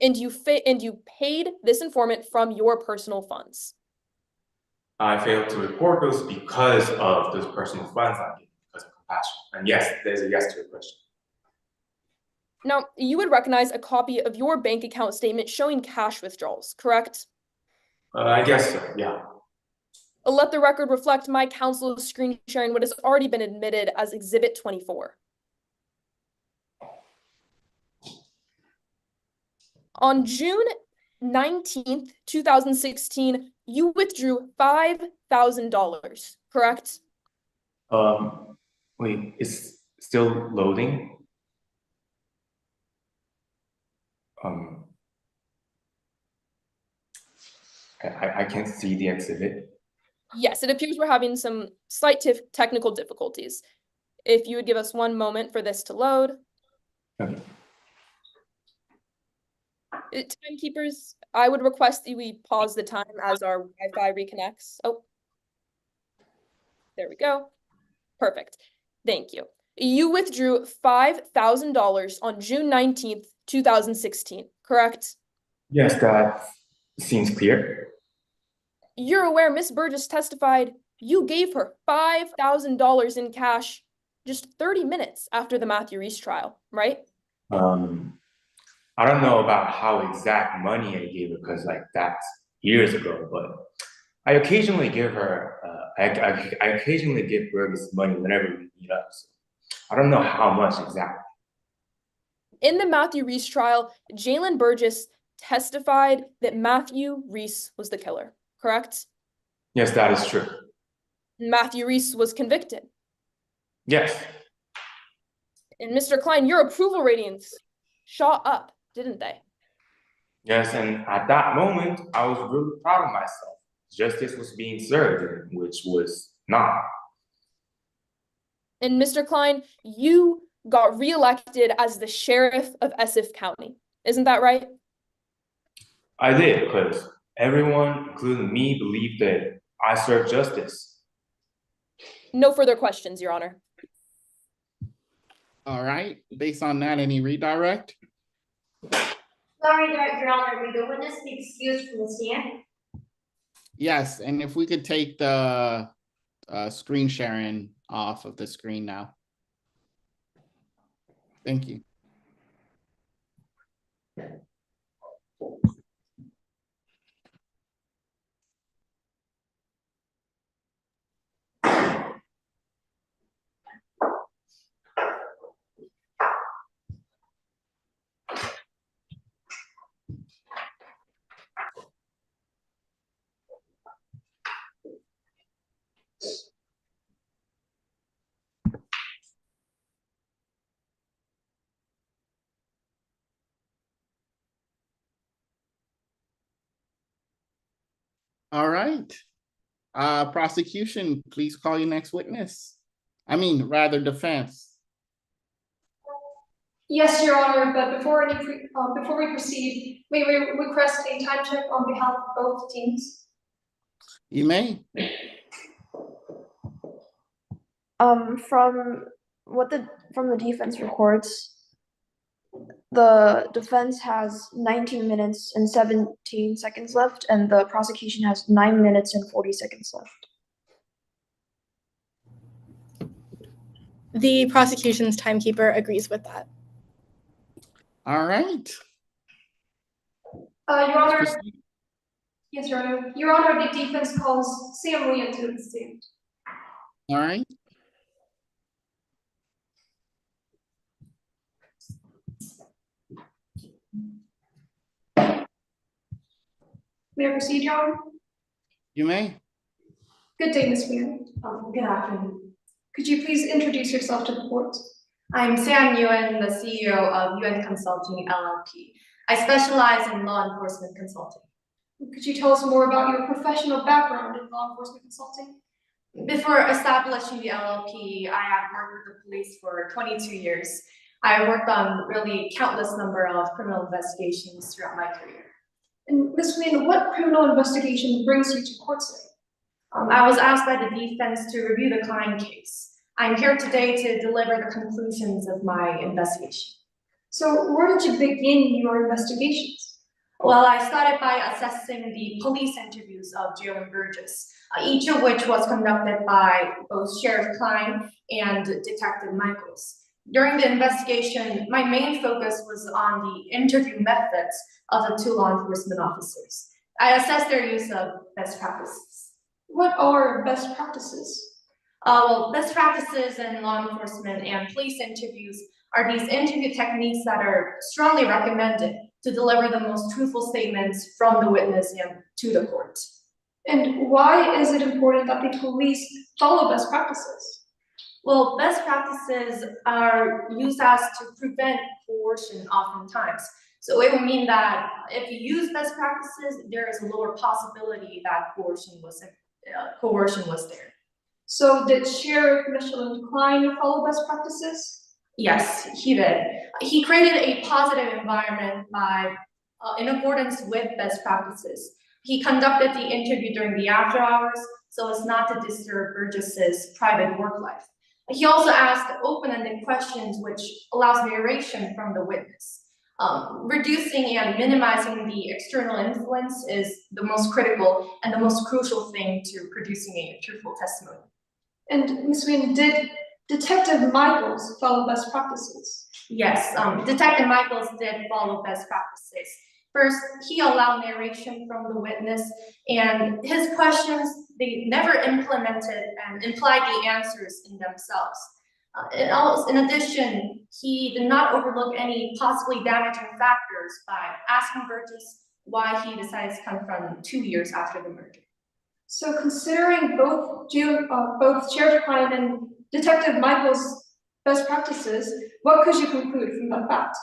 And you paid this informant from your personal funds. I failed to report those because of those personal funds I gave because of compassion. And yes, there's a yes to your question. Now, you would recognize a copy of your bank account statement showing cash withdrawals, correct? I guess so, yeah. Let the record reflect my counsel screen sharing what has already been admitted as Exhibit 24. On June 19th, 2016, you withdrew $5,000, correct? Wait, it's still loading? I can't see the exhibit. Yes, it appears we're having some slight technical difficulties. If you would give us one moment for this to load. Okay. Timekeepers, I would request that we pause the time as our Wi-Fi reconnects. Oh, there we go. Perfect. Thank you. You withdrew $5,000 on June 19th, 2016, correct? Yes, that seems clear. You're aware Miss Burgess testified you gave her $5,000 in cash just 30 minutes after the Matthew Reese trial, right? I don't know about how exact money I gave her because like that's years ago, but I occasionally give her, I occasionally give Burgess money whenever we meet up. So I don't know how much exactly. In the Matthew Reese trial, Jalen Burgess testified that Matthew Reese was the killer, correct? Yes, that is true. Matthew Reese was convicted. Yes. And Mr. Klein, your approval ratings shot up, didn't they? Yes, and at that moment, I was really proud of myself. Justice was being served, which was not. And Mr. Klein, you got reelected as the sheriff of Essex County. Isn't that right? I did, because everyone, including me, believed that I served justice. No further questions, Your Honor. All right, based on that, any redirect? Sorry, Your Honor, may the witness be excused from the stand? Yes, and if we could take the screen sharing off of the screen now. Thank you. All right. Prosecution, please call your next witness. I mean, rather defense. Yes, Your Honor, but before we proceed, may we request a time check on behalf of both teams? You may. From the defense reports, the defense has 19 minutes and 17 seconds left, and the prosecution has 9 minutes and 40 seconds left. The prosecution's timekeeper agrees with that. All right. Your Honor. Let's proceed. Yes, Your Honor. Your Honor, the defense calls Sam Lee into the stand. All right. May I proceed, Your Honor? You may. Good day, Ms. Nguyen. Good afternoon. Could you please introduce yourself to the court? I'm Sam Nguyen, the CEO of UN Consulting LLP. I specialize in law enforcement consulting. Could you tell us more about your professional background in law enforcement consulting? Before establishing the LLP, I have worked with the police for 22 years. I worked on really countless number of criminal investigations throughout my career. And Ms. Nguyen, what criminal investigation brings you to court today? I was asked by the defense to review the Klein case. I'm here today to deliver the conclusions of my investigation. So where did you begin your investigations? Well, I started by assessing the police interviews of Jalen Burgess, each of which was conducted by both Sheriff Klein and Detective Michaels. During the investigation, my main focus was on the interview methods of the two law enforcement officers. I assessed their use of best practices. What are best practices? Well, best practices in law enforcement and police interviews are these interview techniques that are strongly recommended to deliver the most truthful statements from the witness and to the court. And why is it important that the police follow best practices? Well, best practices are used as to prevent coercion oftentimes. So it would mean that if you use best practices, there is a lower possibility that coercion was there. So did Sheriff Michelin Klein follow best practices? Yes, he did. He created a positive environment in accordance with best practices. He conducted the interview during the after hours so as not to disturb Burgess's private work life. He also asked open-ended questions which allows narration from the witness. Reducing and minimizing the external influence is the most critical and the most crucial thing to producing a truthful testimony. And Ms. Nguyen, did Detective Michaels follow best practices? Yes, Detective Michaels did follow best practices. First, he allowed narration from the witness, and his questions, they never implemented and implied the answers in themselves. In addition, he did not overlook any possibly damaging factors by asking Burgess why he decided to confront him 2 years after the murder. So considering both Sheriff Klein and Detective Michaels' best practices, what could you conclude from that fact?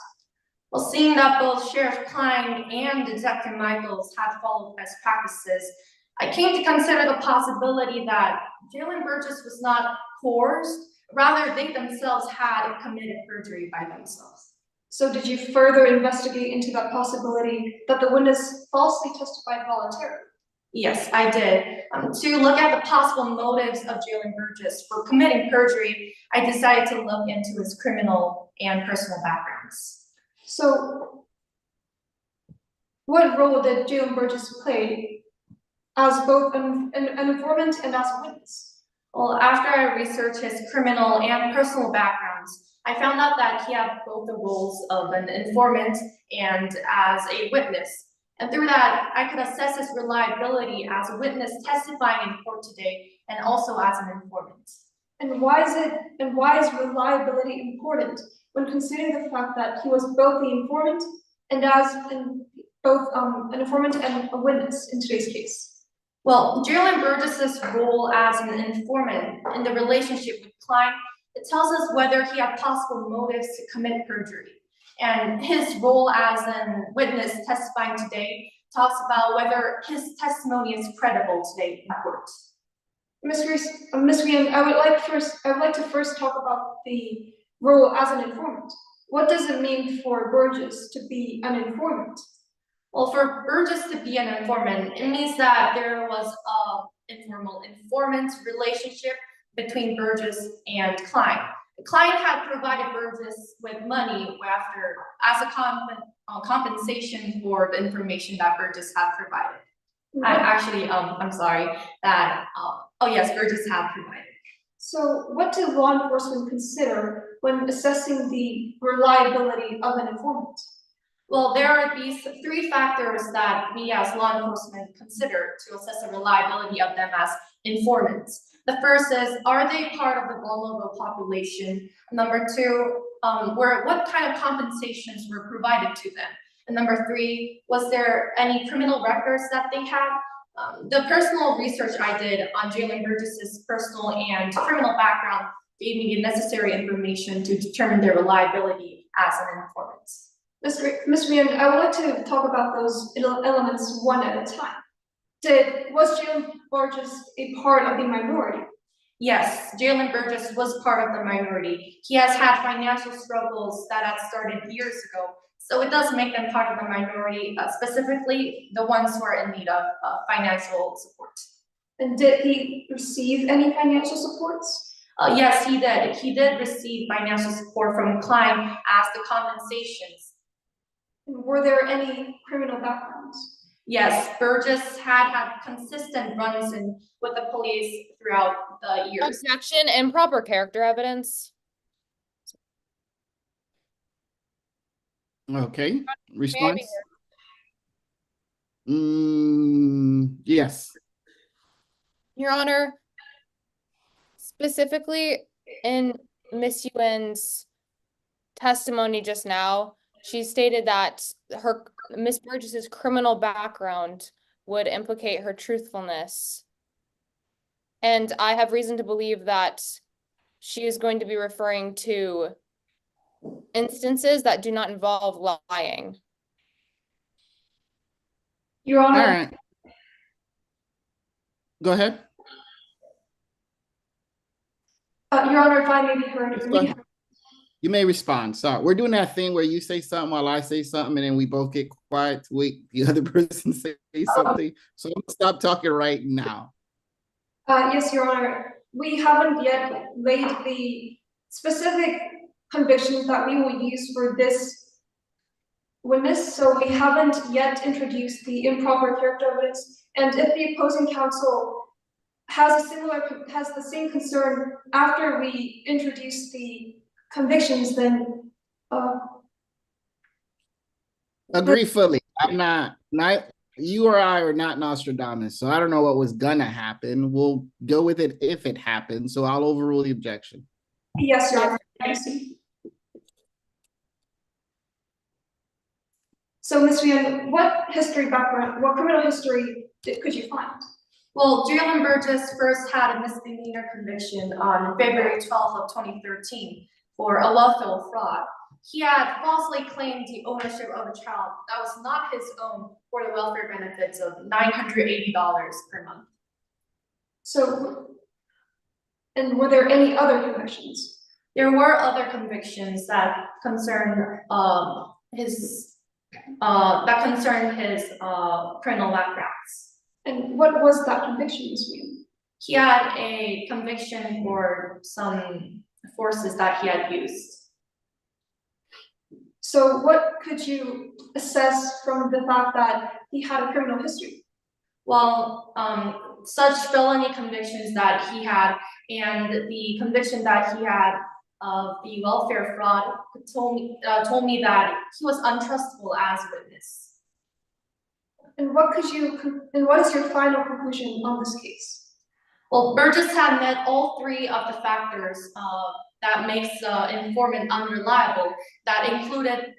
Well, seeing that both Sheriff Klein and Detective Michaels had followed best practices, I came to consider the possibility that Jalen Burgess was not coerced, rather they themselves had committed perjury by themselves. So did you further investigate into that possibility that the witness falsely testified voluntarily? Yes, I did. To look at the possible motives of Jalen Burgess for committing perjury, I decided to look into his criminal and personal backgrounds. So, what role did Jalen Burgess play as both an informant and as a witness? Well, after I researched his criminal and personal backgrounds, I found out that he had both the roles of an informant and as a witness. And through that, I could assess his reliability as a witness testifying in court today and also as an informant. And why is reliability important when considering the fact that he was both the informant and both an informant and a witness in today's case? Well, Jalen Burgess's role as an informant in the relationship with Klein, it tells us whether he had possible motives to commit perjury. And his role as a witness testifying today talks about whether his testimony is credible today in court. Ms. Ryan, I would like to first talk about the role as an informant. What does it mean for Burgess to be an informant? Well, for Burgess to be an informant, it means that there was an informal informant relationship between Burgess and Klein. Klein had provided Burgess with money as a compensation for the information that Burgess had provided. I'm sorry, yes, Burgess had provided. So what do law enforcement consider when assessing the reliability of an informant? Well, there are these three factors that we as law enforcement consider to assess the reliability of them as informants. The first is, are they part of the vulnerable population? Number two, what kind of compensations were provided to them? And number three, was there any criminal records that they had? The personal research I did on Jalen Burgess's personal and criminal background gave me the necessary information to determine their reliability as an informant. Ms. Ryan, I would like to talk about those elements one at a time. Was Jalen Burgess a part of the minority? Yes, Jalen Burgess was part of the minority. He has had financial struggles that had started years ago, so it does make them part of the minority, specifically the ones who are in need of financial support. And did he receive any financial supports? Yes, he did. He did receive financial support from Klein as the compensations. Were there any criminal backgrounds? Yes, Burgess had consistent runs-in with the police throughout the years. Objection, improper character evidence. Okay, May I be response? heard? Yes. Your Honor, specifically in Miss Yuen's testimony just now, she stated that Miss Burgess's criminal background would implicate her truthfulness. And I have reason to believe that she is going to be referring to instances that do not involve lying. Your Honor. All right. Go ahead. Your Honor, if I may be heard. You may respond. Sorry, we're doing that thing where you say something while I say something, and then we both get quiet to wait the other person say something. So I'm gonna stop talking right now. Yes, Your Honor. We haven't yet laid the specific convictions that we will use for this witness, so we haven't yet introduced the improper character evidence. And if the opposing counsel has the same concern after we introduce the convictions, then Agree fully. I'm not you or I are not Nostradamus, so I don't know what was gonna happen. We'll go with it if it happens. So I'll overrule the objection. Yes, Your Honor. I see. So, Ms. Ryan, what criminal history could you find? Well, Jalen Burgess first had a misdemeanor conviction on February 12th of 2013 for a lawful fraud. He had falsely claimed the ownership of a child that was not his own for the welfare benefits of $980 per month. So, and were there any other convictions? There were other convictions that concern his criminal backgrounds. And what was that conviction, Ms. Ryan? He had a conviction for some forces that he had used. So what could you assess from the fact that he had a criminal history? Well, such felony convictions that he had and the conviction that he had of the welfare fraud told me that he was untrustable as a witness. And what is your final conclusion on this case? Well, Burgess had met all three of the factors that makes informant unreliable. That included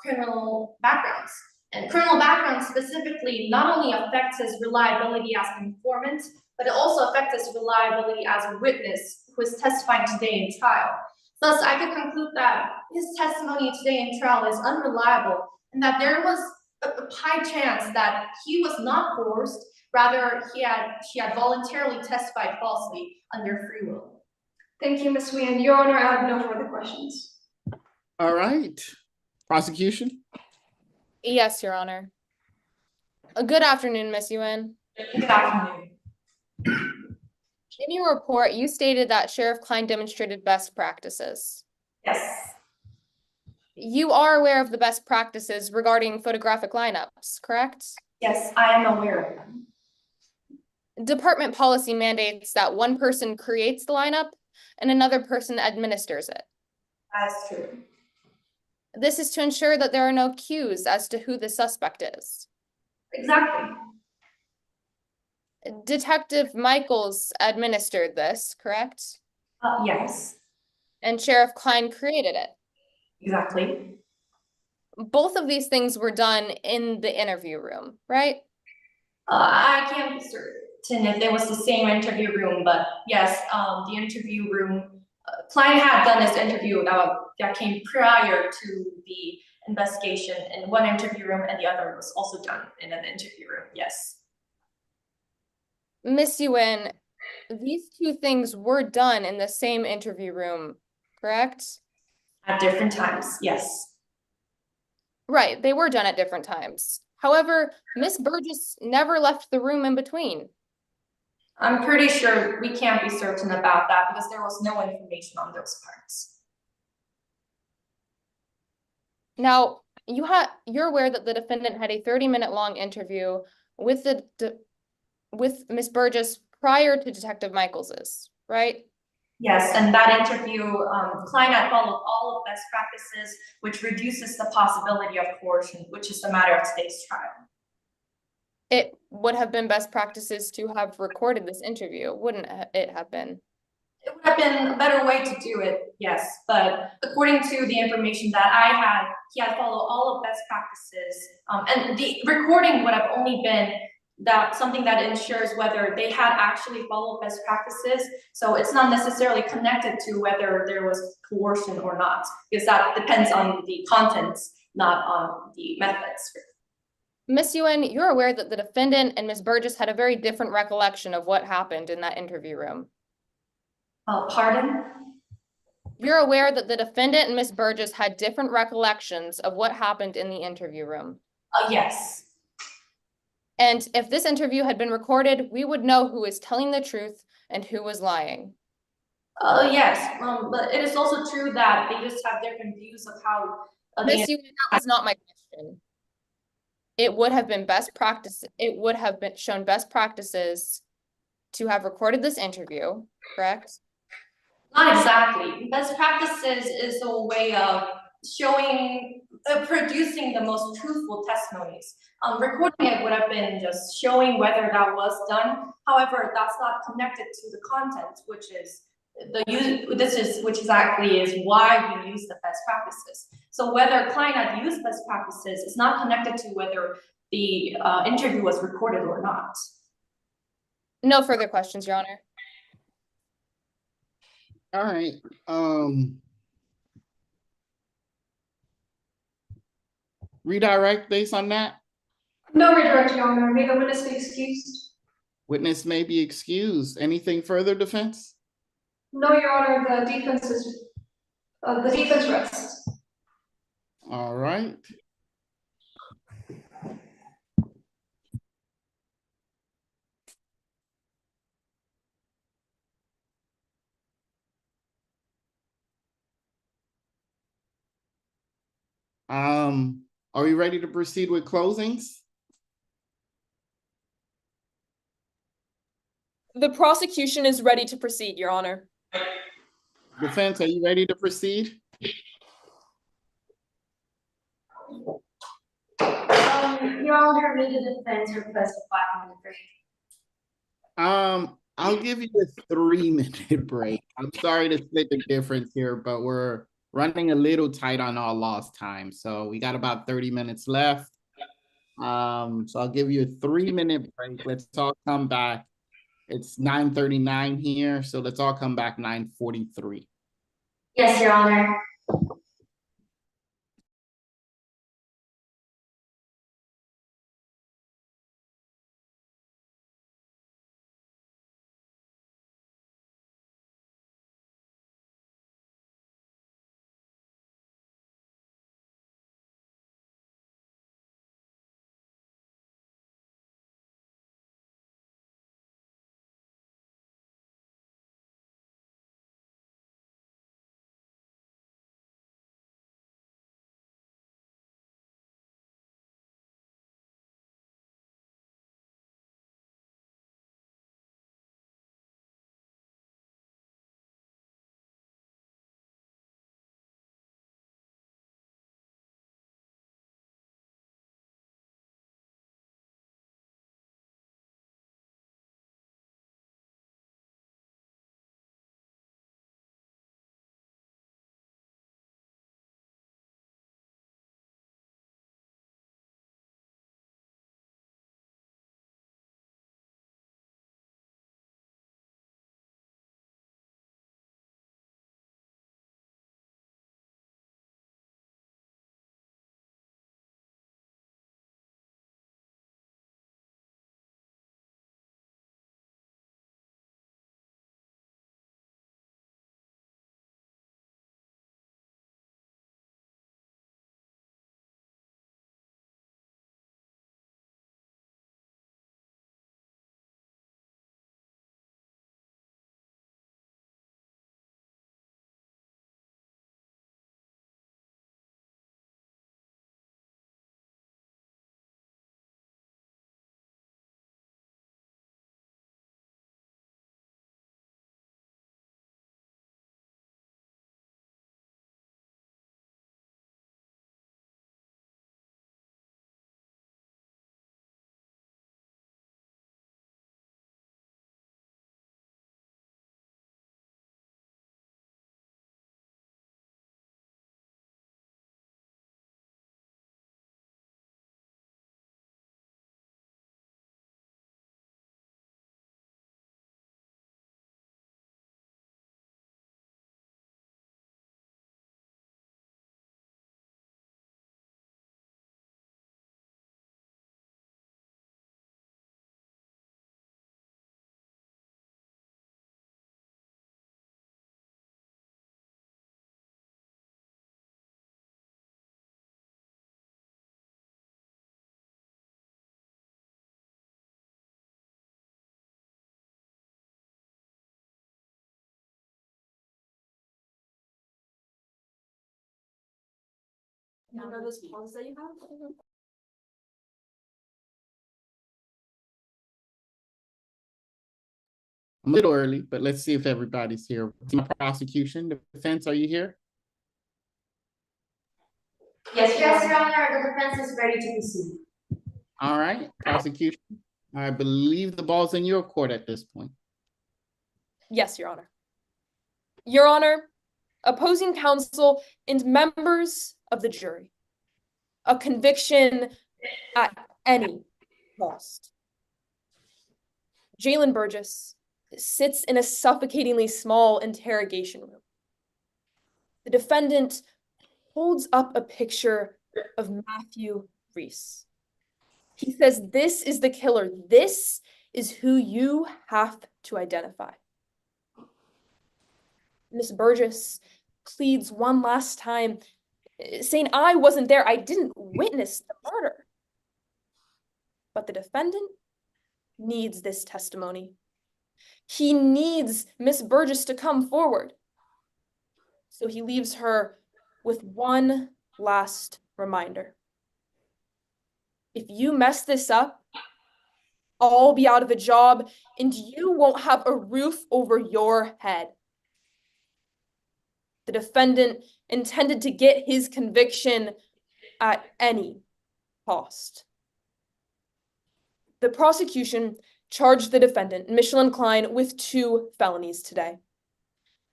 criminal backgrounds. And criminal background specifically not only affects his reliability as an informant, but it also affects his reliability as a witness who is testifying today in trial. Thus, I could conclude that his testimony today in trial is unreliable and that there was a high chance that he was not coerced, rather he had voluntarily testified falsely under free will. Thank you, Ms. Nguyen. Your Honor, I have no further questions. All right. Prosecution? Yes, Your Honor. Good afternoon, Ms. Yuen. Good afternoon. In your report, you stated that Sheriff Klein demonstrated best practices. Yes. You are aware of the best practices regarding photographic lineups, correct? Yes, I am aware of them. Department policy mandates that one person creates the lineup and another person administers it. That's true. This is to ensure that there are no cues as to who the suspect is. Exactly. Detective Michaels administered this, correct? Yes. And Sheriff Klein created it. Exactly. Both of these things were done in the interview room, right? I can't be certain if it was the same interview room, but yes, the interview room, Klein had done his interview that came prior to the investigation in one interview room, and the other was also done in an interview room, yes. Miss Yuen, these two things were done in the same interview room, correct? At different times, yes. Right, they were done at different times. However, Miss Burgess never left the room in between. I'm pretty sure we can't be certain about that because there was no information on those parts. Now, you're aware that the defendant had a 30-minute long interview with with Miss Burgess prior to Detective Michaels's, right? Yes, and that interview, Klein had followed all of best practices, which reduces the possibility of coercion, which is the matter of today's trial. It would have been best practices to have recorded this interview, wouldn't it have been? It would have been a better way to do it, yes, but according to the information that I had, he had followed all of best practices, and the recording would have only been something that ensures whether they had actually followed best practices. So it's not necessarily connected to whether there was coercion or not, because that depends on the contents, not on the methods. Miss Yuen, you're aware that the defendant and Miss Burgess had a very different recollection of what happened in that interview room. Pardon? You're aware that the defendant and Miss Burgess had different recollections of what happened in the interview room. Yes. And if this interview had been recorded, we would know who is telling the truth and who was lying. Yes, but it is also true that they just have different views of how. Miss Yuen, that was not my question. It would have been best practice. It would have been shown best practices to have recorded this interview, correct? Not exactly. Best practices is a way of producing the most truthful testimonies. Recording it would have been just showing whether that was done. However, that's not connected to the content, which is exactly why we use the best practices. So whether Klein had used best practices is not connected to whether the interview was recorded or not. No further questions, Your Honor. All right. Redirect based on that? No redirect, Your Honor. May the witness be excused? Witness may be excused. Anything further, defense? No, Your Honor. The defense rests. All right. Are we ready to proceed with closings? The prosecution is ready to proceed, Your Honor. Defense, are you ready to proceed? Your Honor, may the defense request a 5-minute break. I'll give you a 3-minute break. I'm sorry to split the difference here, but we're running a little tight on our lost time. So we got about 30 minutes left. So I'll give you a 3-minute break. Let's all come back. It's 9:39 here, so let's all come back 9:43. Yes, Your Honor. I'm a little early, but let's see if everybody's here. Team prosecution, defense, are you here? Yes, Your Honor, the defense is ready to proceed. All right, prosecution. I believe the ball's in your court at this point. Yes, Your Honor. Your Honor, opposing counsel and members of the jury. A conviction at any cost. Jalen Burgess sits in a suffocatingly small interrogation room. The defendant holds up a picture of Matthew Reese. He says, "This is the killer. This is who you have to identify." Miss Burgess pleads one last time, saying, "I wasn't there. I didn't witness the murder." But the defendant needs this testimony. He needs Miss Burgess to come forward. So he leaves her with one last reminder. If you mess this up, all be out of a job, and you won't have a roof over your head. The defendant intended to get his conviction at any cost. The prosecution charged the defendant, Michelin Klein, with 2 felonies today.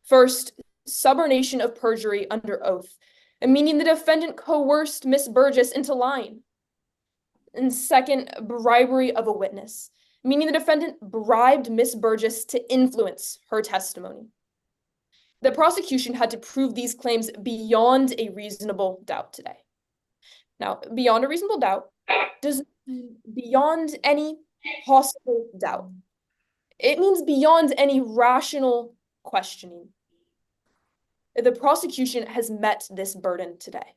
First, subornation of perjury under oath, meaning the defendant coerced Miss Burgess into lying. And second, bribery of a witness, meaning the defendant bribed Miss Burgess to influence her testimony. The prosecution had to prove these claims beyond a reasonable doubt today. Now, beyond a reasonable doubt does beyond any possible doubt. It means beyond any rational questioning. The prosecution has met this burden today.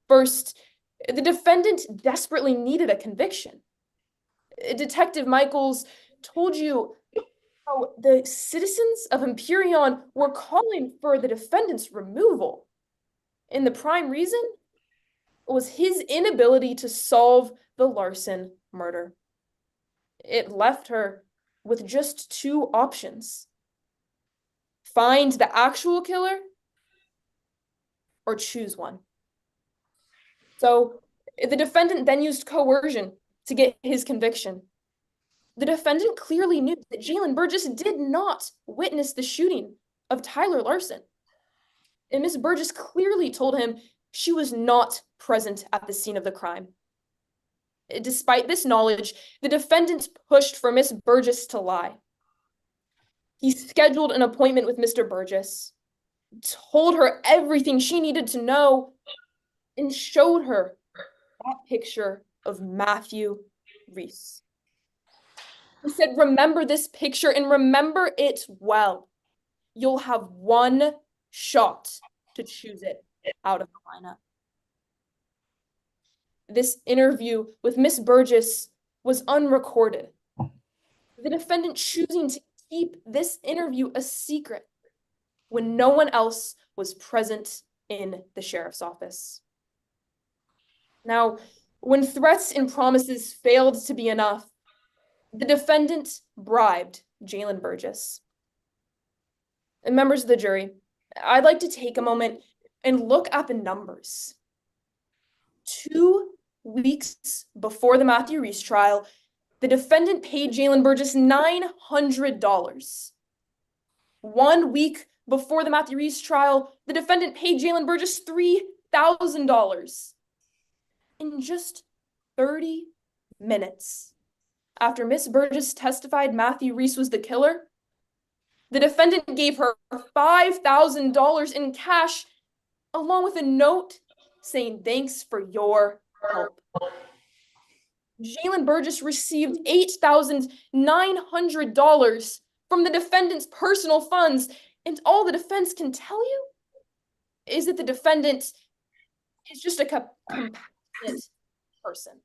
First, the defendant desperately needed a conviction. Detective Michaels told you how the citizens of Empyrean were calling for the defendant's removal. And the prime reason was his inability to solve the Larson murder. It left her with just 2 options: find the actual killer or choose one. So the defendant then used coercion to get his conviction. The defendant clearly knew that Jalen Burgess did not witness the shooting of Tyler Larson. And Miss Burgess clearly told him she was not present at the scene of the crime. Despite this knowledge, the defendant pushed for Miss Burgess to lie. He scheduled an appointment with Mr. Burgess, told her everything she needed to know, and showed her that picture of Matthew Reese. He said, "Remember this picture and remember it well. You'll have 1 shot to choose it out of the lineup." This interview with Miss Burgess was unrecorded. The defendant choosing to keep this interview a secret when no one else was present in the sheriff's office. Now, when threats and promises failed to be enough, the defendant bribed Jalen Burgess. And members of the jury, I'd like to take a moment and look at the numbers. 2 weeks before the Matthew Reese trial, the defendant paid Jalen Burgess $900. 1 week before the Matthew Reese trial, the defendant paid Jalen Burgess $3,000. In just 30 minutes after Miss Burgess testified Matthew Reese was the killer, the defendant gave her $5,000 in cash, along with a note saying thanks for your help. Jalen Burgess received $8,900 from the defendant's personal funds, and all the defense can tell you is that the defendant is just a compassionate person.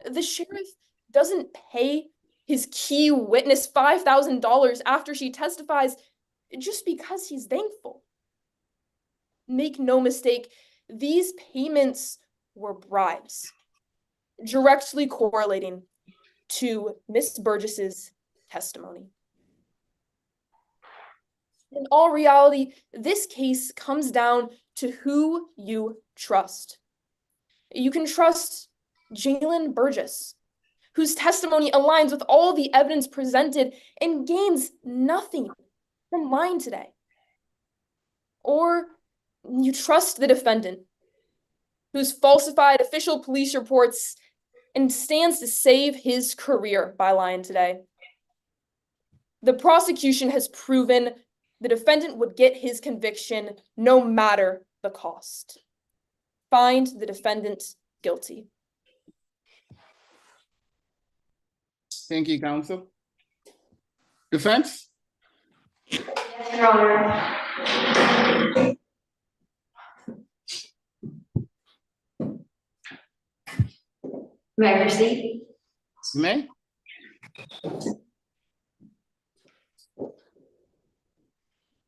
The sheriff doesn't pay his key witness $5,000 after she testifies just because he's thankful. Make no mistake, these payments were bribes, directly correlating to Miss Burgess's testimony. In all reality, this case comes down to who you trust. You can trust Jalen Burgess, whose testimony aligns with all the evidence presented and gains nothing from lying today. Or you trust the defendant, who's falsified official police reports and stands to save his career by lying today. The prosecution has proven the defendant would get his conviction no matter the cost. Find the defendant guilty. Thank you, counsel. Defense? Your Honor. May I proceed? May?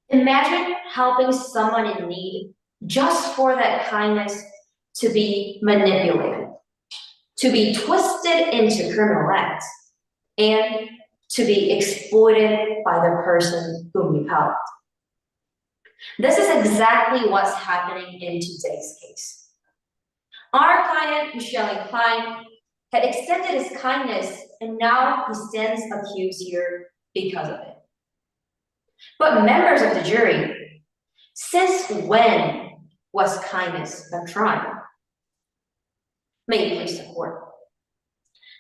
Imagine helping someone in need just for that kindness to be manipulated. to be twisted into criminal acts, and to be exploited by the person whom you helped. This is exactly what's happening in today's case. Our client, Michelle Klein, had extended his kindness, and now he stands accused here because of it. But members of the jury, since when was kindness a crime? May you please support.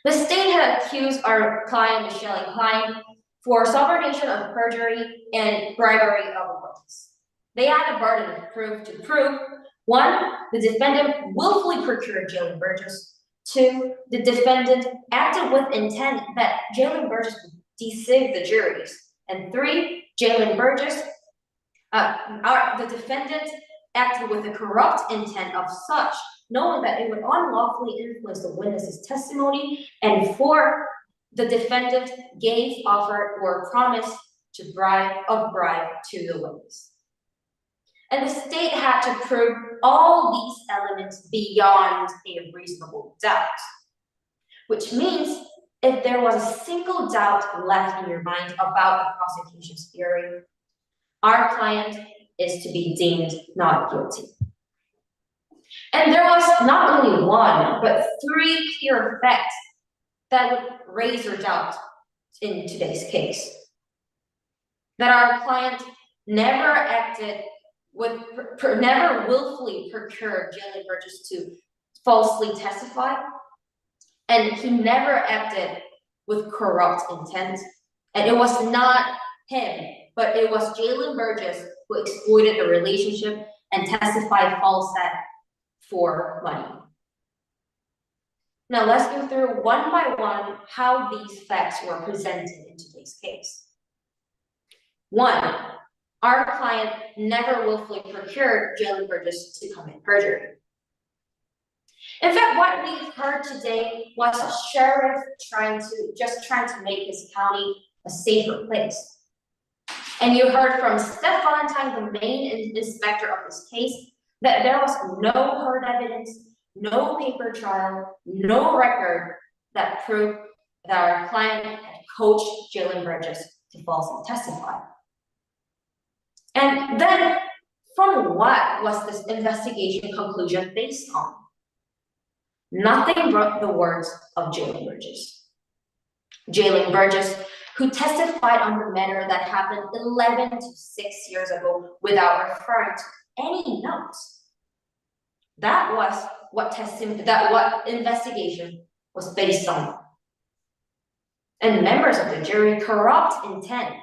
The state had accused our client, Michelle Klein, for subornation of perjury and bribery of a witness. They had the burden of proof to prove: one, the defendant willfully procured Jalen Burgess; two, the defendant acted with intent that Jalen Burgess would deceive the juries; and three, Jalen Burgess, the defendant acted with a corrupt intent of such, knowing that it would unlawfully influence the witness's testimony; and four, the defendant gave, offered, or promised to bribe to the witness. And the state had to prove all these elements beyond a reasonable doubt, which means if there was a single doubt left in your mind about the prosecution's theory, our client is to be deemed not guilty. And there was not only one, but three clear facts that would raise your doubt in today's case. That our client never never willfully procured Jalen Burgess to falsely testify, and he never acted with corrupt intent, and it was not him, but it was Jalen Burgess who exploited the relationship and testified false for money. Now let's go through one by one how these facts were presented in today's case. One, our client never willfully procured Jalen Burgess to commit perjury. In fact, what we've heard today was a sheriff trying to make his county a safer place. And you heard from Steph Valentine, the main inspector of this case, that there was no hard evidence, no paper trail, no record that proved that our client had coached Jalen Burgess to falsely testify. And then, from what was this investigation conclusion based on? Nothing but the words of Jalen Burgess. Jalen Burgess, who testified on the matter that happened 11 to 6 years ago without referring to any notes. That was what investigation was based on. And members of the jury, corrupt intent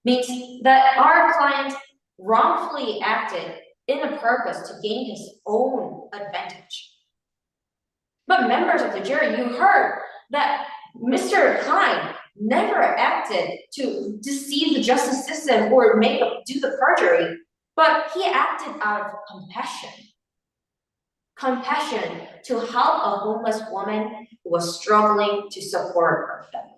means that our client wrongfully acted in a purpose to gain his own advantage. But members of the jury, you heard that Mr. Klein never acted to deceive the justice system or do the perjury, but he acted out of compassion. Compassion to help a homeless woman who was struggling to support her family.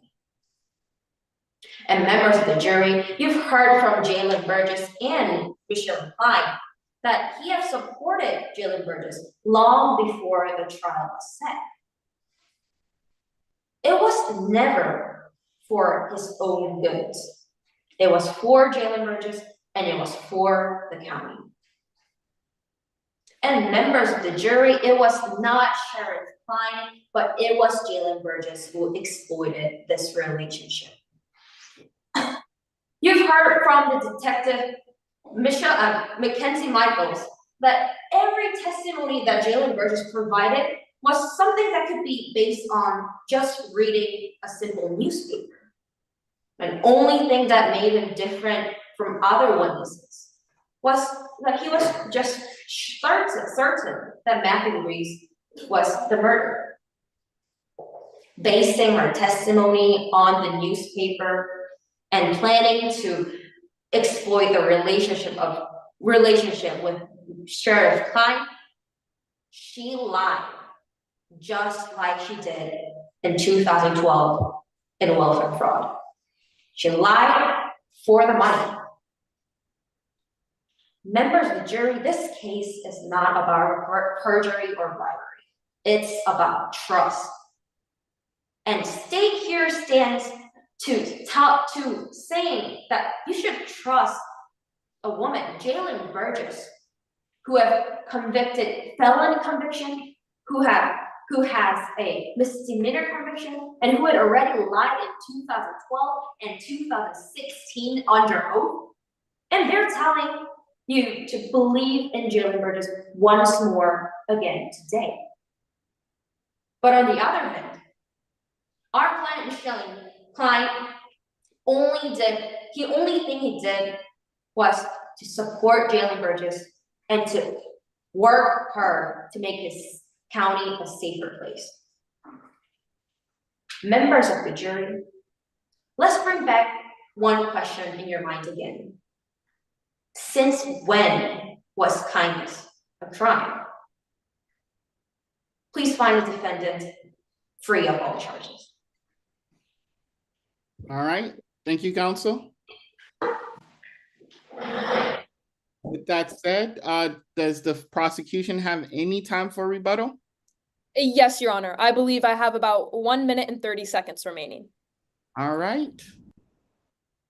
And members of the jury, you've heard from Jalen Burgess and Michelle Klein that he has supported Jalen Burgess long before the trial was set. It was never for his own goods. It was for Jalen Burgess, and it was for the county. And members of the jury, it was not Sheriff Klein, but it was Jalen Burgess who exploited this relationship. You've heard from the detective, Mackenzie Michaels, that every testimony that Jalen Burgess provided was something that could be based on just reading a simple newspaper. The only thing that made him different from other witnesses was that he was just certain that Matthew Reese was the murderer. Basing her testimony on the newspaper and planning to exploit the relationship with Sheriff Klein, she lied just like she did in 2012 in welfare fraud. She lied for the money. Members of the jury, this case is not about perjury or bribery. It's about trust. And state here stands to saying that you should trust a woman, Jalen Burgess, who have convicted felon conviction, who has a misdemeanor conviction, and who had already lied in 2012 and 2016 under oath. And they're telling you to believe in Jalen Burgess once more again today. But on the other hand, our client Michelle Klein only thing he did was to support Jalen Burgess and to work hard to make his county a safer place. Members of the jury, let's bring back one question in your mind again. Since when was kindness a crime? Please find the defendant free of all charges. All right, thank you, counsel. With that said, does the prosecution have any time for rebuttal? Yes, Your Honor. I believe I have about 1 minute and 30 seconds remaining. All right.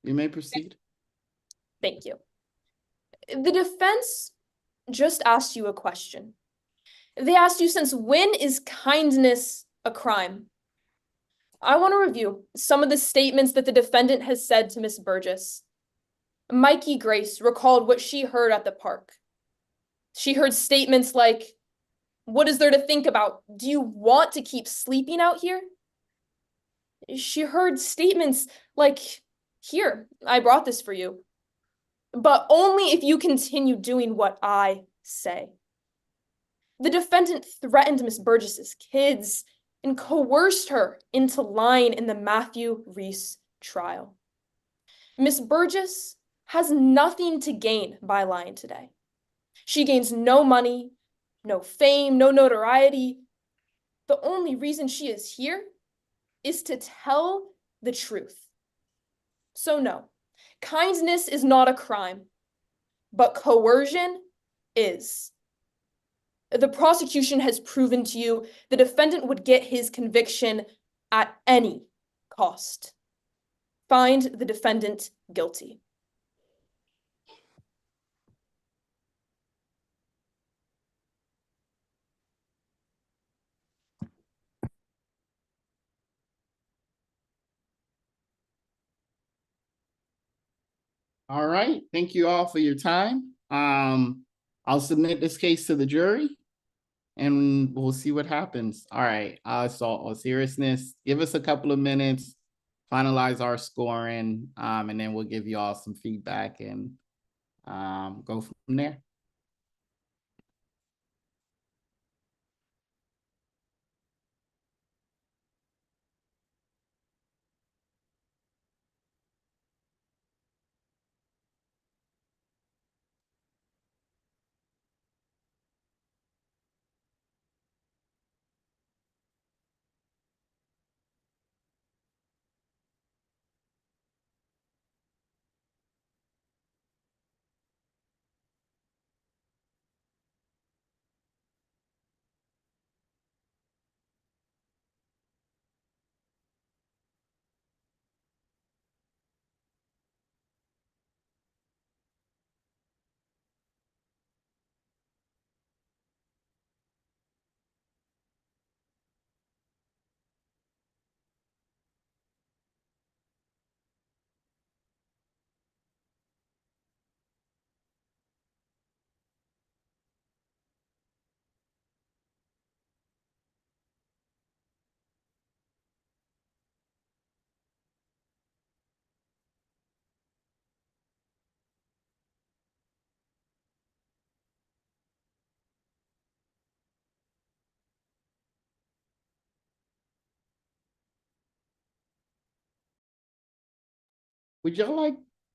You may proceed. Thank you. The defense just asked you a question. They asked you, since when is kindness a crime? I want to review some of the statements that the defendant has said to Ms. Burgess. Mikey Grace recalled what she heard at the park. She heard statements like, "What is there to think about? Do you want to keep sleeping out here?" She heard statements like, "Here, I brought this for you, but only if you continue doing what I say." The defendant threatened Miss Burgess's kids and coerced her into lying in the Matthew Reese trial. Miss Burgess has nothing to gain by lying today. She gains no money, no fame, no notoriety. The only reason she is here is to tell the truth. So no, kindness is not a crime, but coercion is. The prosecution has proven to you the defendant would get his conviction at any cost. Find the defendant guilty. All right, thank you all for your time. I'll submit this case to the jury and we'll see what happens. All right, so all seriousness, give us a couple of minutes, finalize our scoring, and then we'll give you all some feedback and go from there.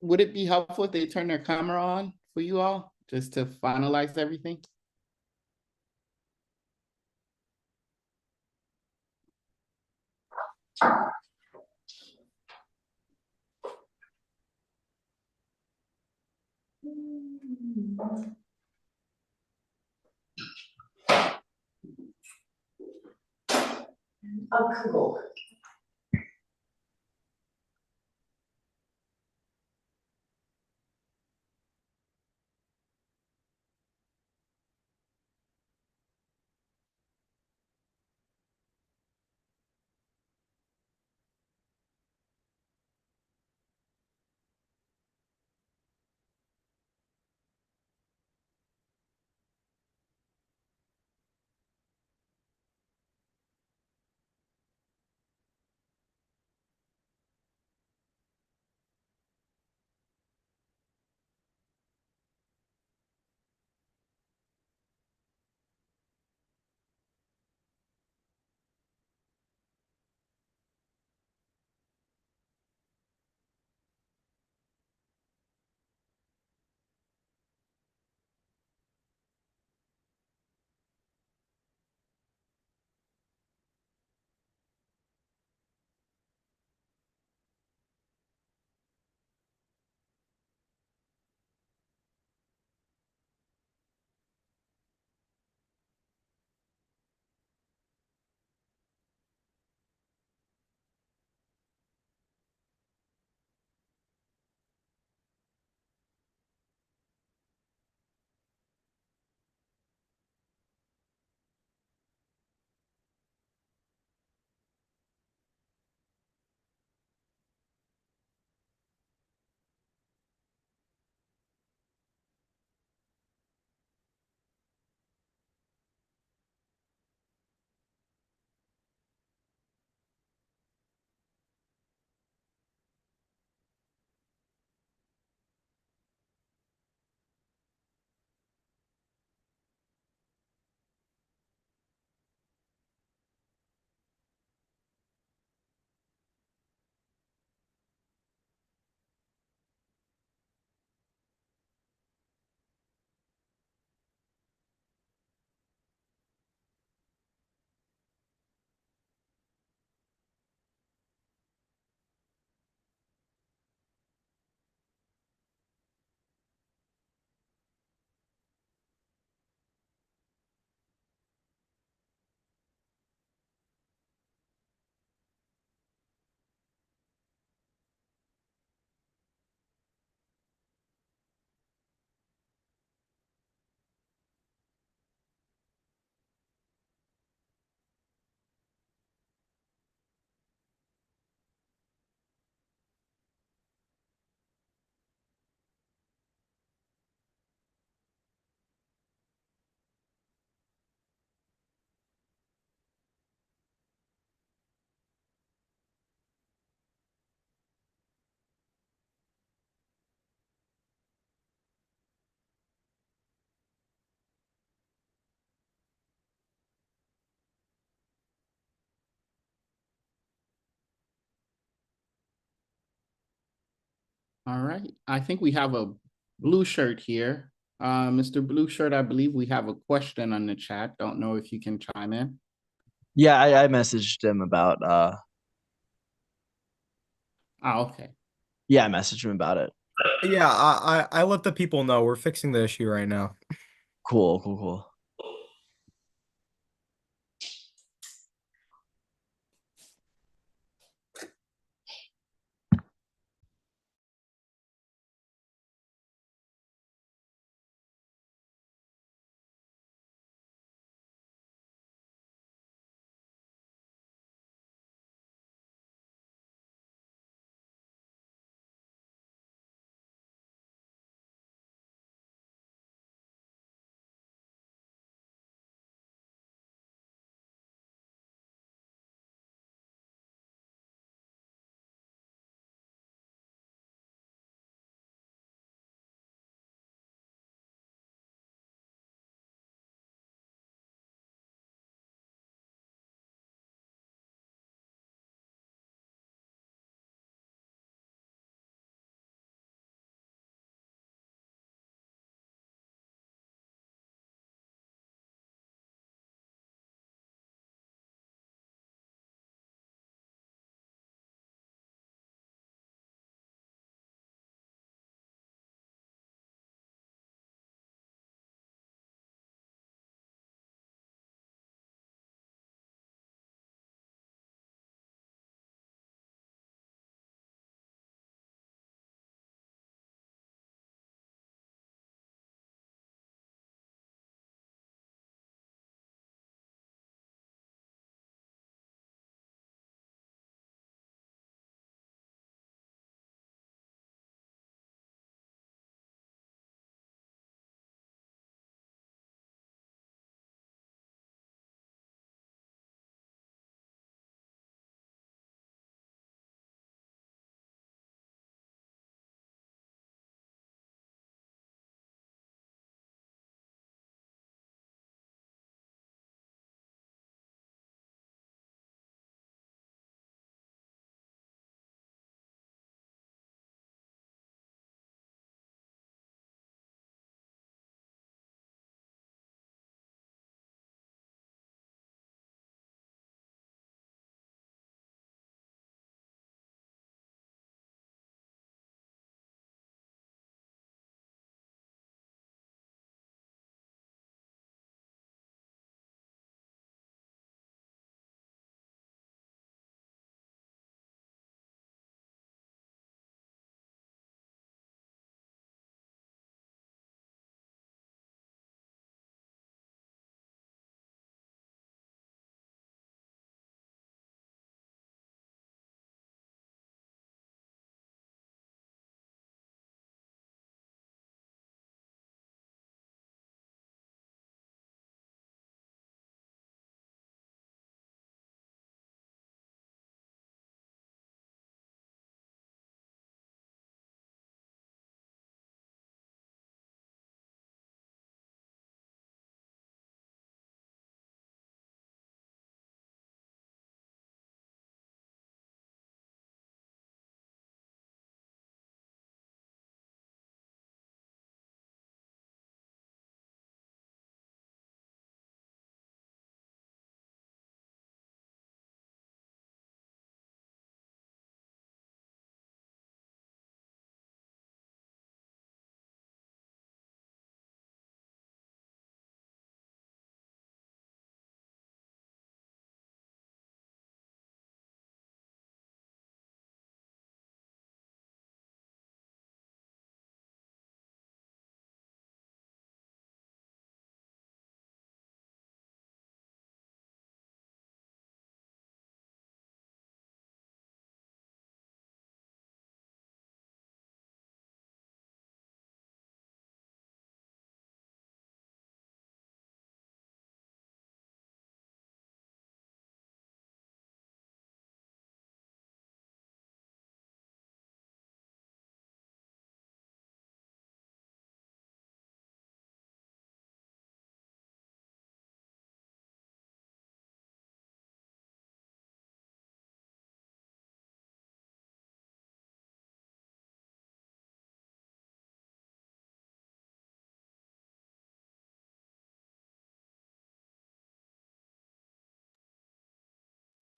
Would it be helpful if they turn their camera on for you all, just to finalize everything? 크고. All right. I think we have a blue shirt here. Mr. Blue Shirt, I believe we have a question on the chat. Don't know if you can chime in. Yeah, I messaged him about Okay. yeah, I messaged him about it. Yeah, I let the people know we're fixing the issue right now. Cool.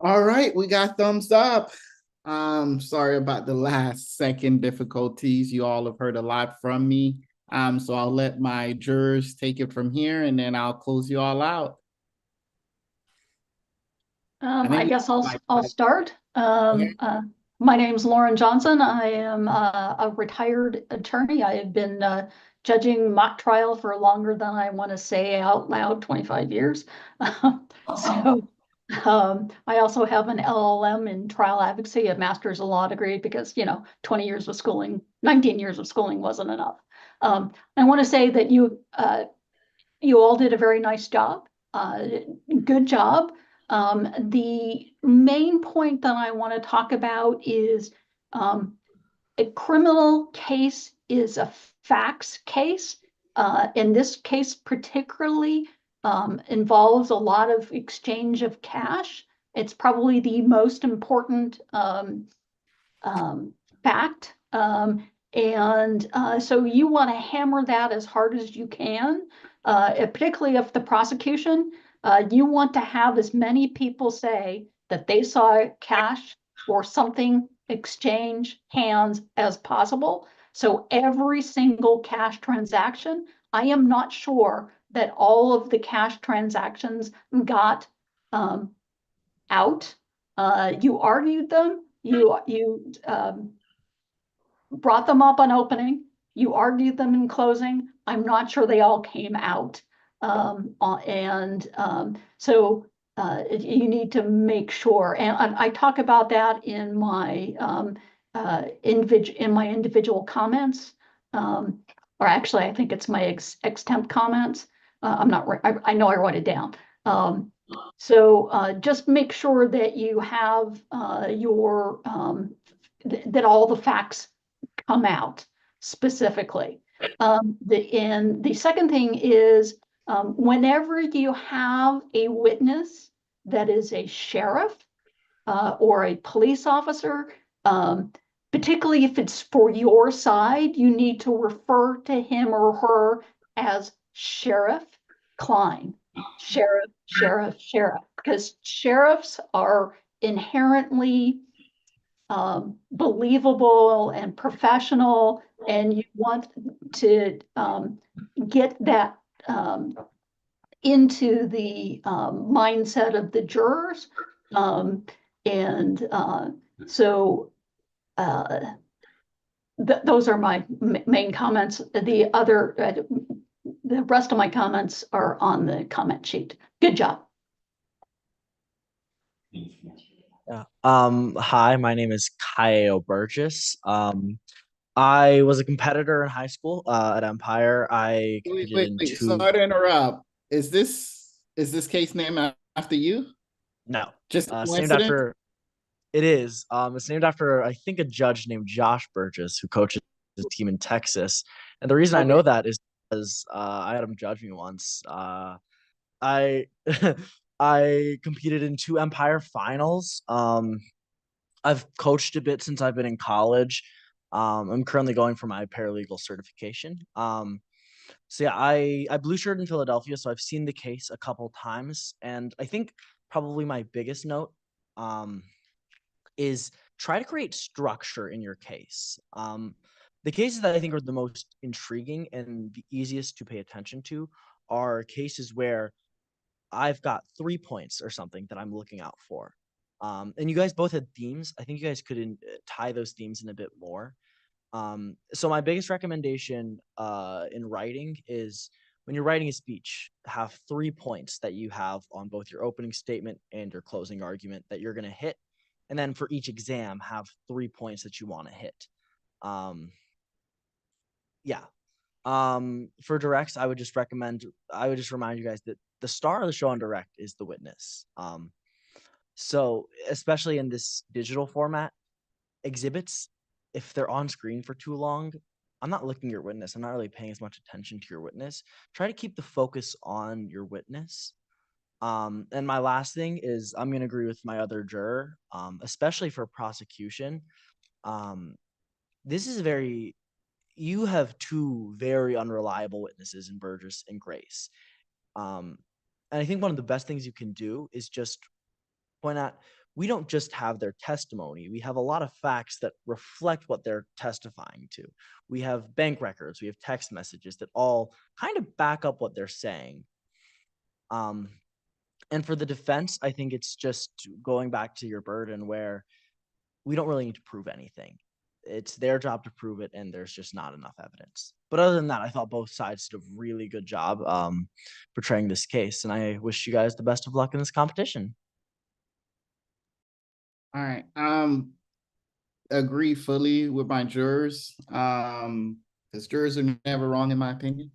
All right, we got thumbs up. Sorry about the last second difficulties. You all have heard a lot from me. So I'll let my jurors take it from here, and then I'll close you all out. I guess I'll start. My name's Lauren Johnson. I am a retired attorney. I have been judging mock trial for longer than I want to say out loud, 25 years. So I also have an LLM in trial advocacy, a master's of law degree, because 20 years of schooling, 19 years of schooling wasn't enough. I want to say that you all did a very nice job. Good job. The main point that I want to talk about is a criminal case is a facts case. In this case particularly involves a lot of exchange of cash. It's probably the most important fact. So you want to hammer that as hard as you can, particularly if the prosecution, you want to have as many people say that they saw cash or something exchange hands as possible. So every single cash transaction, I am not sure that all of the cash transactions got out. You argued them. You brought them up on opening. You argued them in closing. I'm not sure they all came out. So you need to make sure. And I talk about that in my individual comments. Or actually, I think it's my extemp comments. I'm not. I know I wrote it down. So just make sure that you have that all the facts come out specifically. The second thing is whenever you have a witness that is a sheriff or a police officer, particularly if it's for your side, you need to refer to him or her as Sheriff Klein. Sheriff, because sheriffs are inherently believable and professional, and you want to get that into the mindset of the jurors. Those are my main comments. The rest of my comments are on the comment sheet. Good job. Yeah. Hi, my name is Kaio Burgess. I was a competitor in high school at Empire. I competed in two. Sorry to interrupt. Is this case named after you? No. Just it's named after. It is. It's named after, I think, a judge named Josh Burgess who coaches the team in Texas. And the reason I know that is because I had him judge me once. I I competed in 2 Empire finals. I've coached a bit since I've been in college. I'm currently going for my paralegal certification. So yeah, I blue shirt in Philadelphia, so I've seen the case a couple times, and I think probably my biggest note is try to create structure in your case. The cases that I think are the most intriguing and the easiest to pay attention to are cases where I've got 3 points or something that I'm looking out for. And you guys both had themes. I think you guys could tie those themes in a bit more. So my biggest recommendation in writing is when you're writing a speech, have 3 points that you have on both your opening statement and your closing argument that you're going to hit. And then for each exam, have 3 points that you want to hit. For directs, I would just remind you guys that the star of the show on direct is the witness. So especially in this digital format, exhibits, if they're on screen for too long, I'm not looking at your witness. I'm not really paying as much attention to your witness. Try to keep the focus on your witness. And my last thing is I'm going to agree with my other juror, especially for prosecution. You have 2 very unreliable witnesses in Burgess and Grace. And I think one of the best things you can do is just point out we don't just have their testimony. We have a lot of facts that reflect what they're testifying to. We have bank records, we have text messages that all kind of back up what they're saying. And for the defense, I think it's just going back to your burden where we don't really need to prove anything. It's their job to prove it, and there's just not enough evidence. But other than that, I thought both sides did a really good job portraying this case, and I wish you guys the best of luck in this competition. All right. Agree fully with my jurors. Because jurors are never wrong in my opinion.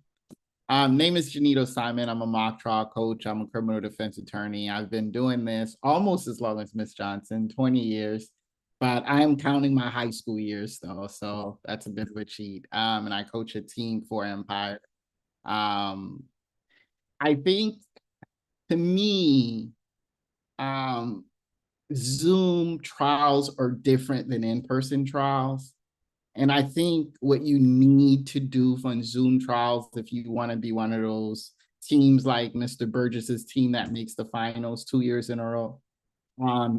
Name is Janito Simon. I'm a mock trial coach. I'm a criminal defense attorney. I've been doing this almost as long as Miss Johnson, 20 years. But I am counting my high school years though, so that's a bit of a cheat. And I coach a team for Empire. I think to me, Zoom trials are different than in-person trials. And I think what you need to do on Zoom trials, if you want to be one of those teams like Mr. Burgess's team that makes the finals 2 years in a row,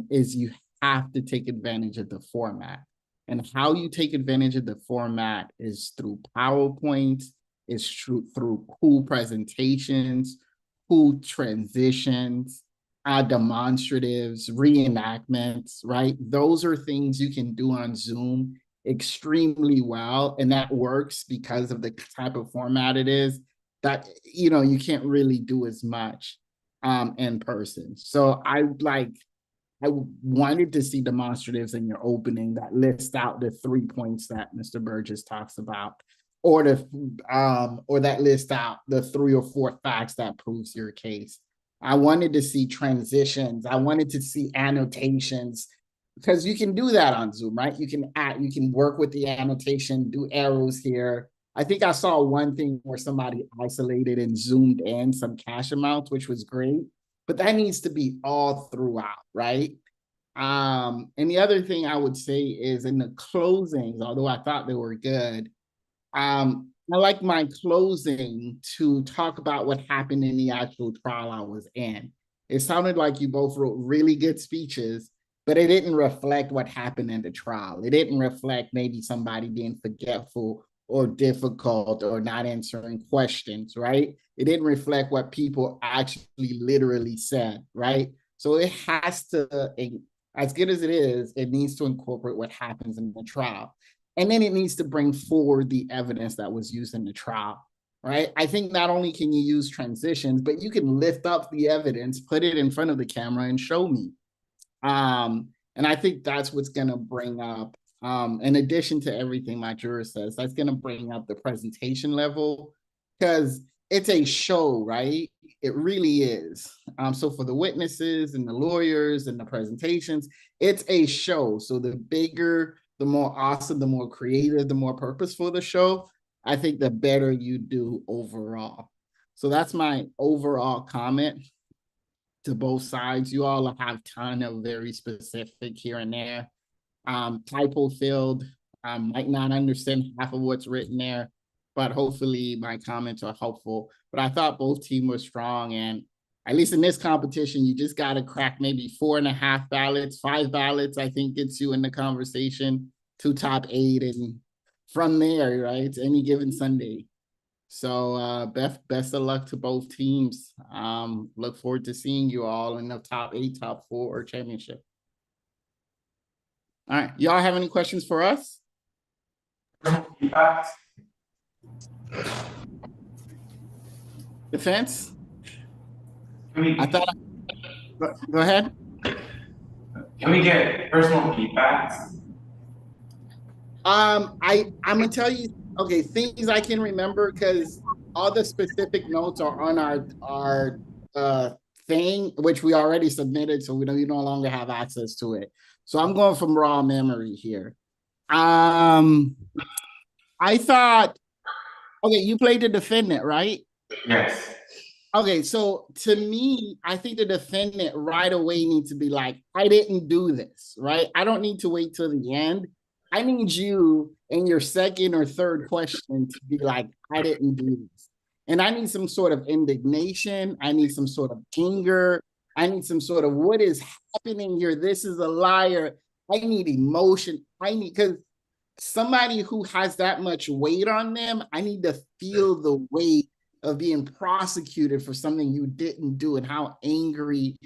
is you have to take advantage of the format. And how you take advantage of the format is through PowerPoints, is through cool presentations, cool transitions, demonstratives, reenactments, right? Those are things you can do on Zoom extremely well, and that works because of the type of format it is that, you know, you can't really do as much in person. So I wanted to see demonstratives in your opening that list out the 3 points that Mr. Burgess talks about, or that list out the 3 or 4 facts that proves your case. I wanted to see transitions. I wanted to see annotations, because you can do that on Zoom, right? You can work with the annotation, do arrows here. I think I saw one thing where somebody isolated and zoomed in some cash amounts, which was great, but that needs to be all throughout, right? And the other thing I would say is in the closings, although I thought they were good, I like my closing to talk about what happened in the actual trial I was in. It sounded like you both wrote really good speeches, but it didn't reflect what happened in the trial. It didn't reflect maybe somebody being forgetful or difficult or not answering questions, right? It didn't reflect what people actually literally said, right? So it has to, as good as it is, it needs to incorporate what happens in the trial. And then it needs to bring forward the evidence that was used in the trial, right? I think not only can you use transitions, but you can lift up the evidence, put it in front of the camera and show me. And I think that's what's going to bring up, in addition to everything my juror says, that's going to bring up the presentation level, because it's a show, right? It really is. So for the witnesses and the lawyers and the presentations, it's a show. So the bigger, the more awesome, the more creative, the more purposeful the show, I think the better you do overall. So that's my overall comment to both sides. You all have a ton of very specific here and there. Typo filled, might not understand half of what's written there, but hopefully my comments are helpful. But I thought both teams were strong, and at least in this competition, you just got to crack maybe 4.5 ballots, 5 ballots, I think gets you in the conversation to top 8. And from there, right, it's any given Sunday. So best of luck to both teams. Look forward to seeing you all in the top 8, top 4, or championship. All right, y'all have any questions for us? Defense? I thought. Go ahead. Can we get personal feedback? I'm gonna tell you, okay, things I can remember, because all the specific notes are on our thing, which we already submitted, so you no longer have access to it. So I'm going from raw memory here. I thought, okay, you played the defendant, right? Yes. Okay, so to me, I think the defendant right away needs to be like, I didn't do this, right? I don't need to wait till the end. I need you in your second or third question to be like, I didn't do this. And I need some sort of indignation. I need some sort of anger. I need some sort of what is happening here. This is a liar. I need emotion. Because somebody who has that much weight on them, I need to feel the weight of being prosecuted for something you didn't do and how angry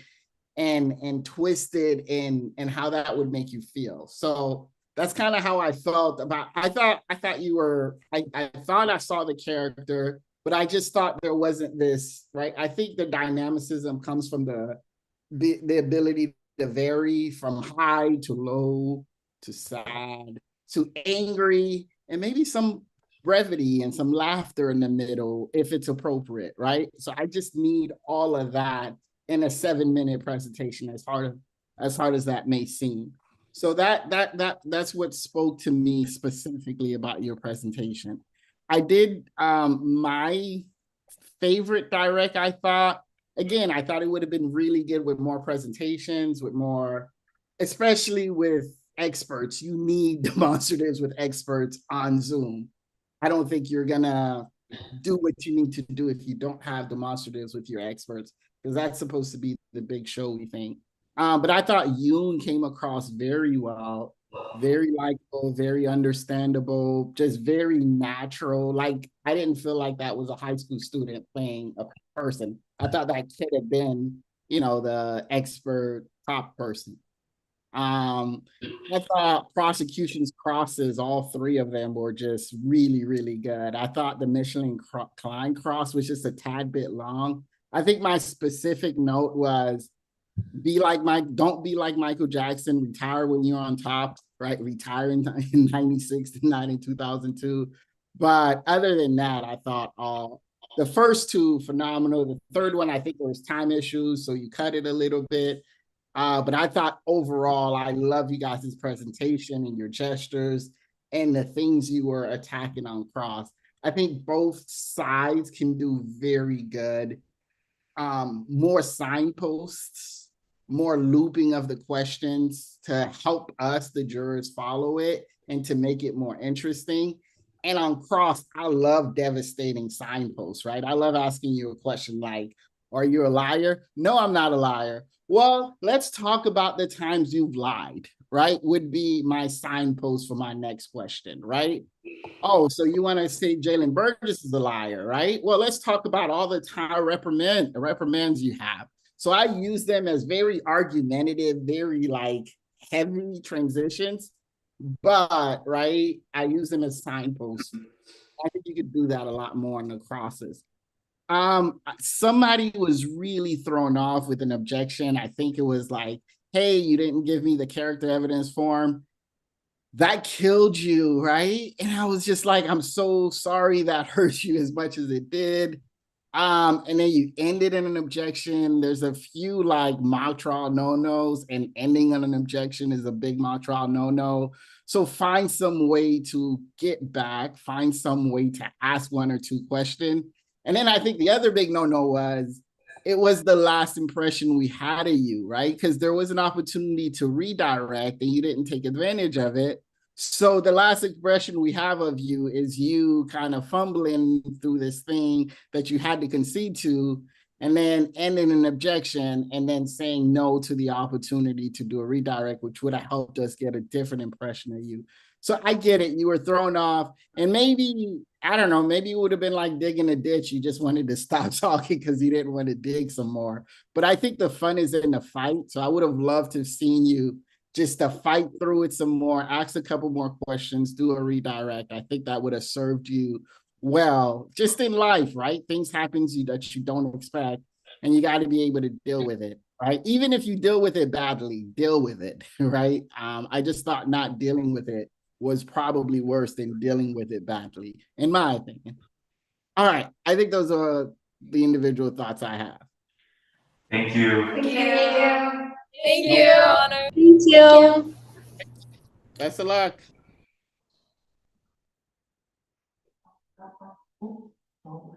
and twisted and how that would make you feel. So that's kind of how I felt about. I thought you were. I thought I saw the character, but I just thought there wasn't this, right. I think the dynamicism comes from the ability to vary from high to low to sad to angry, and maybe some brevity and some laughter in the middle if it's appropriate, right? So I just need all of that in a 7-minute presentation, as hard as that may seem. So that's what spoke to me specifically about your presentation. I did my favorite direct, I thought it would have been really good with more presentations, with more, especially with experts. You need demonstratives with experts on Zoom. I don't think you're gonna do what you need to do if you don't have demonstratives with your experts, because that's supposed to be the big show, we think. But I thought Yoon came across very well, very likable, very understandable, just very natural. Like, I didn't feel like that was a high school student playing a person. I thought that could have been, the expert top person. I thought prosecution's crosses, all three of them were just really, really good. I thought the Michelin Klein cross was just a tad bit long. I think my specific note was don't be like Michael Jackson, retire when you're on top, right? Retire in 96 to 9 in 2002. But other than that, I thought the first two phenomenal. The third one, I think there was time issues, so you cut it a little bit. But I thought overall, I love you guys' presentation and your gestures and the things you were attacking on cross. I think both sides can do very good. More signposts, more looping of the questions to help us, the jurors, follow it and to make it more interesting. And on cross, I love devastating signposts, right? I love asking you a question like, are you a liar? No, I'm not a liar. Well, let's talk about the times you've lied, right? Would be my signpost for my next question, right? Oh, so you want to say Jalen Burgess is a liar, right? Well, let's talk about all the time reprimands you have. So I use them as very argumentative, very like heavy transitions, but right, I use them as signposts. I think you could do that a lot more in the crosses. Somebody was really thrown off with an objection. I think it was like, hey, you didn't give me the character evidence form. That killed you, right? And I was just like, I'm so sorry that hurt you as much as it did. And then you ended in an objection. There's a few like mock trial no-nos, and ending on an objection is a big mock trial no-no. So find some way to get back, find some way to ask one or two questions. And then I think the other big no-no was, it was the last impression we had of you, right? Because there was an opportunity to redirect and you didn't take advantage of it. So the last impression we have of you is you kind of fumbling through this thing that you had to concede to, and then ending an objection and then saying no to the opportunity to do a redirect, which would have helped us get a different impression of you. So I get it. You were thrown off, and maybe, I don't know, maybe it would have been like digging a ditch. You just wanted to stop talking because you didn't want to dig some more. But I think the fun is in the fight. So I would have loved to have seen you just to fight through it some more, ask a couple more questions, do a redirect. I think that would have served you well, just in life, right? Things happen to you that you don't expect, and you got to be able to deal with it, right? Even if you deal with it badly, deal with it, right? I just thought not dealing with it was probably worse than dealing with it badly, in my opinion. All right, I think those are the individual thoughts I have. Thank you. Thank you. Thank you, Your Honor. Thank you. Best of luck. Oh,